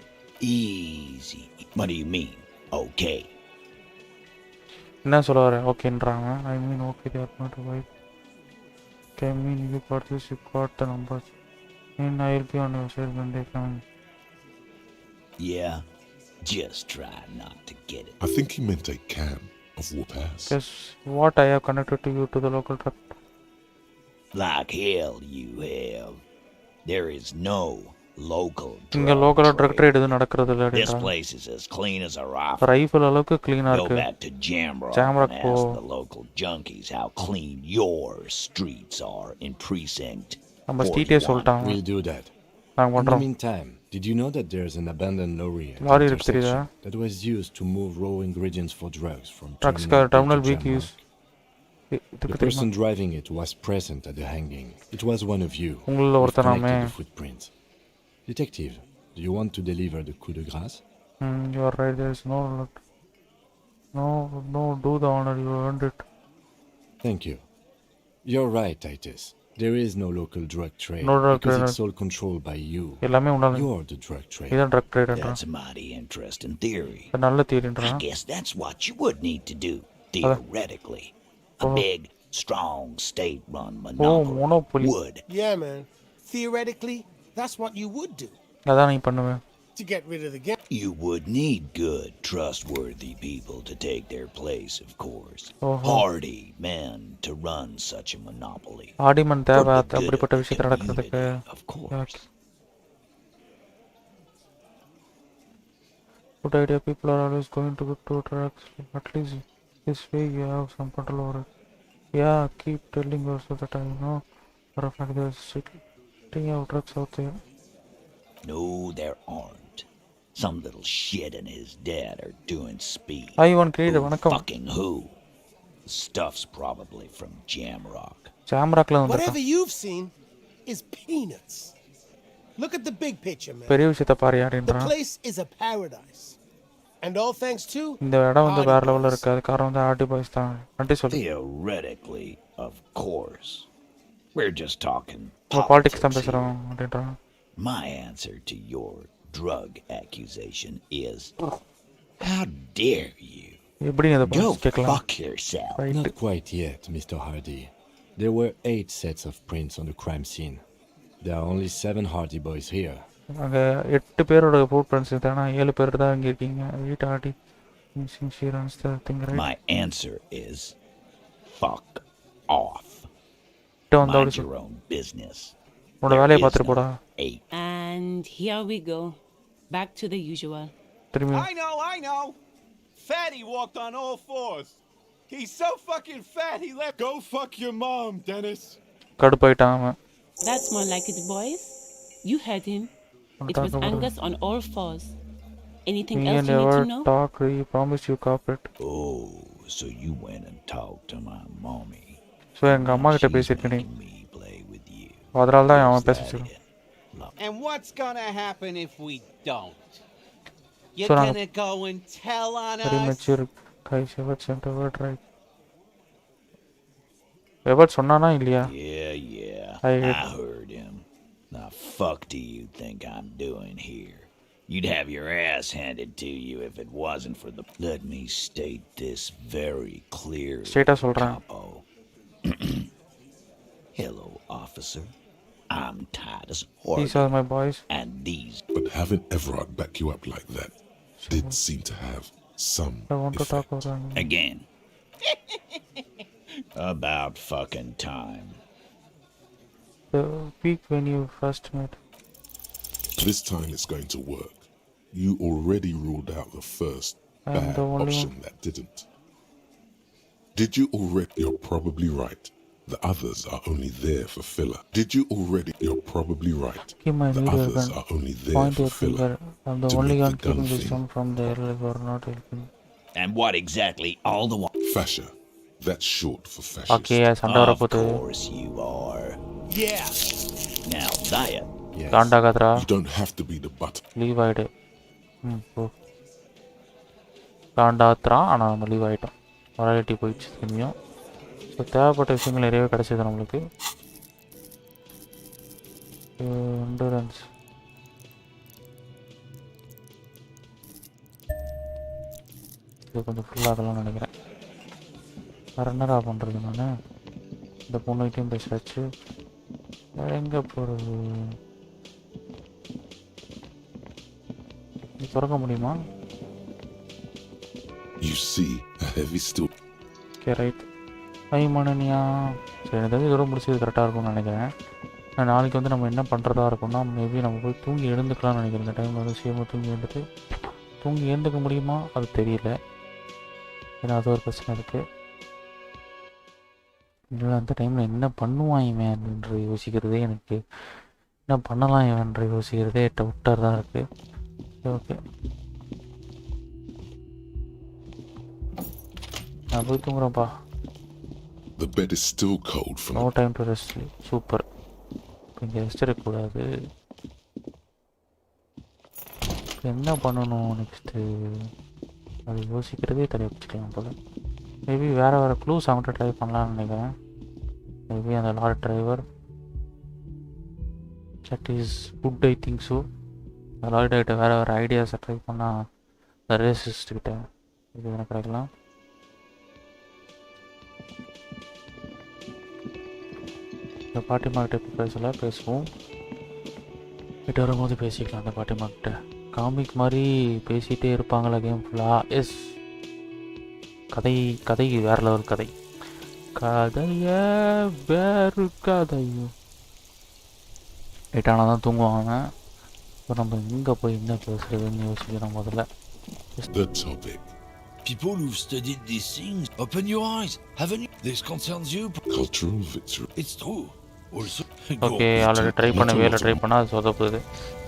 Easy. What do you mean? Okay. என்ன சொல்ல வர? ஓகேன்றாங்க. I mean okay, they are not white. Okay, I mean you got this, you got the numbers. And I will be on your side when they come. Yeah. Just try not to get it. I think he meant a can of whoop-ass. Guess what? I have connected to you to the local truck. Like hell you have. There is no local இங்க drug லோக்கலா ட்ரக் trade. ட்ரேட் எதுவும் நடக்கிறது இல்லை This அப்படின்றாங்க. place is as clean as a rifle. Rifle அளவுக்கு க்ளீனா Go இருக்கு. back to Jamrock Jamrock and போ. ask the local junkies how clean your streets are in precinct நம்ம ஸ்ட்ரீட்டே 41. சொல்லிட்டாங்க. We'll do that. நாங்க In the பண்றோம். meantime, did you know that there's an abandoned lorry at the lorry இருக்கு தெரியுதா? intersection that was used to move raw ingredients for drugs from drugs Terminal B terminal to பிக்கு யூஸ். Jamrock? இதுக்கு The தெரியுமா? person driving it was present at the hanging. It was one of you. உங்கள We've ஒருத்தனாமே. connected the footprints. Detective, do you want to deliver the coup de grâce? You are right, there is no do the honor, you earned it. Thank you. You're right, Titus. There is no local drug trade No drug because trade. it's all controlled by you. எல்லாமே உண்டாது. You're the drug trade. இதான் drug ட்ரேட்ன்றான். That's a mighty interesting theory. இது நல்ல I தியரின்றான். guess that's what you would need to do, theoretically. A big, strong, state-run monopoly monopoly. would. Yeah, man. Theoretically, that's what you would do அதான் நீ பண்ணுவேன். to get rid of the gang. You would need good, trustworthy people to take their place, of course. Uh-huh. Hardy men to run such a monopoly. ஆடிமன் தேவை For the good அப்படிப்பட்ட of the விஷயத்தை நடக்கிறதுக்கு. community, of course. Good idea, people are always going to get to drugs. At least this way you have some control over it. Yeah, keep telling yourself that I know for a fact there's sitting out drugs out there. No, there aren't. Some little shit and his dad are doing speed. Hi, one creator, வணக்கம். Fucking who? The stuff's probably from Jamrock. Jamrockல Whatever வந்திருக்கான். you've seen is peanuts. Look at the big picture, man. பெரிய விஷயத்தை பாரு The யாருன்றான். place is a paradise. And all thanks to இந்த இடம் வந்து வேற Hardy லெவல்ல boys. இருக்கு. அது காரணம் வந்து ஆர்டி பாய்ஸ் தான். நன்றி சொல்லு. Theoretically, of course. We're just talking politics தான் politics here. பேசுறோம் அப்படின்றான். My answer to your drug accusation is, how dare you? எப்படி இத Go கேட்கலாம்? fuck yourself. Not quite yet, Mr. Hardy. There were 8 sets of prints on the crime scene. There are only 7 Hardy boys here. அங்க 8 பேரோட ஃபுட் பிரிண்ட்ஸ் இருந்தானா 7 பேர் தான் இங்க இருக்கீங்க. வீட் ஆடி insurance thing right. My answer is, fuck off. வந்து Mind அப்படி your own business. உன்னோட வேலையை பார்த்துட்டு போடா. 8. And And here we go. Back to the usual. I know. Fatty walked on all fours. He's so fucking fat he left. Go fuck your mom, Dennis. கடுப்பாயிட்டான் அவன். That's more like it, boys. You heard him. It was Angus on all fours. Anything else you need to know? Talk, he promised you corporate. Oh, so you went and talked to my mommy. So எங்க அம்மா கிட்ட பேசிருக்க நீ. அதனால தான் அவன் பேசிட்டான். And what's gonna happen if we don't? You're gonna go and tell on us? Very mature guys, what center word right? Ever சொன்னானா இல்லையா? Yeah. I heard him. Now fuck do you think I'm doing here? You'd have your ass handed to you if it wasn't for the... Let me state this very clearly. Straight up சொல்றேன். Hello, officer. I'm Titus Horton. These are my boys. And these... But having Everard back you up like that did seem to have some I want to talk about him. Again. About fucking time. The week when you first met. This time it's going to work. You already ruled out the first bad option that didn't. Did you already? You're probably right. The others are only there for filler. Did you already? You're probably right. The others are only there for filler. I'm the only one keeping this one from the airline or not helping. And what exactly all the one? Fascia. That's short for fascist. Okay, yes, of course you are. Yeah. Now that. Yes. You don't have to be the butt. Leave it. காண்டாத்ரா ஆனால் நம்ம லீவ் ஆகிட்டோம். மொராலிட்டி போயிடுச்சு திரும்பியும். ஸோ தேவைப்பட்ட விஷயங்கள் நிறையவே கிடச்சிது நம்மளுக்கு. எண்டூரன்ஸ் இது கொஞ்சம் ஃபுல்லாகலாம்னு நினைக்கிறேன். வேறு என்னடா பண்ணுறது நான்? இந்த பொண்ணுகிட்டையும் பேசாச்சு. எங்கே போகிறது? திறக்க முடியுமா? You see a heavy stool. Okay, right. ஐமணியா சரி, எனக்கு இதோட முடிச்சது கரெக்டாக இருக்கும்னு நினைக்கிறேன். நாளைக்கு வந்து நம்ம என்ன பண்ணுறதா இருக்கும்னா மேபி நம்ம போய் தூங்கி எழுந்துக்கலாம்னு நினைக்கிறேன். இந்த டைமில் வந்து சீக்கிரமாக தூங்கி எழுந்துக்க முடியுமா அது தெரியல. ஏன்னா அது ஒரு பிரச்சனை இருக்குது. இல்லை அந்த டைமில் என்ன பண்ணுவான் இவன் அப்படின்ற யோசிக்கிறதே எனக்கு, என்ன பண்ணலாம் இவன்ற யோசிக்கிறதே டவுட்டாக தான் இருக்குது. ஓகே, நான் போய் தூங்குறேன்ப்பா. The bed is still cold for no time to rest. Super. இங்கே ரெஸ்ட் எடுக்கக்கூடாது. என்ன பண்ணணும் நெக்ஸ்ட்டு அது யோசிக்கிறதே தனியாக வச்சுக்கலாம் போல். மேபி வேறு க்ளூஸ் அவங்கள்ட்ட ட்ரை பண்ணலான்னு நினைக்கிறேன். மேபி அந்த lorry driver that is good, I think so. அந்த லாரி டிரைவர்கிட்ட வேறு ஐடியாஸை ட்ரை பண்ணால் இந்த ரேசிஸ்ட்கிட்ட இது எனக்கு கிடைக்கலாம். இந்த பாட்டிமாக்கிட்ட இப்போ பேசுவோம். கிட்ட வரும்போது பேசிக்கலாம். அந்த பாட்டிமாக்கிட்ட காமிக் மாதிரி பேசிகிட்டே இருப்பாங்களா கேம் ஃபுல்லாக? எஸ், கதை வேறு லெவல் கதையை வேறு கதையும் எட்டானா தான் தூங்குவாங்க. இப்போ நம்ம எங்கே போய் என்ன பேசுகிறதுன்னு யோசிக்கிறோம் முதல்ல. The topic. People who've studied these things, open your eyes. Haven't you? This concerns you. Cultural victory. It's true. Also, okay, already try பண்ணால் அது சொதப்புது.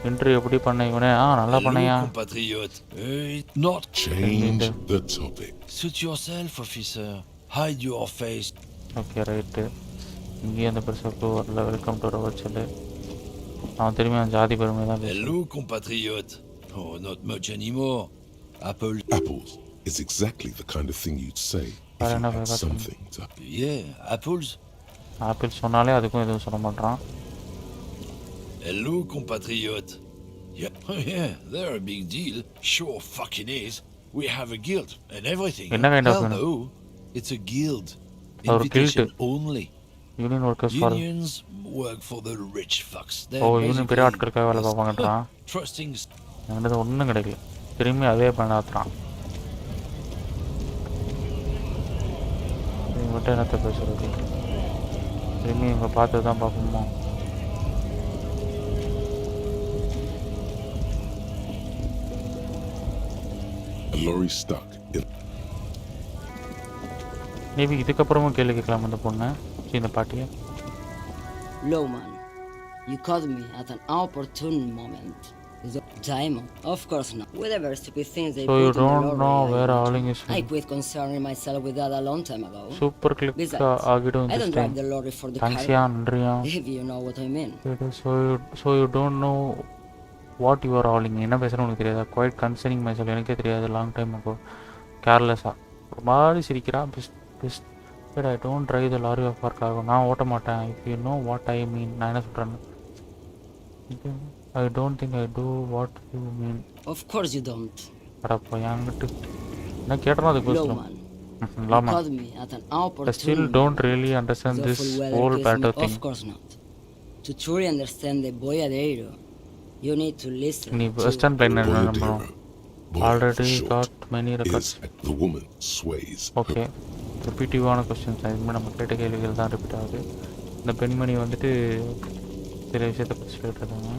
இன்டர்வியூ எப்படி பண்ண இவனே? நல்லா பண்ணையா. Not change the topic. Suit yourself, officer. Hide your face. Okay, right. இங்கேயும் அந்த பெருசாக வரல. வெல்கம் டு ரவர் சொல்லு. அவன் திரும்பி அந்த ஜாதி பெருமை தான். Hello, compatriote. Oh, not much anymore. Apples is exactly the kind of thing you'd say if you had something to... Yeah, apples. Apple சொன்னாலே அதுக்கும் எதுவும் சொல்ல மாட்டான். Hello, compatriote. Yeah, they're a big deal. Sure fucking is. We have a guild and everything. என்ன kind of no, it's a guild. Invitation only. Union workers for unions work for the rich fucks. Union பெரிய ஆட்களுக்காக வேலை பார்ப்பாங்கன்றான். Trusting. எனக்கு ஒன்றும் கிடைக்கல. திரும்பி அதே பண்ணாத்துறான். இவன்கிட்ட என்னத்தை பேசுறது? திரும்பி இவங்க பார்த்து தான் பார்ப்போமோ? A lorry stuck in. Maybe இதுக்கப்புறமும் கேள்வி கேட்கலாம் அந்த பொண்ணை இந்த பாட்டியை. Lowman, you caught me at an opportune moment. Is it diamond? Of course not. Whatever stupid things they So put you in the don't lorry, know I where imagine. hauling is. I quit concerning myself with that a long time ago. Super click Besides, ஆகிடும் I this don't time. drive the lorry for the Thanks cargo. யா நன்றியா. If you know what I mean. So you don't know what you are hauling. என்ன பேசுகிறேன்னு உனக்கு தெரியாதா? Quite concerning myself. எனக்கே தெரியாது லாங் டைம் ago. கேர்லெஸ்ஸாக ஒரு மாதிரி சிரிக்கிறா. Best but I don't drive the lorry of work ஆகும். நான் ஓட்ட மாட்டேன். If you know what I mean. நான் என்ன சொல்கிறேன்னு I don't think I do what you mean. Of course you don't. அடப்போ என்கிட்ட என்ன கேட்டோம் அதுக்கு பேசலாம். You caught me at an opportune I still don't really understand moment. this The full weather whole kills me. battle thing. Of course not. To truly understand the boyadero, you need to listen நீ to... வெஸ்டர்ன் பிளைன் நம்பணும். Already got many records. The woman sways. Okay. ரிப்பீட்டிவான கொஸ்டின்ஸ் இதுமாதிரி நம்ம கேட்ட கேள்விகள் தான் ரிப்பீட் ஆகுது. இந்த பெண்மணி வந்துட்டு சில விஷயத்தை பற்றி சொல்லிட்டு இருக்காங்க.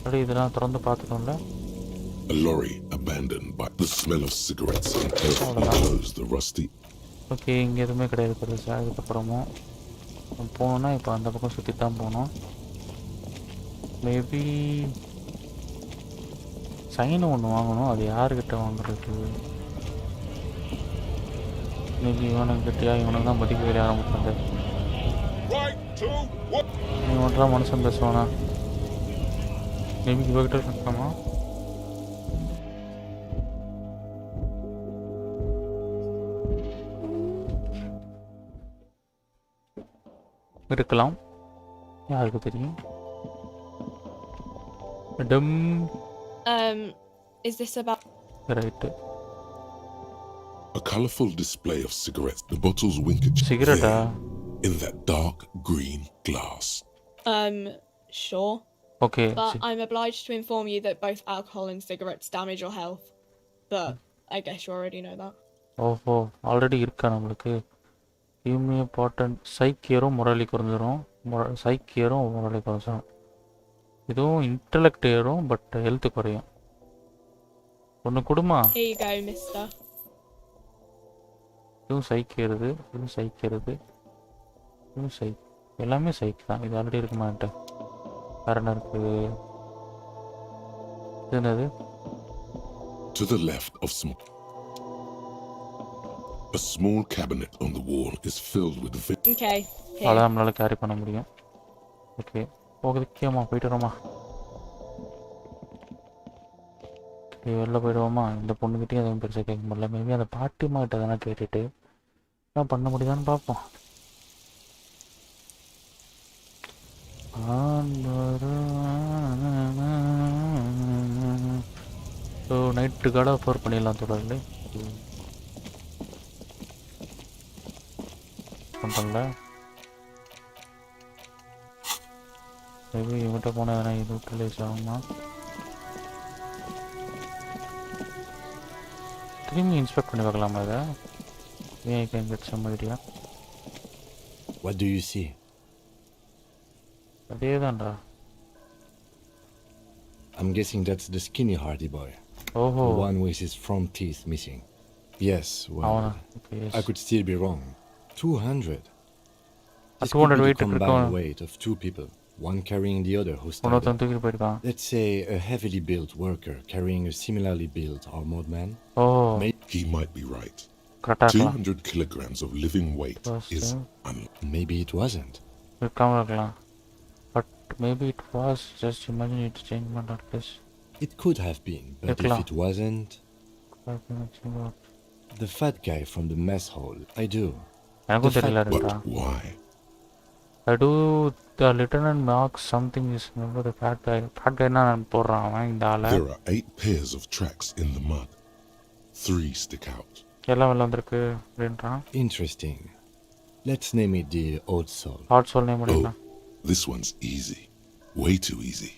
அப்படி இதெல்லாம் திறந்து பார்த்துட்டோம்ல. A lorry abandoned by the smell of cigarettes and carefully closed the rusty. Okay, இங்கே எதுவுமே கிடையாது பெருசாக. அதுக்கப்புறமும் போகணுன்னா இப்போ அந்த பக்கம் சுற்றி தான் போகணும். மேபி சைன் ஒன்று வாங்கணும். அது யாருக்கிட்ட வாங்குறது? மேபி இவனுக்கிட்டயா? இவனுக்கு தான் மதிக்க வேலைய ஆரம்பிச்சாங்க. நீ ஒன்றா மனுஷன் பேசுவானா? மேபி இவகிட்ட இருக்கலாமா? இருக்கலாம், யாருக்கு தெரியும். Is this about... Right. A colorful display of cigarettes. The bottles wink at you. Cigarette in that dark green glass. Sure. Okay. But I'm obliged to inform you that both alcohol and cigarettes damage your health. But I guess you already know that. ஓஹோ, ஆல்ரெடி இருக்கா நம்மளுக்கு. இம்பார்ட்டன்ட் சைக்கியரும் முரளி குறைஞ்சிரும். சைக்கியரும் முரளி குறைஞ்சிரும். இதுவும் இன்டலெக்ட் ஏறும், பட் ஹெல்த் குறையும். ஒன்று கொடுமா. Here you go, mister. இதுவும் சைக்கியறது, இதுவும் சைக்கியறது, இதுவும் சைக், எல்லாமே சைக் தான். இது ஆல்ரெடி இருக்கு மாட்டேன். வேற என்ன இருக்குது? இது என்னது? To the left of a small cabinet on the wall is filled with Okay. அதான் நம்மளால கேரி பண்ண முடியும். ஓகே, போகுதுக்கேம்மா, போயிட்டு வரோமா? வெளில போயிடுவோமா? இந்த பொண்ணுக்கிட்டே எதுவும் பெருசாக கேட்க முடியல. மேபி அந்த பாட்டிமா கிட்ட தானே கேட்டுட்டு என்ன பண்ண முடியுதான்னு பார்ப்போம். ஸோ நைட்டு கார்டு ஆஃபர் பண்ணிடலாம் தொடர்ந்து பண்ணுறல. மேபி இவங்கிட்ட போனால் எதனா இது யூட்டிலைஸ் ஆகுமா? திரும்பி இன்ஸ்பெக்ட் பண்ணி பார்க்கலாமா இதை? I can get some idea. What do you see? அதேதான்டா. I'm guessing that's the skinny hardy boy. Oh. The one with his front teeth missing. Yes, well, okay, yes. I could still be wrong. 200. This 200 could be weight the combined weight of two people, one carrying the other who started. Let's say a heavily built worker carrying a similarly built armored man. Oh. He might be right. 200 kilograms of living weight is maybe it wasn't. But maybe it was. Just imagine it changed like this. It could have been, but if it wasn't, the fat guy from the mess hall. I do. But why? I do. The lieutenant marks something is remember the fat guy. Fat guy na போறான் அவன் இந்த ஆள. There are 8 pairs of tracks in the mud. 3 stick out. எல்லாம் வெள்ள வந்திருக்கு அப்படின்றான். Interesting. Let's name it the Old Soul. Old Soul name பண்ணிடலாம். This one's easy. Way too easy.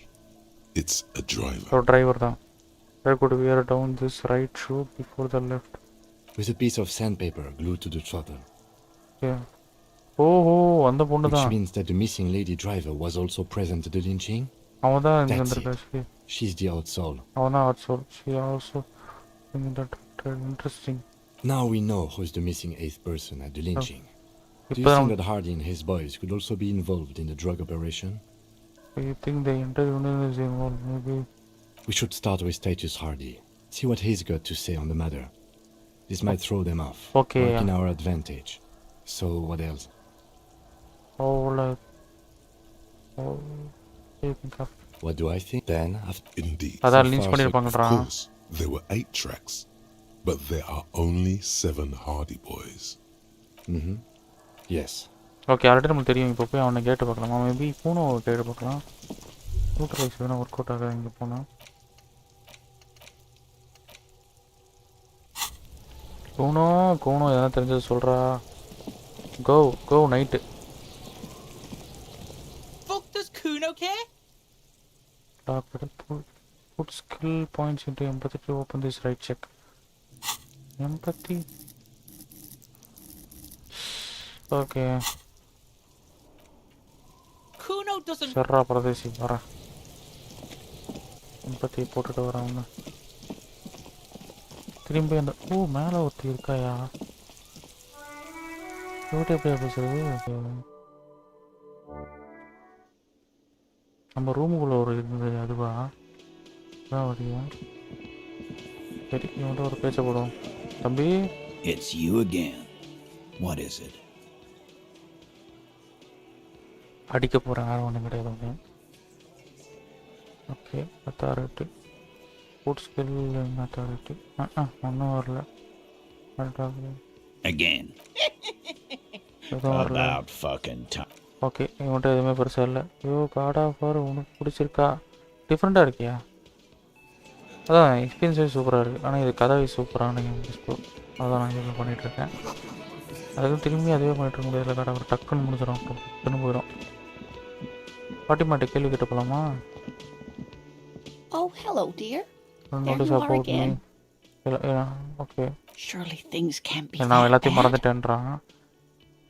It's a driver. So driver தான். I could wear down this right shoe before the left. With a piece of sandpaper glued to the throttle. Yeah. Oh, அந்த பொண்ணு தான். Which means that the missing lady driver was also present at the lynching? அவன் தான் இங்க That's வந்திருக்கா. it. She's the odd soul. அவன் தான் hot soul. She also thinking that interesting. Now we know who's the missing 8th person at the lynching. Do you இப்போ think that Hardy and his boys could also be involved in the drug operation? you think the entire union is involved? Maybe. We should start with Titus Hardy. See what he's got to say on the matter. This might throw them off. Okay. Work in our advantage. So what else? Oh, like. Oh, you think of. What do I think? Then, Indeed. அதான் lynch Of பண்ணிருப்பாங்கடா. course, there were 8 tracks, but there are only 7 Hardy boys. Yes. Okay already நமக்கு தெரியும். இப்போ போய் அவனை கேட்டு பார்க்கலாம். மேபி பூனோ கேட்டு பார்க்கலாம். யூட்டிலைஸ் வேணா ஒர்க் அவுட் ஆகாது இங்கே போனால். கோனோ எதனா தெரிஞ்சது சொல்கிறா. கோ night. Fuck does Kuno care? Put skill points into empathy to open this right check. Empathy. Okay. Kuno doesn't. Sarra Pradeshi, vara. Empathy போட்டுட்டு வரவங்க. திரும்பி அந்த மேலே ஒருத்தி இருக்காயா? ரோட்டு எப்படியா பேசுறது? நம்ம ரூமுக்குள்ள ஒரு இருந்தது அதுவா? அதான் வரியா? சரி இவன்ட்ட ஒரு பேச்ச போடுவோம். தம்பி. It's you again. What is it? அடிக்க போகிறேன். யாரும் ஒன்றும் கிடையாது. Okay authority food skill authority ஒன்றும் வரல. Again. About fucking time. Okay இவன்ட்ட எதுவுமே பெருசாக இல்லை. ஐயோ கார்ட் ஆஃப் வார் உனக்கு பிடிச்சிருக்கா? டிஃப்ரெண்ட்டாக இருக்கியா? அதான் எக்ஸ்பீரியன்ஸே சூப்பராக இருக்குது. ஆனால் இது கதை சூப்பரான கேம். அதான் நான் இது பண்ணிகிட்ருக்கேன். அதுவும் திரும்பி அதுவே பண்ணிட்டு இருக்க முடியாது. கடை ஒரு டக்குன்னு முடிஞ்சிடும். டக்குன்னு போயிடும். பாட்டிமாட்ட கேள்வி கேட்டு போகலாமா? Oh, hello, dear. There you are again. Okay. Surely things can't be நான் எல்லாத்தையும் மறந்துட்டேன்றான்.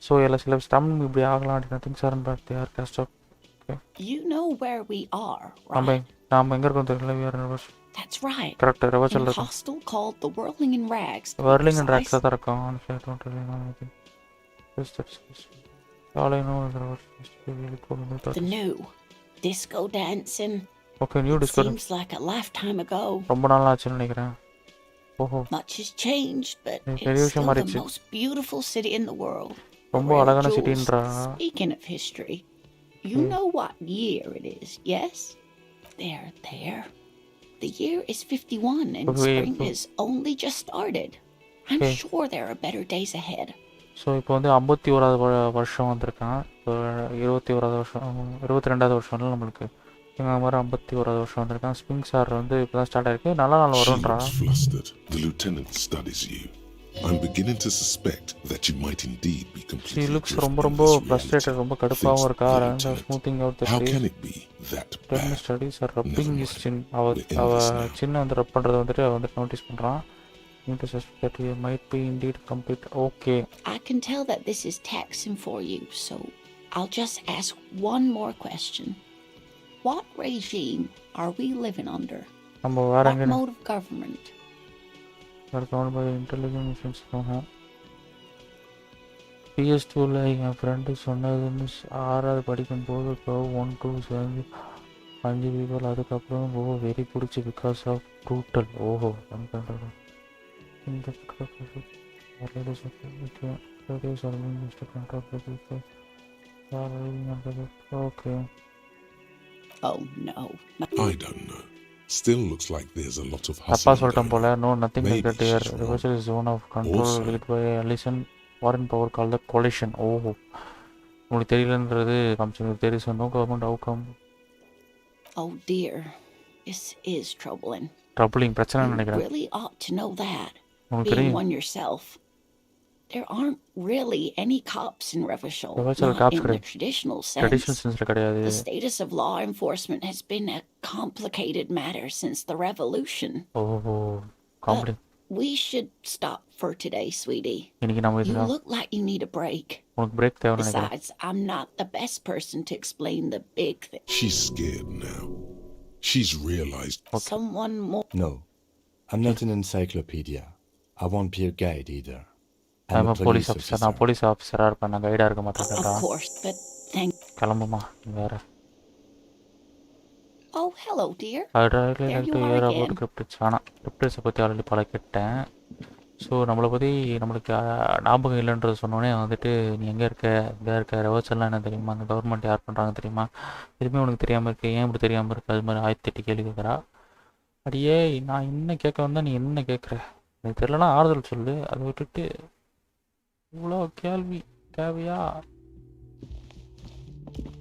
ஸோ எல்லாம் சில ஸ்டம் இப்படி ஆகலாம் அப்படின்னா things are bad they are கஷ்டம். Okay. You know where we are, right? நாம எங்க இருக்கோம் தெரியல. We are in reverse. That's right. Correct. Reversal in a hostel called the Whirling in Rags. Whirling in Rags தான் இருக்கும். Honestly, I don't really know anything. All I know is the new disco dancing. Okay, new disco. Seems like a lifetime ago. ரொம்ப நாள் ஆச்சுன்னு நினைக்கிறேன். ஓஹோ. Much has changed, but it's still the most beautiful city in the world. ரொம்ப அழகான சிட்டின்றா. Speaking of history, you know what year it is, yes? There. The year is 51 and spring is only just started. I'm sure there are better days ahead. So இப்போ வந்து 51வது வருஷம் வந்திருக்கான். இப்போ 22வது வருஷம்ல நம்மளுக்கு இங்கே மாதிரி 51வது வருஷம் வந்திருக்கான். ஸ்பிரிங் சார் வந்து இப்போ தான் ஸ்டார்ட் ஆயிருக்கு. நல்ல நாள் வரும்ன்றா. The lieutenant studies you. I'm beginning to suspect that you might indeed be completely. She looks ரொம்ப frustrated, ரொம்ப கடுப்பாவும் இருக்கா. Smoothing out the How can it be that bad? Studies are rubbing his chin. அவ சின்ன வந்து ரப் பண்றது வந்துட்டு அவ வந்து நோட்டீஸ் பண்றான். To suspect that you might be indeed complete. Okay. I can tell that this is taxing for you, so I'll just ask one more question. What regime are we living under? What mode of government? Are governed by intelligence institution. PS2 என் ஃப்ரெண்டு சொன்னதுன்னு 6வது படிக்கும்போது 1 2 7 5 people அதுக்கப்புறம் வெரி பிடிச்சி பிகாஸ் ஆஃப் ப்ரூட்டல். ஓஹோ Okay. Oh no. I don't know. Still looks like there's a lot of hustle. அப்பா சொல்லிட்டேன் போல. No, nothing like that here. The virtual zone of control related by Elysium foreign power called the coalition. ஓஹோ உங்களுக்கு தெரியலன்றது காமிச்சு. There is no government outcome. Oh dear. This is troubling. Troubling பிரச்சனை நினைக்கிறேன். You really ought to know that. Being one yourself. There aren't really any cops in Revachol, not in the traditional sense. The status of law enforcement has been a complicated matter since the revolution. Oh, complicated. We should stop for today, sweetie. You look like you need a break. Besides, I'm not the best person to explain the big thing. She's scared now. She's realized. Someone more. No, I'm not an encyclopedia. I won't be a guide either. I'm a police officer. நான் police officer இருப்பேன். நான் கைடா இருக்க மாட்டேன். Of course, but thank. கிளம்புமா வேற. Oh, hello, dear. I'd really There like you to are hear again. about cryptids. ஆனால் கிரிப்டிட்ஸை பற்றி ஆல்ரெடி பல கேட்டேன். ஸோ நம்மளை பற்றி நம்மளுக்கு ஞாபகம் இல்லைன்றது சொன்னோடனே வந்துட்டு நீ எங்கே இருக்க ரெவர்ஸ்லாம் என்ன தெரியுமா, அந்த கவர்மெண்ட் யார் பண்ணுறாங்க தெரியுமா, எதுவுமே உனக்கு தெரியாமல் இருக்கு, ஏன் இப்படி தெரியாமல் இருக்கு, அது மாதிரி 1008 கேள்வி கேட்குறா. அடியே நான் என்ன கேட்க வந்தால் நீ என்ன கேட்குற, எனக்கு தெரியலனா ஆறுதல் சொல்லு, அதை விட்டுட்டு இவ்வளோ கேள்வி தேவையா?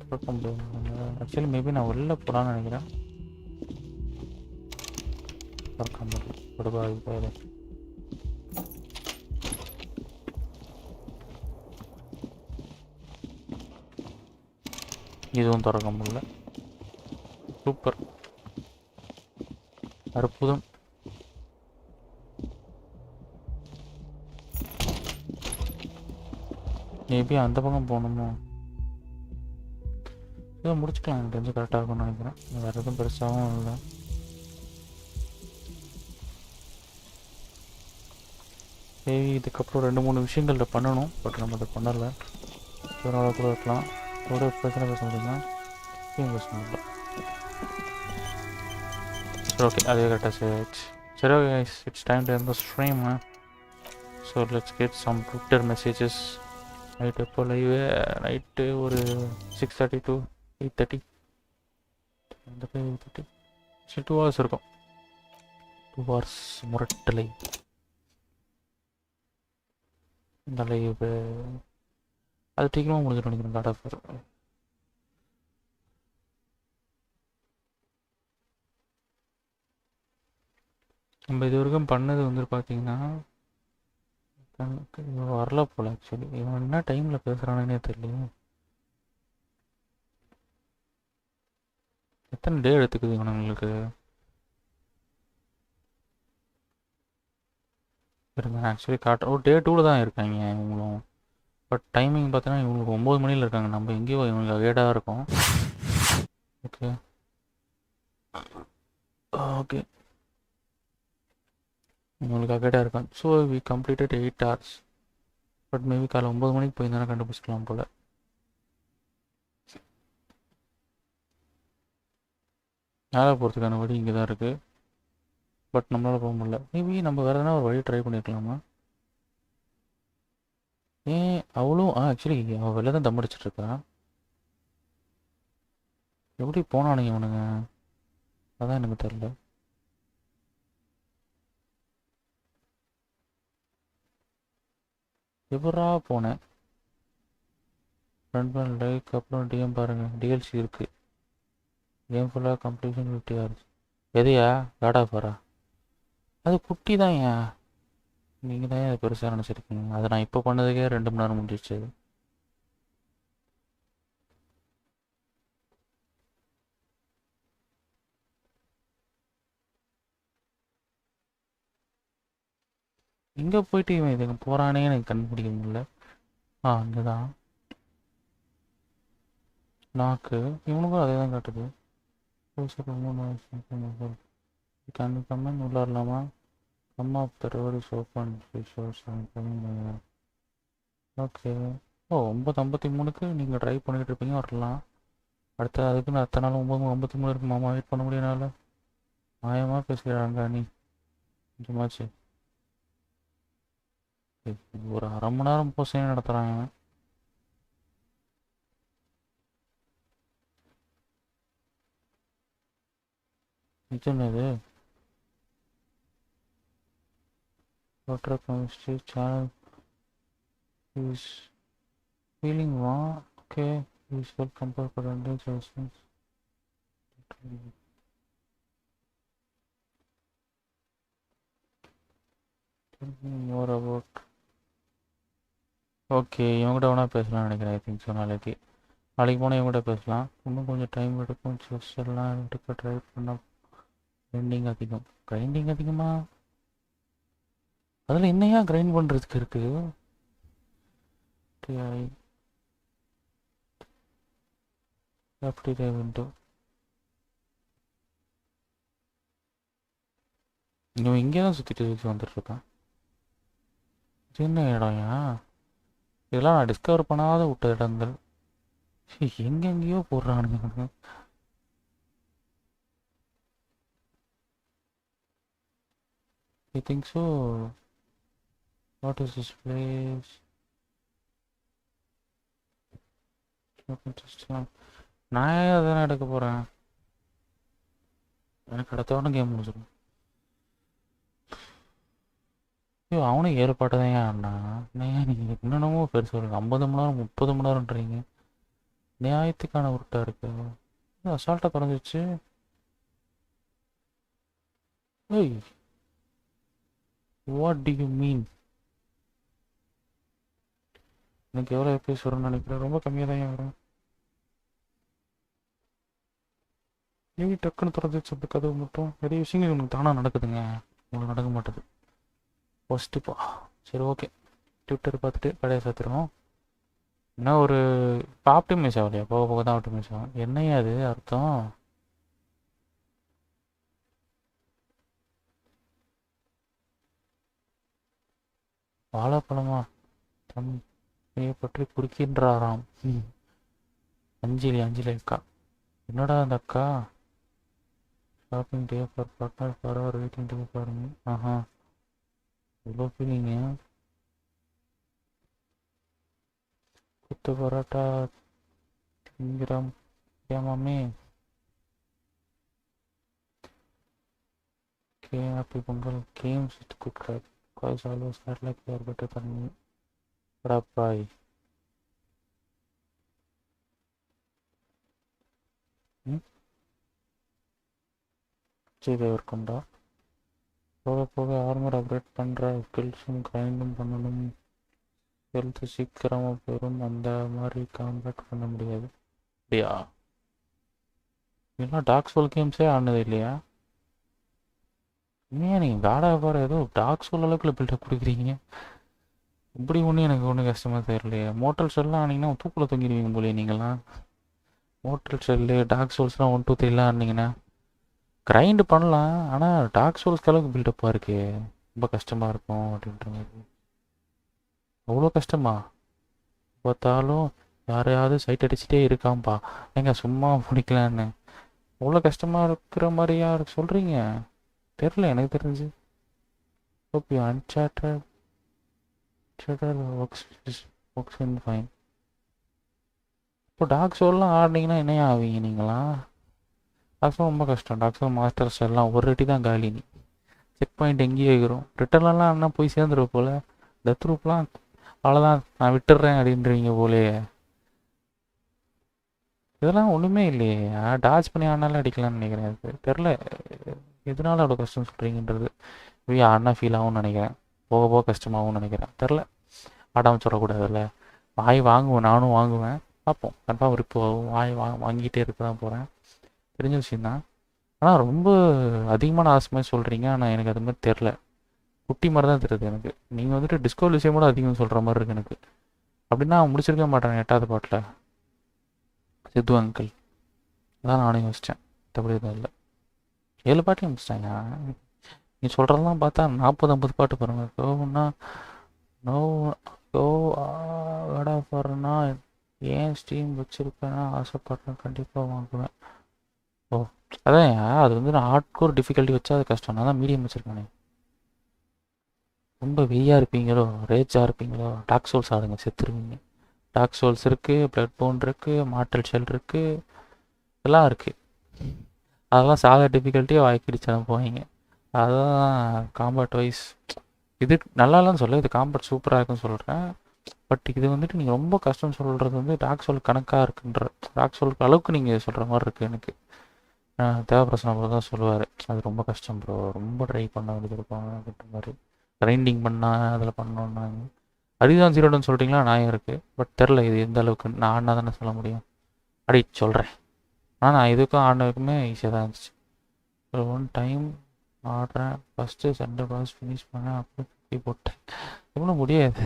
திறக்க முடியாது. ஆக்சுவலி மேபி நான் வெளில போகலான்னு நினைக்கிறேன். திறக்க முடியும் கொடுப்பாது போயிடு. இதுவும் திறக்க முடியல. சூப்பர், அற்புதம். மேபி அந்த பக்கம் போகணுமோ? இதை முடிச்சுக்கலாம், எனக்கு தெரிஞ்சு கரெக்டாக இருக்கும்னு நினைக்கிறேன். வேறு எதுவும் பெருசாகவும் இல்லை. மேபி இதுக்கப்புறம் 2-3 விஷயங்களில் பண்ணணும், பட் நம்ம அதை பண்ணலை. இதனால கூட இருக்கலாம். ஒரு பிரச்சனை பேச முடியுமா? பேச முடியல. சரி, ஓகே, அதே கரெக்டாக சரி. சரி, okay guys, it's time to end the stream. So let's get some Twitter messages. Night எப்போ லைவ்? நைட்டு ஒரு 6:30 to 8:30. அந்த 8:30 சரி 2 hours இருக்கும். 2 hours முரட்டு லைவ். இந்த லைவ் அது சீக்கிரமாக முடிஞ்சிட்டு நினைக்கிறேன். காட் ஆஃப் நம்ம இது வரைக்கும் பண்ணது வந்து பார்த்தீங்கன்னா இவன் வரல போல. ஆக்சுவலி இவன் என்ன டைமில் பேசுகிறானே தெரியல. எத்தனை டே எடுத்துக்குது இவனுங்களுக்கு? இருங்க, ஆக்சுவலி டே 2ல் தான் இருக்காங்க இவங்களும். பட் டைமிங் பார்த்தீங்கன்னா இவங்களுக்கு 9 மணியில் இருக்காங்க. நம்ம எங்கேயோ இவங்களுக்கு அகேடாக இருக்கும். ஓகே ஓகே, உங்களுக்கு அகேடாக இருக்காங்க. So we completed 8 hours. But maybe காலை 9 மணிக்கு போயிருந்தானே கண்டுபிடிச்சிக்கலாம் போல். மேலே போகிறதுக்கான வழி இங்கே தான் இருக்குது, பட் நம்மளால் போக முடியல. மேபி நம்ம வேறு எதனா ஒரு வழி ட்ரை பண்ணியிருக்கலாமா? ஏன் அவளும் ஆக்சுவலி அவள் வெளில தான் தம் அடிச்சிட்ருக்கா. எப்படி போனானுங்க இவனுங்க? அதான் எனக்கு தெரில. எப்படா போனேன்? ஃப்ரெண்ட் பண்ண லைக் அப்புறம் டிஎம் பாருங்கள், டிஎல்சி இருக்குது. கேம் ஃபுல்லாக கம்ப்ளீஷன் 50 hours. எதையா? காட் ஆஃப் வரா? அது குட்டி தான். ஏன் நீங்கள் தான் அதை பெருசாக நினச்சிருக்கீங்க. அதை நான் இப்போ பண்ணதுக்கே 2 மணி நேரம் முடிஞ்சிச்சு. இங்கே போயிட்டு இவன் இதுங்க போகிறானே எனக்கு கண்டுபிடிக்க முடியல. அங்கே தான் நாக்கு. இவனுக்கும் அதே தான் காட்டுது. கம்மன் உள்ள வரலாமா? Come off the road is open. Okay. ஓ 9:53க்கு நீங்கள் ட்ரைவ் பண்ணிகிட்டு இருப்பீங்க, வரலாம். அதுக்குன்னு அடுத்த நாள் 9:53 இருக்கு மாமா, வெயிட் பண்ண முடியனால மாயமாக பேசுகிறாங்க. நீ கொஞ்சமாச்சு ஒரு 1/2 மணி நேரம் போசே நடத்துகிறாங்க. நிச்சயது சேனல் இஸ் ஃபீலிங் வா. ஓகே, யூஸ்வல் கம்பேர் பண்ண மோர் அபவுட். ஓகே, இவங்ககிட்ட வேணால் பேசலாம்னு நினைக்கிறேன். I think so. நாளைக்கு போனால் இவங்ககிட்ட பேசலாம். இன்னும் கொஞ்சம் டைம் எடுக்கும். செஸ் எல்லாம் எடுக்க ட்ரை பண்ண. கிரைண்டிங் அதிகமா? அதில் என்னையா கிரைண்ட் பண்ணுறதுக்கு இருக்குது? அப்படி விண்டோ இவன் இங்கே தான் சுற்றி வந்துட்டுருக்கான். சின்ன இடம்யா, இதெல்லாம் நான் டிஸ்கவர் பண்ணாத விட்ட இடங்கள். எங்கெங்கேயோ போடுறானுங்க. I think so. What is this place? நான் அதான் எடுக்க போகிறேன். எனக்கு அடுத்தவன கேம் முடிச்சிடும். ஐயோ அவனும் ஏற்பாடு தான் அண்ணா. ஏன் நீங்கள் என்னென்னமோ பெருசு சொல்லுங்க. 50 மணி நேரம் 30 மணி நேரம்ன்றீங்க. நியாயத்துக்கான உருட்டாக இருக்கு. அசால்ட்டாக குறைஞ்சிச்சு. ஏய், வாட் டு யூ மீன்? எனக்கு எவ்வளோ எபிஎஸ் வரும்னு நினைக்கிறேன். ரொம்ப கம்மியாக தான் வரும். ஏவி டக்குன்னு திறந்துச்சு அப்படி கதவு மட்டும். நிறைய விஷயங்கள் உங்களுக்கு தானாக நடக்குதுங்க, உங்களுக்கு நடக்க மாட்டேது. ஃபஸ்ட்டுப்பா சரி ஓகே, ட்விட்டர் பார்த்துட்டு கடையை சாத்திடுவோம். இன்னும் ஒரு இப்போ ஆப்டிமைஸ் ஆகலையா? போக போக தான் ஆப்டிமைஸ் ஆகும். என்னையா அது அர்த்தம்? வாழைப்பழமா? தம்மையை பற்றி குறுக்கின்றாராம். அஞ்சலி அக்கா. என்னடா அந்த அக்கா? Shopping day for partner for our waiting day for me. ஆஹா, இவ்வளோ ஃபீலிங்க. குத்து பரோட்டா திங்கிறோம் ஏமாமே. Happy Pongal. Games with good crack. Guys always act like they are better than me. What up, bye? செய்த இருக்கும்டா. போக போக ஆர்மர் அப்கிரேட் பண்ணுற ஸ்கில்ஸும் கிரைண்டும் பண்ணணும். ஹெல்த் சீக்கிரமாக போயிடும். அந்த மாதிரி காம்பேக்ட் பண்ண முடியாது. அப்படியா? இதெல்லாம் டார்க் சோல் கேம்ஸே ஆனது இல்லையா? ஏன் நீங்கள் காடாக போகிற ஏதோ டார்க் சோல் அளவுக்குள்ள பில்டப் கொடுக்குறீங்க? இப்படி ஒன்றும் எனக்கு ஒன்றும் கஷ்டமாக தெரியலையே. மோட்டல் ஷெல்லாம் ஆனீங்கன்னா தூக்கில் தொங்கிடுவீங்க போலே நீங்களாம். மோட்டல் ஷெல்லு டார்க் சோல்ஸ்லாம் 1 2 3 ஆனீங்கன்னா கிரைண்டு பண்ணலாம். ஆனால் டார்க் சோல்ஸ்க்கு அளவுக்கு பில்டப்பாக இருக்கே, ரொம்ப கஷ்டமாக இருக்கும் அப்படின்ற மாதிரி. அவ்வளோ கஷ்டமா? பார்த்தாலும் யாரையாவது சைட் அடிச்சுட்டே இருக்காம்பா, எங்க சும்மா முடிக்கலான்னு. அவ்வளோ கஷ்டமாக இருக்கிற மாதிரி யார் சொல்கிறீங்க? தெரில எனக்கு தெரிஞ்சு. Okay, unsorted works fine. இப்போ டார்க் சோல்லாம் ஆடினீங்கன்னா என்னையா ஆவீங்க நீங்களாம்? டார்க் சோல் ரொம்ப கஷ்டம். டார்க் சோல் மாஸ்டர்ஸ் எல்லாம் ஒரு ரெட்டி தான் காலி. நீ செக் பாயிண்ட் எங்கேயோ இருக்கிறோம். ரிட்டர்ன்லாம் என்ன போய் சேர்ந்துருவ போல். டெத் ரூப்லாம் அவ்வளோதான், நான் விட்டுடுறேன் அப்படின்றீங்க போலே. இதெல்லாம் ஒன்றுமே இல்லையே. டாச் பண்ணி ஆனாலும் அடிக்கலாம்னு நினைக்கிறேன். எனக்கு தெரில எதனால அவ்வளோ கஷ்டம் சொல்கிறீங்கன்றது. ஆடினா ஃபீல் ஆகும்னு நினைக்கிறேன். போக போக கஷ்டமாகும்னு நினைக்கிறேன். தெரில, ஆடாமல் சொல்லக்கூடாதுல்ல. வாய் வாங்குவேன், நானும் வாங்குவேன். பார்ப்போம். கன்ஃபார்ம் இப்போ வாங்கிட்டே இருக்க தான் போகிறேன். தெரிஞ்ச விஷயந்தான். ஆனால் ரொம்ப அதிகமான ஆசை மாதிரி சொல்கிறீங்க. ஆனால் எனக்கு அது மாதிரி தெரில, குட்டி மாதிரி தான் தெரியுது எனக்கு. நீங்கள் வந்துட்டு டிஸ்கோ விஷயம் கூட அதிகம் சொல்கிற மாதிரி இருக்குது எனக்கு. அப்படின்னா முடிச்சிருக்க மாட்டேன் 8வது பாட்டில் சித்து அங்கிள். அதான் நானும் யோசித்தேன். மற்றபடி எதுவும் இல்லை. 7 பாட்டையும் முடிச்சிட்டாங்க. நீ சொல்கிறதெல்லாம் பார்த்தா 40-50 பாட்டு பாருங்க. கோன்னா நோ கோ வேடா போடுறேன்னா ஏன் ஸ்டீம் வச்சுருக்கேன்னா ஆசைப்படுறேன், கண்டிப்பாக வாங்குவேன். ஓ அதான், அது வந்து நான் ஹார்ட்கோர் டிஃபிகல்ட்டி வச்சா அது கஷ்டம். நான் தான் மீடியம் வச்சுருக்கேனே. ரொம்ப வெய்யாக இருப்பீங்களோ, ரேஜாக இருப்பீங்களோ, டார்க் சோல்ஸ் ஆடுங்க, செத்துருவீங்க. டார்க் சோல்ஸ் இருக்குது, பிளட் போன் இருக்குது, மார்டல் ஷெல் இருக்குது, இதெல்லாம் இருக்குது. அதெல்லாம் சாதா டிஃபிகல்ட்டியாக வாய்க்கிடிச்சாலும் போவீங்க. அதுதான் காம்பேட் வைஸ். இது நல்லா இல்லைன்னு சொல்ல, இது காம்பேட் சூப்பராக இருக்குன்னு சொல்கிறேன். பட் இது வந்துட்டு நீங்கள் ரொம்ப கஷ்டம் சொல்கிறது வந்து டார்க் சோல் கணக்காக இருக்குன்ற, டார்க் சோலுக்கு அளவுக்கு நீங்கள் சொல்கிற மாதிரி இருக்குது எனக்கு. தேவப்பிரசனம் அப்புறம் தான் சொல்லுவார், அது ரொம்ப கஷ்டம் ப்ரோ, ரொம்ப ட்ரை பண்ண வேண்டியது இருக்கும் அப்படின்ற மாதிரி. கிரைண்டிங் பண்ணால் அதில் பண்ணோன்னாங்க. அதுதான் 0 சொல்கிறீங்களா? நியாயம் இருக்குது. பட் தெரில இது எந்த அளவுக்கு. நான் ஆடினா தானே சொல்ல முடியும். அப்படி சொல்கிறேன். ஆனால் நான் இதுக்கும் ஆடினதுக்குமே ஈஸியாக தான் இருந்துச்சு. ஒன் டைம் ஆடுறேன், ஃபஸ்ட்டு சென்டர் பாஸ் ஃபினிஷ் பண்ணேன், அப்புறம் போட்டேன். எவ்வளோ முடியாது.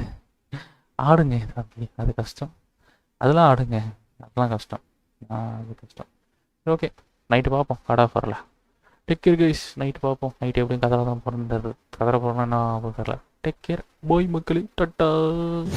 ஆடுங்க தம்பி, அது கஷ்டம். அதெல்லாம் ஆடுங்க, அதெல்லாம் கஷ்டம். அது கஷ்டம். ஓகே, நைட்டு பார்ப்போம். கார்ட் ஆஃபரில் டேக் கேர் கைஸ். நைட் பார்ப்போம். நைட் எப்படியும் கதற போகிறேன்னா தெரியல. Take care. பாய் மக்களே. டட்டா.